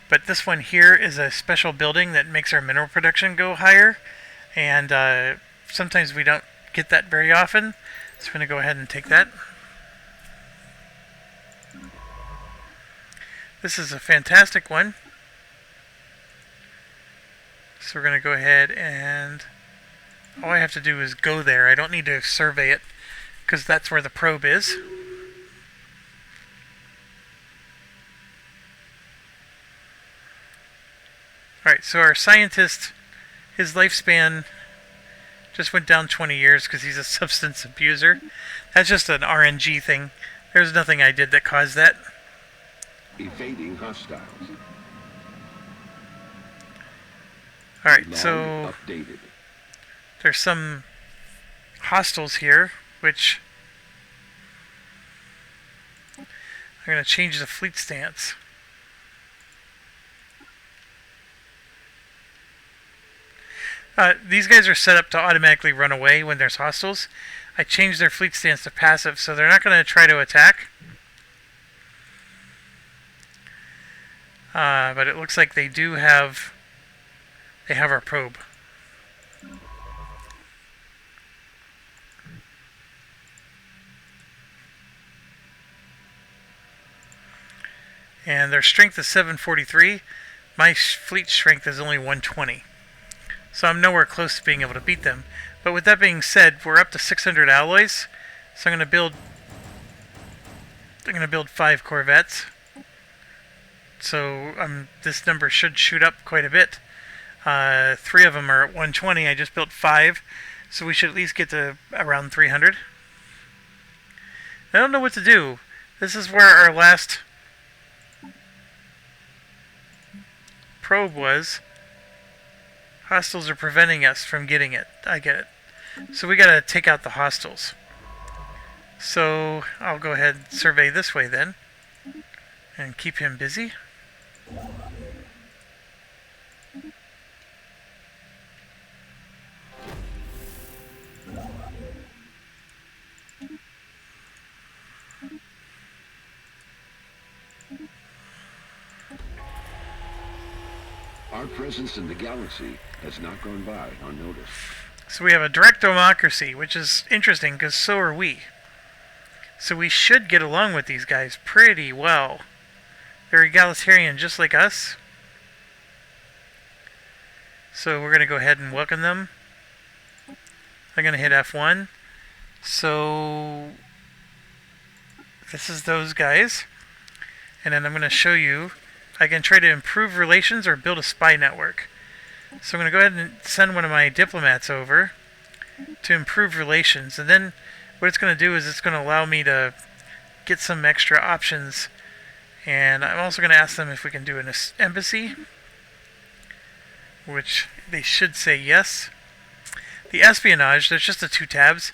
But this one here is a special building that makes our mineral production go higher. And sometimes we don't get that very often. So I'm going to go ahead and take that. This is a fantastic one. So we're going to go ahead and all I have to do is go there. I don't need to survey it because that's where the probe is. Alright, so our scientist, his lifespan just went down 20 years because he's a substance abuser. That's just an RNG thing. There's nothing I did that caused that. Evading hostiles. Alright, so updated. There's some hostiles here, which I'm going to change the fleet stance. These guys are set up to automatically run away when there's hostiles. I changed their fleet stance to passive, so they're not going to try to attack. But it looks like they have our probe. And their strength is 743, My fleet strength is only 120. So I'm nowhere close to being able to beat them. But with that being said, we're up to 600 alloys. So I'm going to build 5 corvettes. So this number should shoot up quite a bit. 3 of them are at 120. I just built 5. So we should at least get to around 300. I don't know what to do. This is where our last probe was. Hostiles are preventing us from getting it. I get it. So we gotta take out the hostiles. So I'll go ahead and survey this way then. And keep him busy. Our presence in the galaxy has not gone by unnoticed. So we have a direct democracy, which is interesting because so are we. So we should get along with these guys pretty well. They're egalitarian just like us. So we're going to go ahead and welcome them. I'm going to hit F1. So this is those guys. And then I'm going to show you I can try to improve relations or build a spy network. So I'm going to go ahead and send one of my diplomats over to improve relations. And then what it's going to do is it's going to allow me to get some extra options. And I'm also going to ask them if we can do an embassy, which they should say yes. The espionage, there's just the 2 tabs.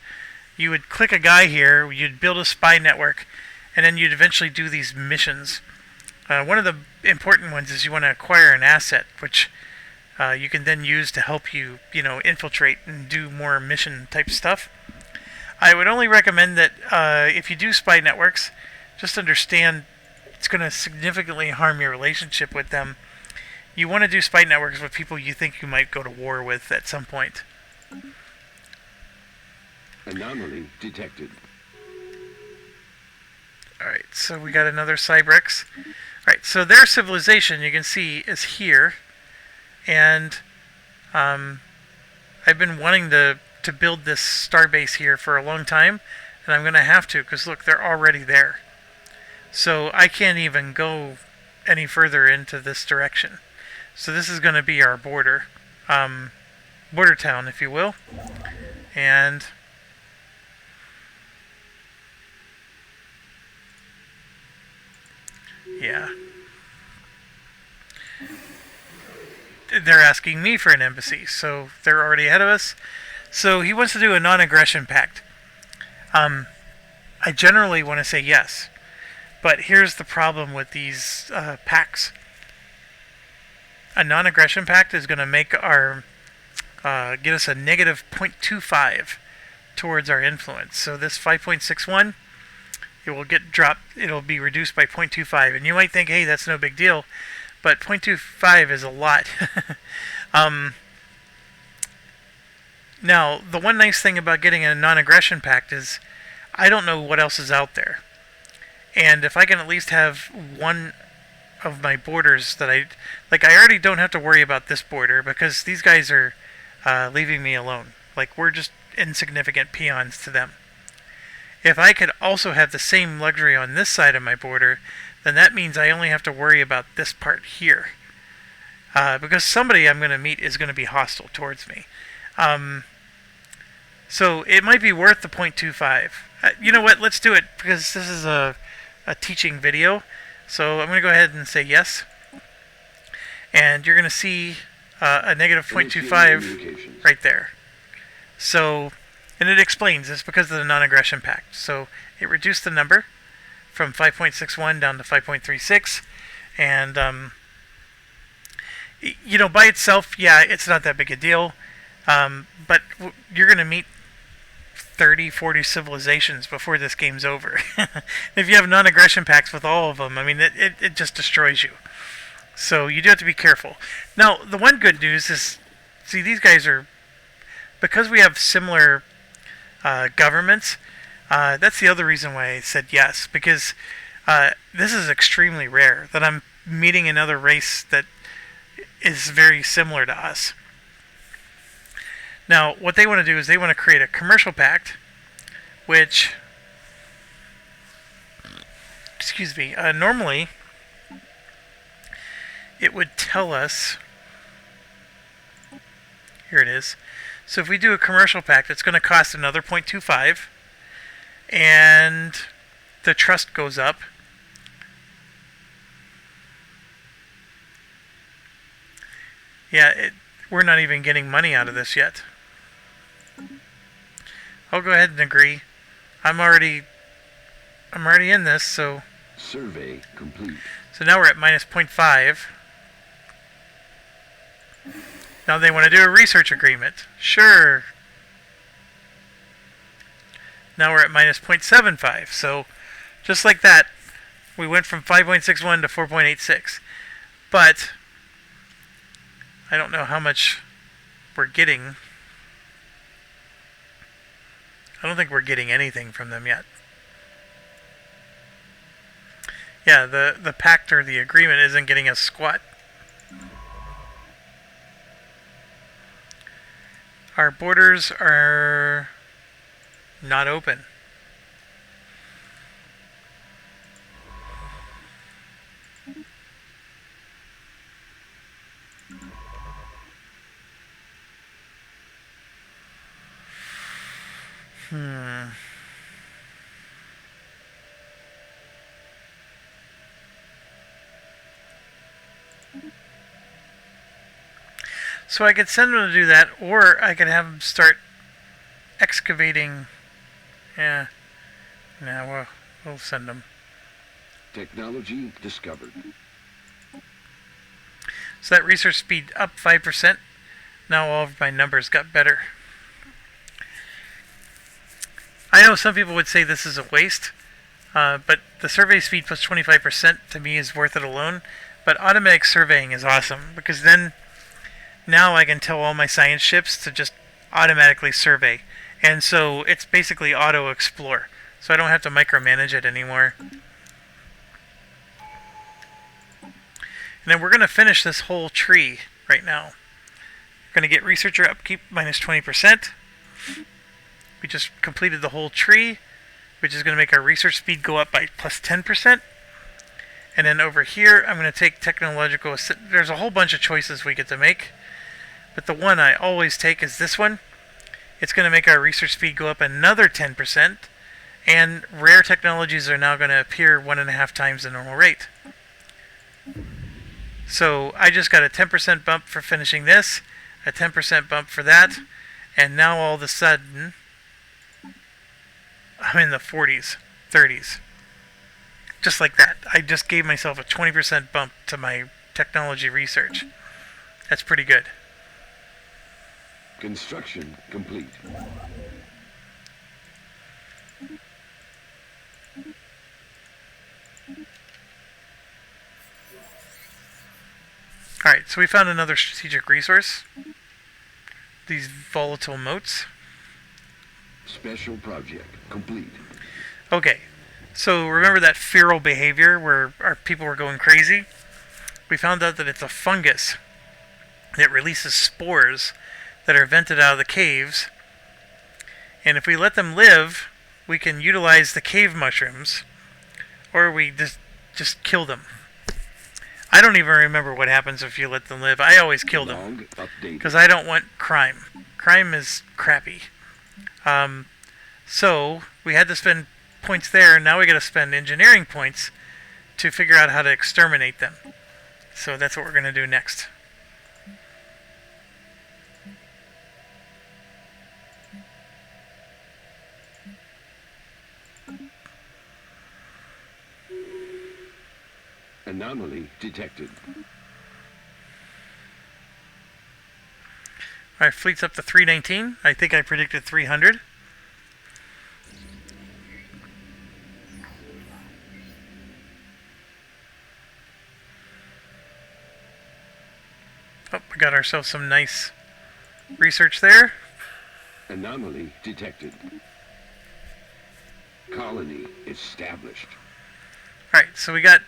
You would click a guy here, you'd build a spy network, and then you'd eventually do these missions. One of the important ones is you want to acquire an asset, which you can then use to help you, infiltrate and do more mission type stuff. I would only recommend that if you do spy networks, just understand it's going to significantly harm your relationship with them. You want to do spy networks with people you think you might go to war with at some point. Anomaly detected. Alright, so we got another Cybrex. Alright, so their civilization, you can see, is here. And I've been wanting to build this starbase here for a long time. And I'm going to have to, because look, they're already there. So I can't even go any further into this direction. So this is going to be our border. Border town, if you will. And yeah. They're asking me for an embassy, so they're already ahead of us. So he wants to do a non-aggression pact. I generally want to say yes. But here's the problem with these pacts. A non-aggression pact is going to make our get us a negative 0.25 towards our influence. So this 5.61, it will get dropped. It'll be reduced by 0.25, and you might think, hey, that's no big deal, but 0.25 is a lot. Now, the one nice thing about getting a non-aggression pact is I don't know what else is out there. And if I can at least have one of my borders that I already don't have to worry about this border because these guys are leaving me alone. Like, we're just insignificant peons to them. If I could also have the same luxury on this side of my border, then that means I only have to worry about this part here. Because somebody I'm going to meet is going to be hostile towards me. So it might be worth the 0.25. You know what? Let's do it because this is a teaching video. So I'm going to go ahead and say yes. And you're going to see a negative 0.25 right there. So, and it explains it's because of the non-aggression pact. So it reduced the number from 5.61 down to 5.36. And, by itself, yeah, it's not that big a deal. But you're going to meet 30, 40 civilizations before this game's over. If you have non-aggression pacts with all of them, I mean, it just destroys you. So you do have to be careful. Now, the one good news is, see, these guys are, because we have similar governments, that's the other reason why I said yes, because this is extremely rare, that I'm meeting another race that is very similar to us. Now, what they want to do is they want to create a commercial pact, which, excuse me, normally it would tell us, here it is. So if we do a commercial pact, it's going to cost another 0.25, and the trust goes up. Yeah, we're not even getting money out of this yet. I'll go ahead and agree. I'm already in this, so... Survey complete. So now we're at minus 0.5. Now they want to do a research agreement. Sure. Now we're at minus 0.75. So just like that, we went from 5.61 to 4.86. But I don't know how much we're getting. I don't think we're getting anything from them yet. Yeah, the pact or the agreement isn't getting us squat. Our borders are not open. So I could send them to do that, or I could have them start excavating. Yeah. No, we'll send them. Technology discovered. So that research speed up 5%. Now all of my numbers got better. I know some people would say this is a waste, but the survey speed plus 25% to me is worth it alone. But automatic surveying is awesome, because then now I can tell all my science ships to just automatically survey. And so it's basically auto explore. So I don't have to micromanage it anymore. And then we're going to finish this whole tree right now. We're going to get researcher upkeep minus 20%. We just completed the whole tree, which is going to make our research speed go up by plus 10%. And then over here, I'm going to take technological... There's a whole bunch of choices we get to make. But the one I always take is this one. It's going to make our research speed go up another 10%. And rare technologies are now going to appear 1.5 times the normal rate. So I just got a 10% bump for finishing this, a 10% bump for that, and now all of a sudden, I'm in the 40s, 30s. Just like that. I just gave myself a 20% bump to my technology research. That's pretty good. Construction complete. Alright, so we found another strategic resource. These volatile motes. Special project complete. Okay, so remember that feral behavior where our people were going crazy? We found out that it's a fungus that releases spores that are vented out of the caves. And if we let them live, we can utilize the cave mushrooms, or we just kill them. I don't even remember what happens if you let them live. I always kill them because I don't want crime. Crime is crappy. So we had to spend points there. Now we got to spend engineering points to figure out how to exterminate them. So that's what we're going to do next. Anomaly detected. Alright, fleet's up to 319. I think I predicted 300. Oh, we got ourselves some nice research there. Anomaly detected. Colony established. Alright, so we got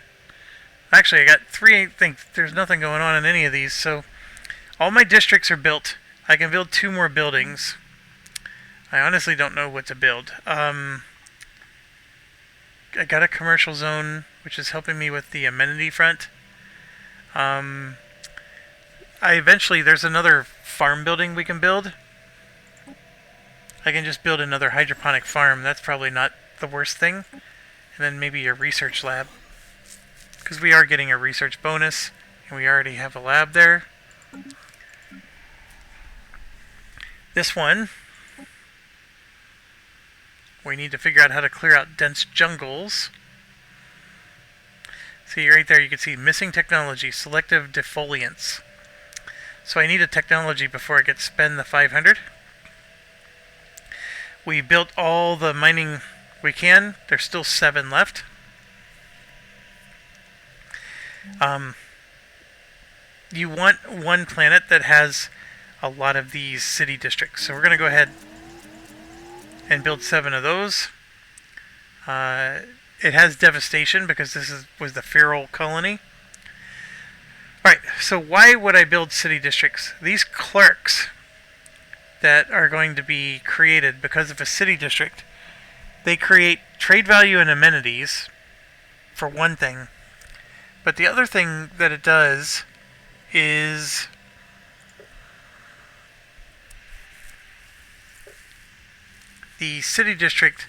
Actually, I got three. I think there's nothing going on in any of these, so all my districts are built. I can build 2 more buildings. I honestly don't know what to build. I got a commercial zone, which is helping me with the amenity front. There's another farm building we can build. I can just build another hydroponic farm. That's probably not the worst thing. And then maybe a research lab. Because we are getting a research bonus, and we already have a lab there. This one, we need to figure out how to clear out dense jungles. See right there, you can see missing technology, selective defoliants. So I need a technology before I get to spend the 500. We built all the mining we can. There's still 7 left. You want one planet that has a lot of these city districts. So we're going to go ahead and build 7 of those. It has devastation because was the feral colony. Alright, so why would I build city districts? These clerks that are going to be created because of a city district, they create trade value and amenities, for one thing. But the other thing that it does is the city district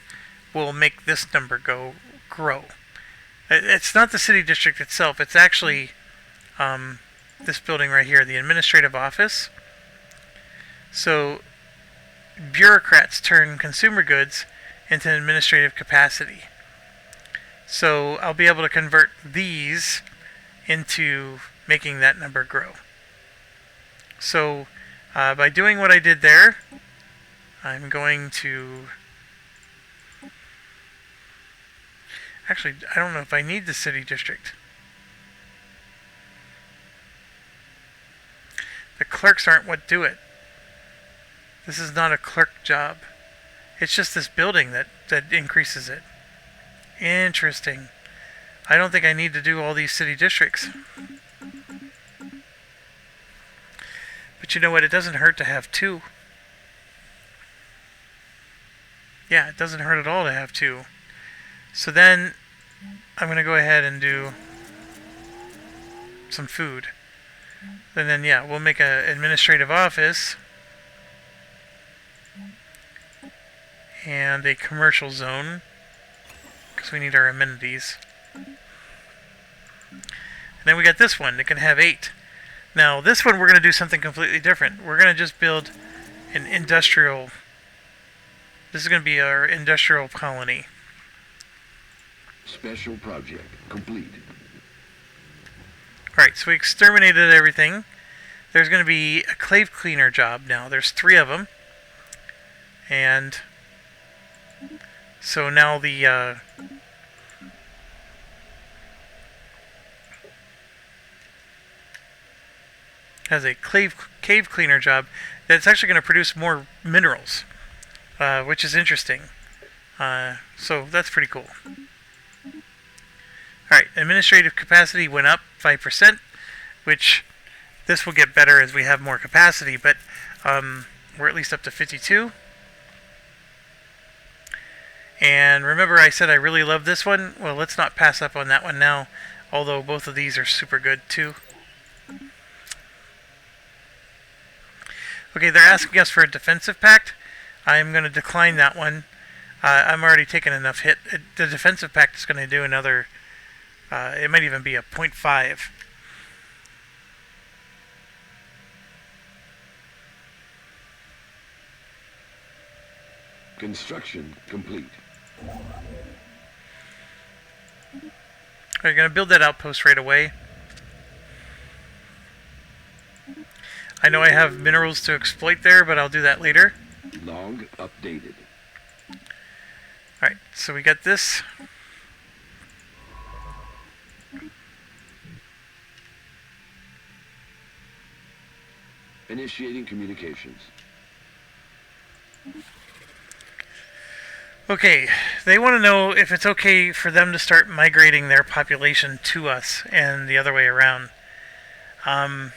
will make this number grow. It's not the city district itself. It's actually this building right here, the administrative office. So bureaucrats turn consumer goods into administrative capacity. So I'll be able to convert these into making that number grow. So by doing what I did there, I'm going to... Actually, I don't know if I need the city district. The clerks aren't what do it. This is not a clerk job. It's just this building that increases it. Interesting. I don't think I need to do all these city districts. But you know what? It doesn't hurt to have 2. Yeah, it doesn't hurt at all to have 2. So then I'm going to go ahead and do some food. And then, yeah, we'll make an administrative office and a commercial zone because we need our amenities. And then we got this one that can have 8. Now, this one we're going to do something completely different. We're going to just build an industrial... This is going to be our industrial colony. Special project complete. Alright, so we exterminated everything. There's going to be a clave cleaner job now. There's 3 of them. And so now the has a cave cleaner job that's actually going to produce more minerals, which is interesting. So that's pretty cool. Alright, administrative capacity went up 5%, which this will get better as we have more capacity, but we're at least up to 52. And remember I said I really love this one? Well, let's not pass up on that one now, although both of these are super good too. Okay, they're asking us for a defensive pact. I'm going to decline that one. I'm already taking enough hit. The defensive pact is going to do another... it might even be a 0.5. Construction complete. We're going to build that outpost right away. I know I have minerals to exploit there, but I'll do that later. Log updated. Alright, so we got this. Initiating communications. Okay, they want to know if it's okay for them to start migrating their population to us and the other way around. Um,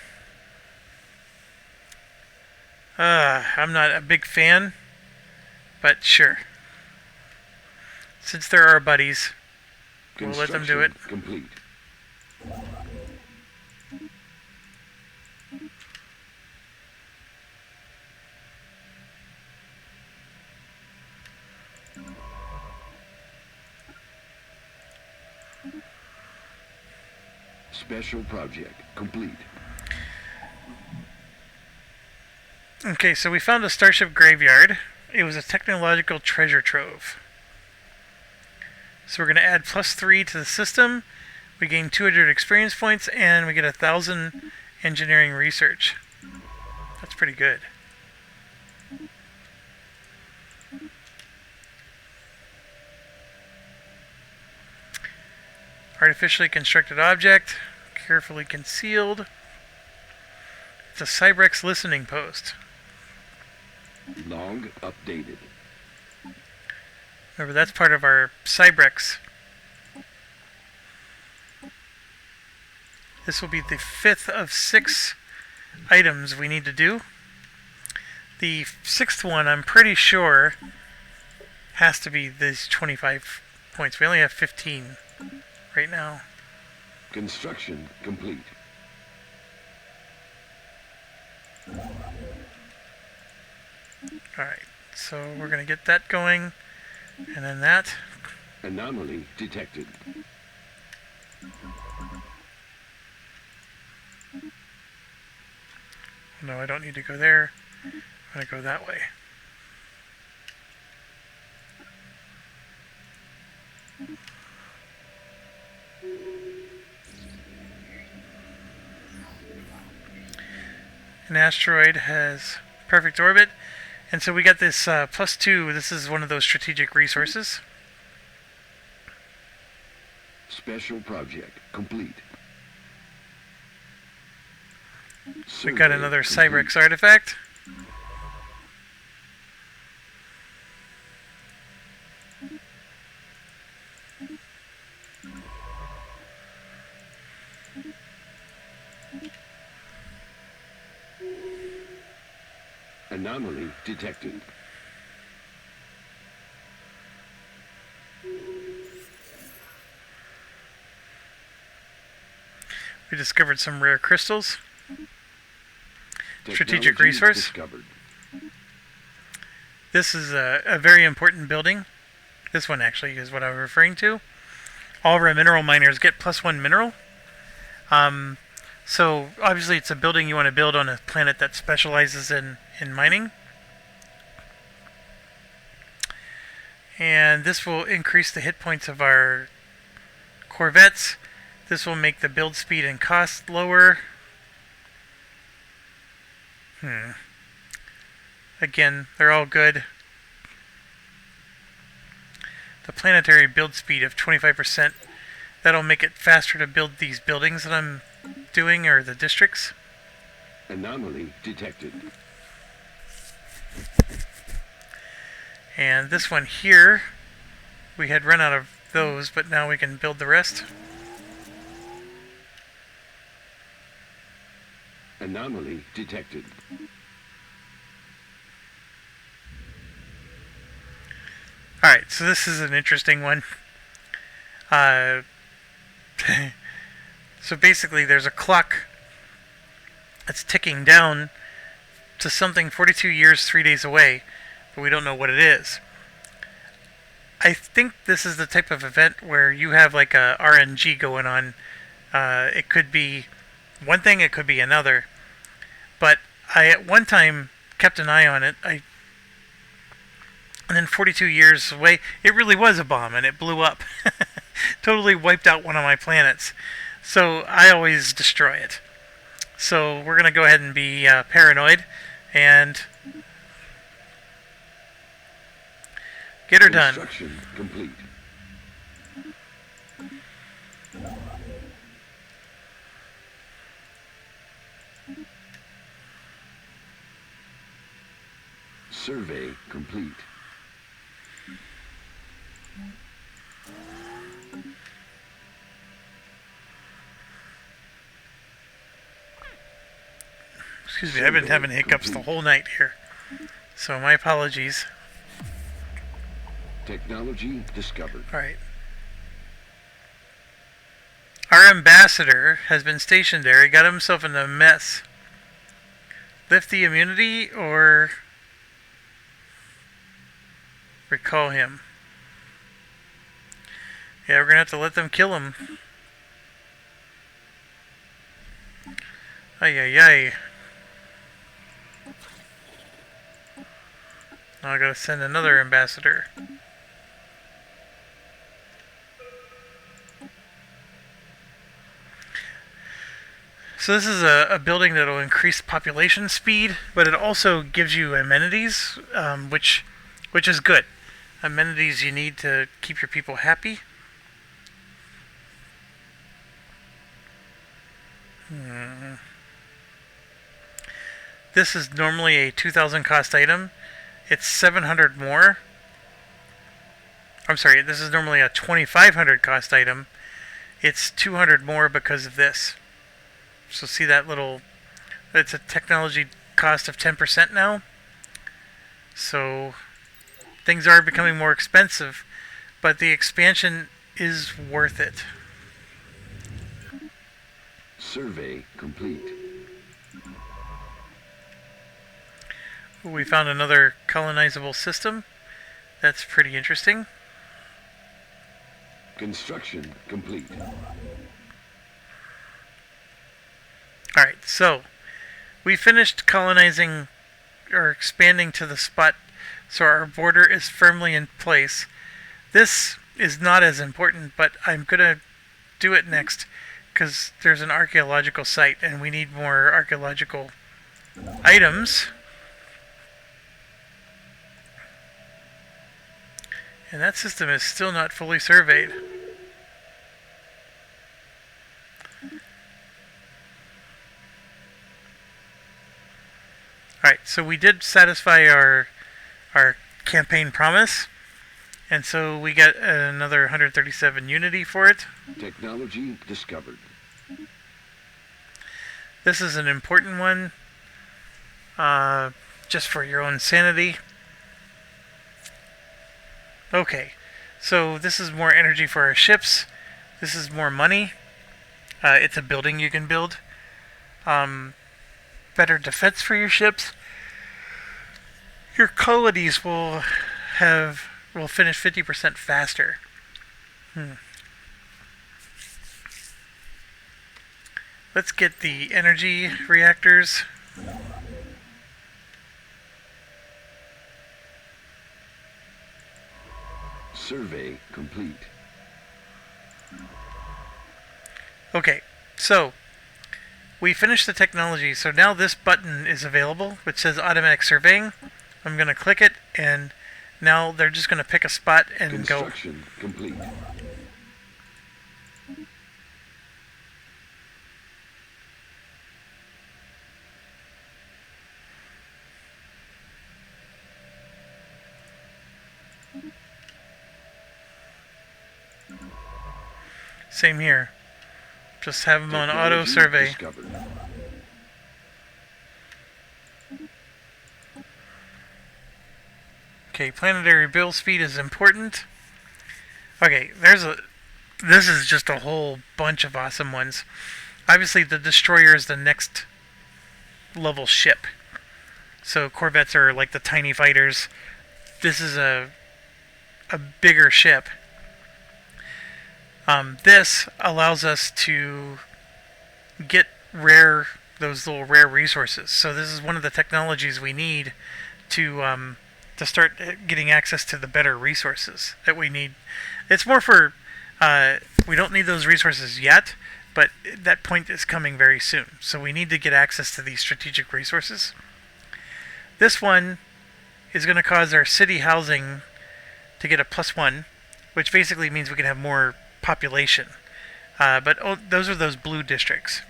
I'm not a big fan, but sure. Since they're our buddies, we'll let them do it. Complete. Special project complete. Okay, so we found a starship graveyard. It was a technological treasure trove. So we're going to add +3 to the system. We gain 200 experience points, and we get 1,000 engineering research. That's pretty good. Artificially constructed object, carefully concealed. It's a Cybrex listening post. Log updated. Remember, that's part of our Cybrex. This will be the 5th of 6 items we need to do. The 6th one, I'm pretty sure, has to be these 25 points. We only have 15 right now. Construction complete. Alright, so we're going to get that going, and then that. Anomaly detected. No, I don't need to go there. I'm going to go that way. An asteroid has perfect orbit, and so we got this +2. This is one of those strategic resources. Special project complete. We got another Cybrex artifact. Anomaly detected. We discovered some rare crystals. Strategic Technology resource. discovered. This is a very important building. This one actually is what I'm referring to. All of our mineral miners get +1 mineral. So obviously it's a building you want to build on a planet that specializes in mining. And this will increase the hit points of our corvettes. This will make the build speed and cost lower. Again, they're all good. The planetary build speed of 25%. That'll make it faster to build these buildings that I'm doing, or the districts. Anomaly detected. And this one here, we had run out of those, but now we can build the rest. Anomaly detected. Alright, so this is an interesting one. So basically there's a clock that's ticking down to something 42 years, 3 days away, but we don't know what it is. I think this is the type of event where you have like a RNG going on. It could be one thing, it could be another. But I at one time kept an eye on it. And then 42 years away, it really was a bomb and it blew up. Totally wiped out one of my planets. So I always destroy it. So we're going to go ahead and be paranoid and get her done. Construction complete. Survey complete. Excuse me, I've been having hiccups the whole night here. So my apologies. Technology discovered. Alright. Our ambassador has been stationed there. He got himself in a mess. Lift the immunity or recall him? Yeah, we're gonna have to let them kill him. Ay ay ay. Now I gotta send another ambassador. So this is a building that will increase population speed, but it also gives you amenities, which is good. Amenities you need to keep your people happy. This is normally a 2,000 cost item. It's 700 more. I'm sorry, this is normally a 2,500 cost item. It's 200 more because of this. So see that little, it's a technology cost of 10% now. So things are becoming more expensive, but the expansion is worth it. Survey complete. We found another colonizable system. That's pretty interesting. Construction complete. Alright, so we finished colonizing or expanding to the spot so our border is firmly in place. This is not as important, but I'm going to do it next because there's an archaeological site and we need more archaeological items. And that system is still not fully surveyed. Alright, so we did satisfy our campaign promise, and so we got another 137 unity for it. Technology discovered. This is an important one, just for your own sanity. Okay, so this is more energy for our ships. This is more money. It's a building you can build. Better defense for your ships. Your colonies will finish 50% faster. Let's get the energy reactors. Survey complete. Okay, so we finished the technology, so now this button is available, which says automatic surveying. I'm going to click it, and now they're just going to pick a spot and go. Construction complete. Same here. Just have them on auto survey. Discovered. Okay, planetary build speed is important. Okay, this is just a whole bunch of awesome ones. Obviously, the destroyer is the next level ship. So corvettes are like the tiny fighters. This is a bigger ship. This allows us to get those little rare resources. So this is one of the technologies we need to start getting access to the better resources that we need. It's more for, we don't need those resources yet, but that point is coming very soon. So we need to get access to these strategic resources. This one is going to cause our city housing to get a +1, which basically means we can have more population. But those are those blue districts.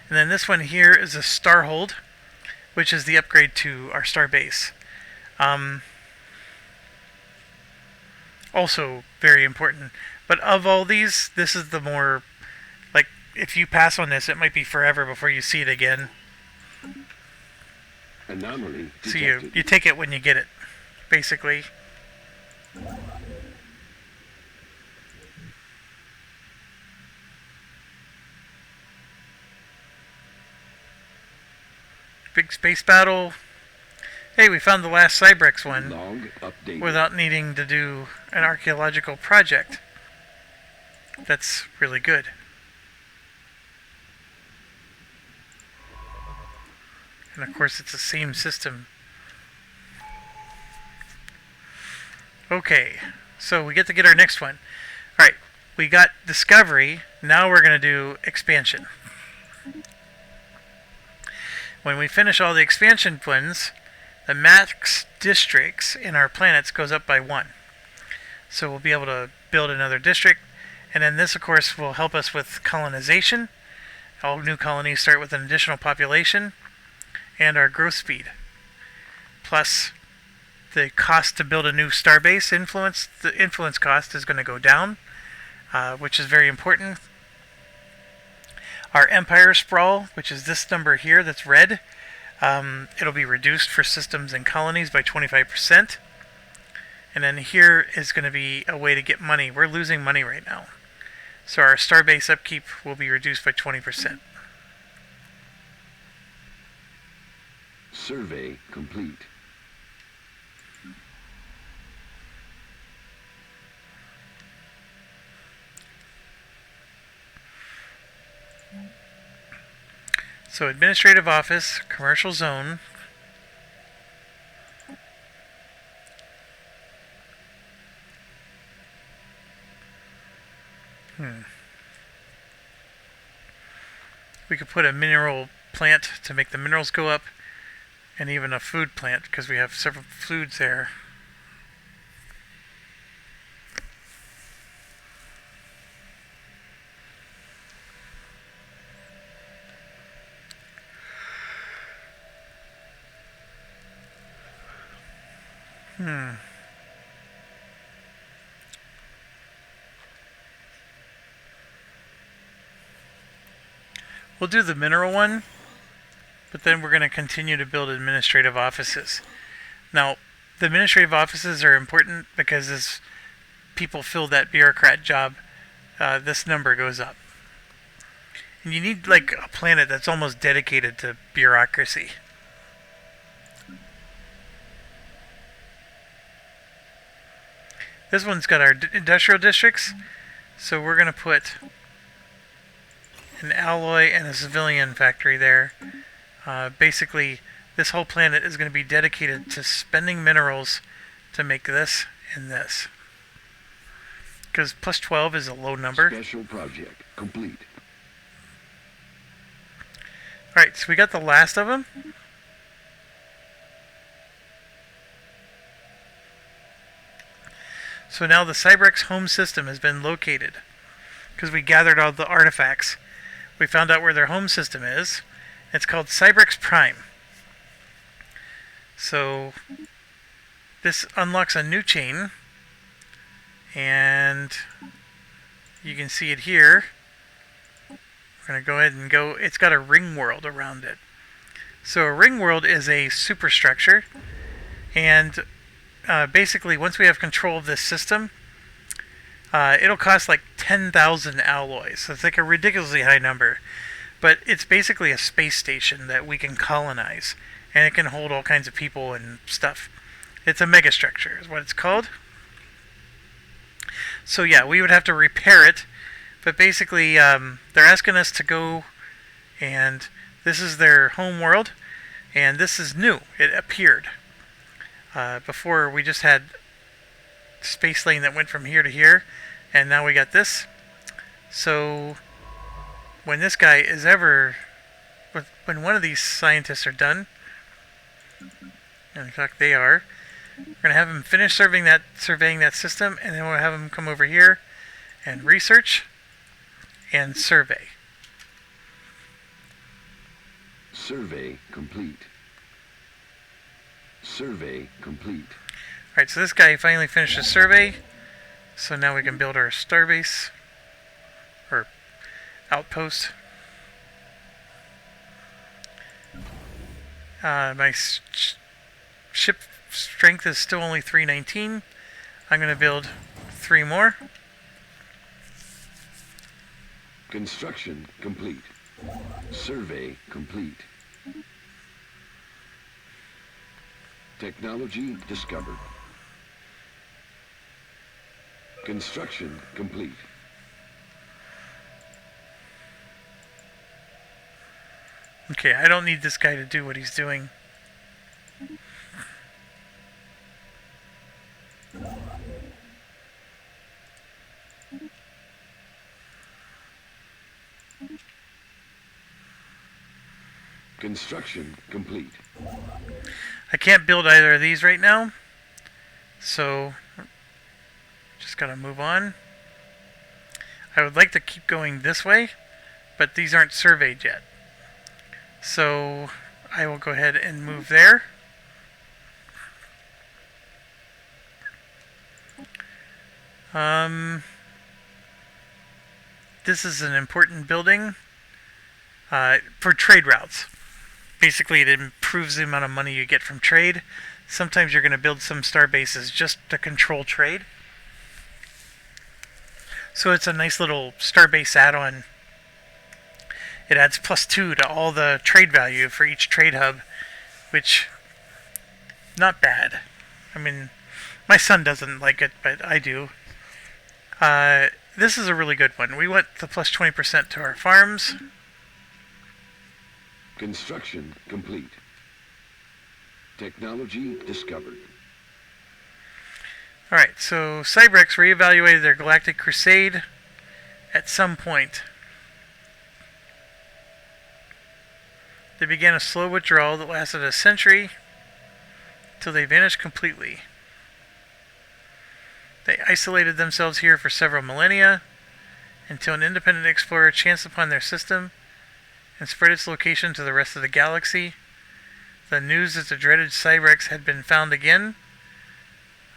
And then this one here is a Starhold, which is the upgrade to our star base. Also very important. But of all these, this is the more, like, if you pass on this, it might be forever before you see it again. Anomaly So detected. you take it when you get it, basically. Big space battle. Hey, we found the last Cybrex one Log updated. without needing to do an archaeological project. That's really good. And of course, it's the same system. Okay, so we get to get our next one. Alright, we got Discovery. Now we're going to do Expansion. When we finish all the expansion ones, the max districts in our planets goes up by 1. So we'll be able to build another district. And then this, of course, will help us with colonization. All new colonies start with an additional population and our growth speed. Plus, the cost to build a new starbase the influence cost is going to go down, which is very important. Our empire sprawl, which is this number here that's red, it'll be reduced for systems and colonies by 25%. And then here is going to be a way to get money. We're losing money right now. So our starbase upkeep will be reduced by 20%. Survey complete. So administrative office, commercial zone. We could put a mineral plant to make the minerals go up, and even a food plant because we have several foods there. We'll do the mineral one, but then we're going to continue to build administrative offices. Now, the administrative offices are important because as people fill that bureaucrat job, this number goes up. And you need like a planet that's almost dedicated to bureaucracy. This one's got our industrial districts, so we're going to put an alloy and a civilian factory there. Basically, this whole planet is going to be dedicated to spending minerals to make this and this. Because plus 12 is a low number. Special project complete. Alright, so we got the last of them. So now the Cybrex home system has been located. Because we gathered all the artifacts. We found out where their home system is. It's called Cybrex Prime. So this unlocks a new chain. And you can see it here. We're going to go ahead and go. It's got a ring world around it. So a ring world is a superstructure. And basically, once we have control of this system, it'll cost like 10,000 alloys. So it's like a ridiculously high number. But it's basically a space station that we can colonize. And it can hold all kinds of people and stuff. It's a megastructure is what it's called. So yeah, we would have to repair it. But basically, they're asking us to go, and this is their home world. And this is new. It appeared. Before we just had space lane that went from here to here, and now we got this. So when this guy is when one of these scientists are done, and in fact they are, we're gonna have him finish surveying that system, and then we'll have him come over here and research and survey. Survey complete. Survey complete. Alright, so this guy finally finished his survey. So now we can build our starbase. Or outpost. My ship strength is still only 319. I'm going to build 3 more. Construction complete. Survey complete. Technology discovered. Construction complete. Okay, I don't need this guy to do what he's doing. Construction complete. I can't build either of these right now, so just gotta move on. I would like to keep going this way, but these aren't surveyed yet. So I will go ahead and move there. This is an important building for trade routes. Basically, it improves the amount of money you get from trade. Sometimes you're going to build some star bases just to control trade. So it's a nice little starbase add-on. It adds +2 to all the trade value for each trade hub, which, not bad. I mean, my son doesn't like it, but I do. This is a really good one. We want the +20% to our farms. Construction complete. Technology discovered. Alright, so Cybrex reevaluated their Galactic Crusade at some point. They began a slow withdrawal that lasted a century till they vanished completely. They isolated themselves here for several millennia until an independent explorer chanced upon their system and spread its location to the rest of the galaxy. The news that the dreaded Cybrex had been found again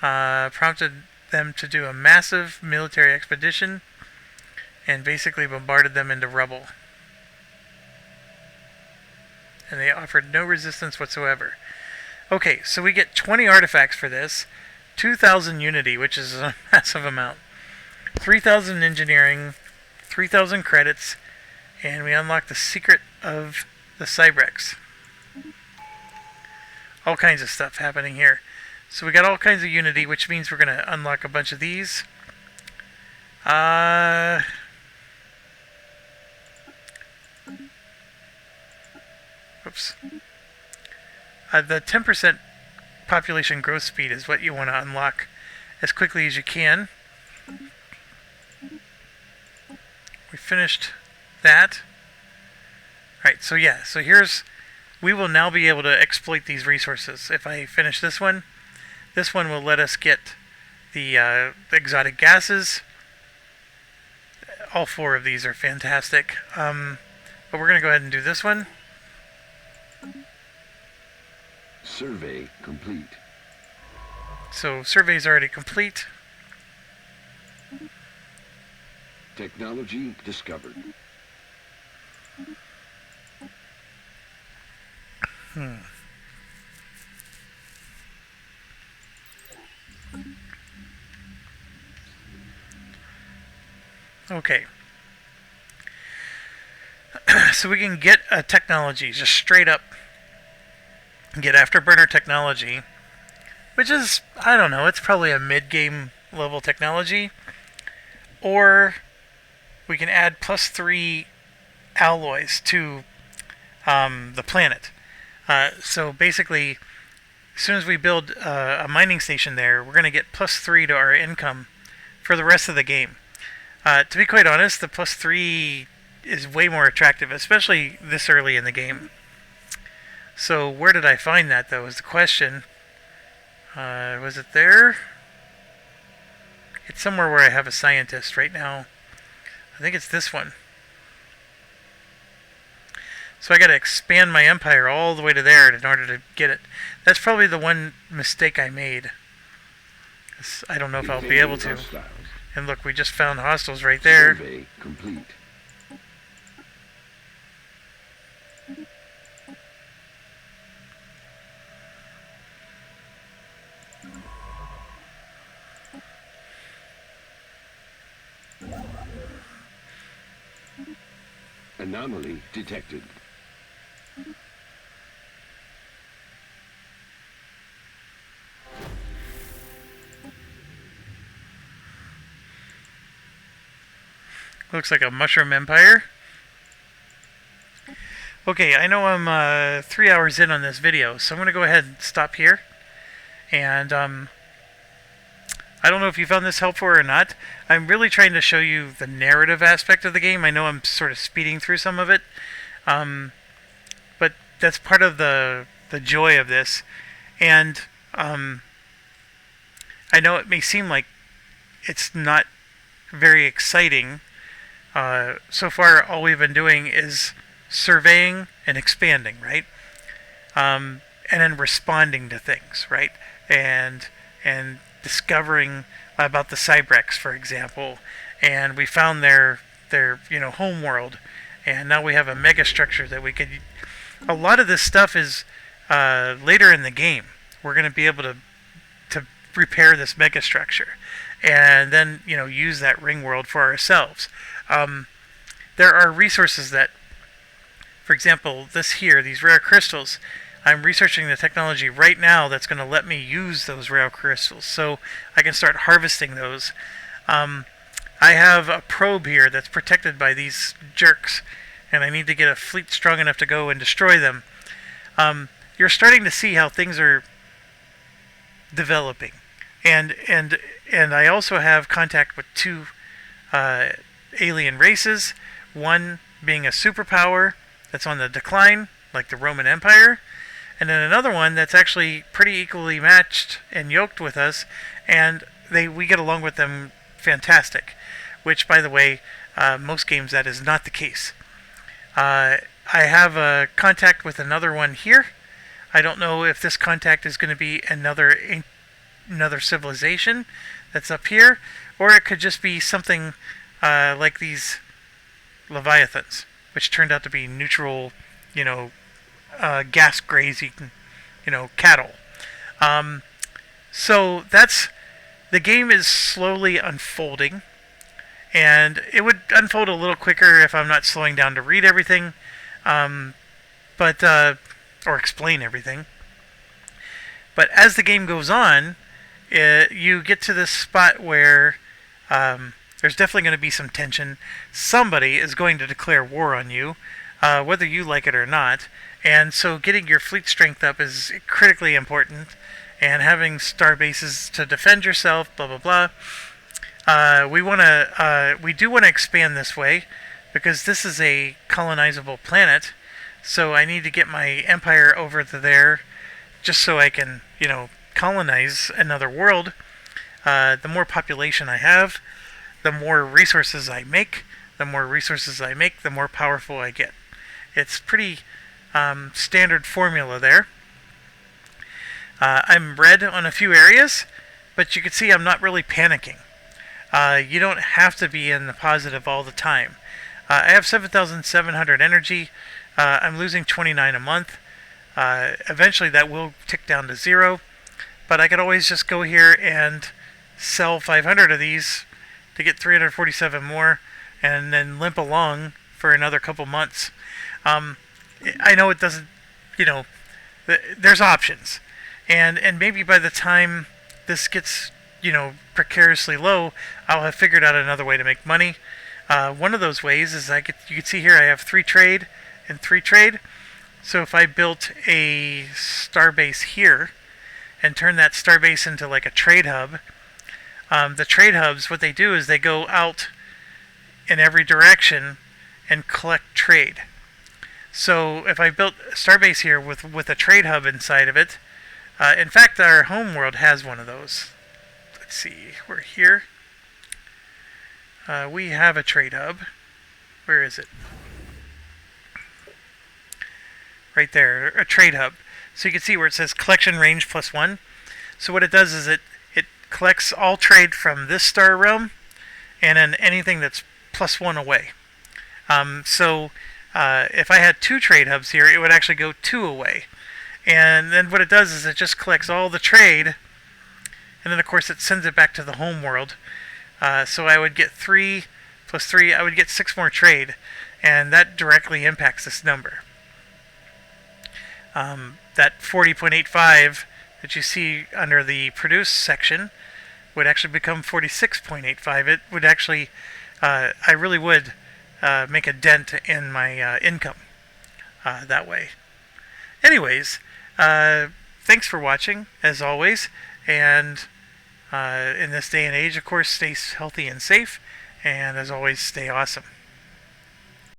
prompted them to do a massive military expedition and basically bombarded them into rubble. And they offered no resistance whatsoever. Okay, so we get 20 artifacts for this, 2,000 unity, which is a massive amount, 3,000 engineering, 3,000 credits, and we unlock the secret of the Cybrex. All kinds of stuff happening here. So we got all kinds of unity, which means we're going to unlock a bunch of these. Oops. The 10% population growth speed is what you want to unlock as quickly as you can. We finished that. Right, so yeah, so we will now be able to exploit these resources. If I finish this one will let us get the exotic gases. All 4 of these are fantastic. But we're going to go ahead and do this one. Survey complete. So survey's already complete. Technology discovered. Okay. So we can get a technology just straight up. Get afterburner technology, which is, I don't know, it's probably a mid-game level technology. Or we can add +3 alloys to the planet. So basically, as soon as we build a mining station there, we're going to get +3 to our income for the rest of the game. To be quite honest, the +3 is way more attractive, especially this early in the game. So where did I find that, though, is the question. Was it there? It's somewhere where I have a scientist right now. I think it's this one. So I got to expand my empire all the way to there in order to get it. That's probably the one mistake I made. I don't know if I'll be able to. And look, we just found hostiles right there. Survey complete. Anomaly detected. Looks like a mushroom empire. Okay, I know I'm 3 hours in on this video, so I'm going to go ahead and stop here. And I don't know if you found this helpful or not. I'm really trying to show you the narrative aspect of the game. I know I'm sort of speeding through some of it. But that's part of the joy of this. And I know it may seem like it's not very exciting. So far, all we've been doing is surveying and expanding, right? And then responding to things, right? And discovering about the Cybrex, for example. And we found their home world. And now we have a mega structure that we could... A lot of this stuff is later in the game. We're going to be able to repair this mega structure. And then, use that ring world for ourselves. There are resources that, for example, these rare crystals, I'm researching the technology right now that's going to let me use those rare crystals, so I can start harvesting those. I have a probe here that's protected by these jerks, and I need to get a fleet strong enough to go and destroy them. You're starting to see how things are developing, and I also have contact with two alien races, one being a superpower that's on the decline, like the Roman Empire, and then another one that's actually pretty equally matched and yoked with us, and we get along with them fantastic, which, by the way, most games that is not the case. I have a contact with another one here. I don't know if this contact is going to be another civilization that's up here, or it could just be something like these Leviathans, which turned out to be neutral, gas grazing, cattle. So the game is slowly unfolding, and it would unfold a little quicker if I'm not slowing down to read everything, or explain everything. But as the game goes on, you get to this spot where there's definitely going to be some tension. Somebody is going to declare war on you, whether you like it or not. And so getting your fleet strength up is critically important. And having star bases to defend yourself, blah, blah, blah. We do want to expand this way, because this is a colonizable planet. So I need to get my empire over to there, just so I can, colonize another world. The more population I have, the more resources I make. The more resources I make, the more powerful I get. It's pretty standard formula there. I'm red on a few areas, but you can see I'm not really panicking. You don't have to be in the positive all the time. I have 7,700 energy. I'm losing 29 a month. Eventually that will tick down to 0, but I could always just go here and sell 500 of these to get 347 more, and then limp along for another couple months. I know it doesn't, there's options, and maybe by the time this gets, precariously low, I'll have figured out another way to make money. One of those ways is you can see here I have 3 trade and 3 trade. So if I built a starbase here and turn that starbase into like a trade hub, the trade hubs, what they do is they go out in every direction and collect trade. So if I built a starbase here with a trade hub inside of it, in fact our home world has one of those. Let's see, we're here. We have a trade hub. Where is it? Right there, a trade hub. So you can see where it says collection range +1. So what it does is it collects all trade from this star realm, and then anything that's +1 away. If I had 2 trade hubs here, it would actually go 2 away. And then what it does is it just collects all the trade, and then of course it sends it back to the home world. So I would get 3 + 3, I would get 6 more trade. and that directly impacts this number. That 40.85 that you see under the produce section would actually become 46.85. It would actually, I really would make a dent in my income that way. Anyways, thanks for watching, as always, and in this day and age, of course, stay healthy and safe, and as always, stay awesome.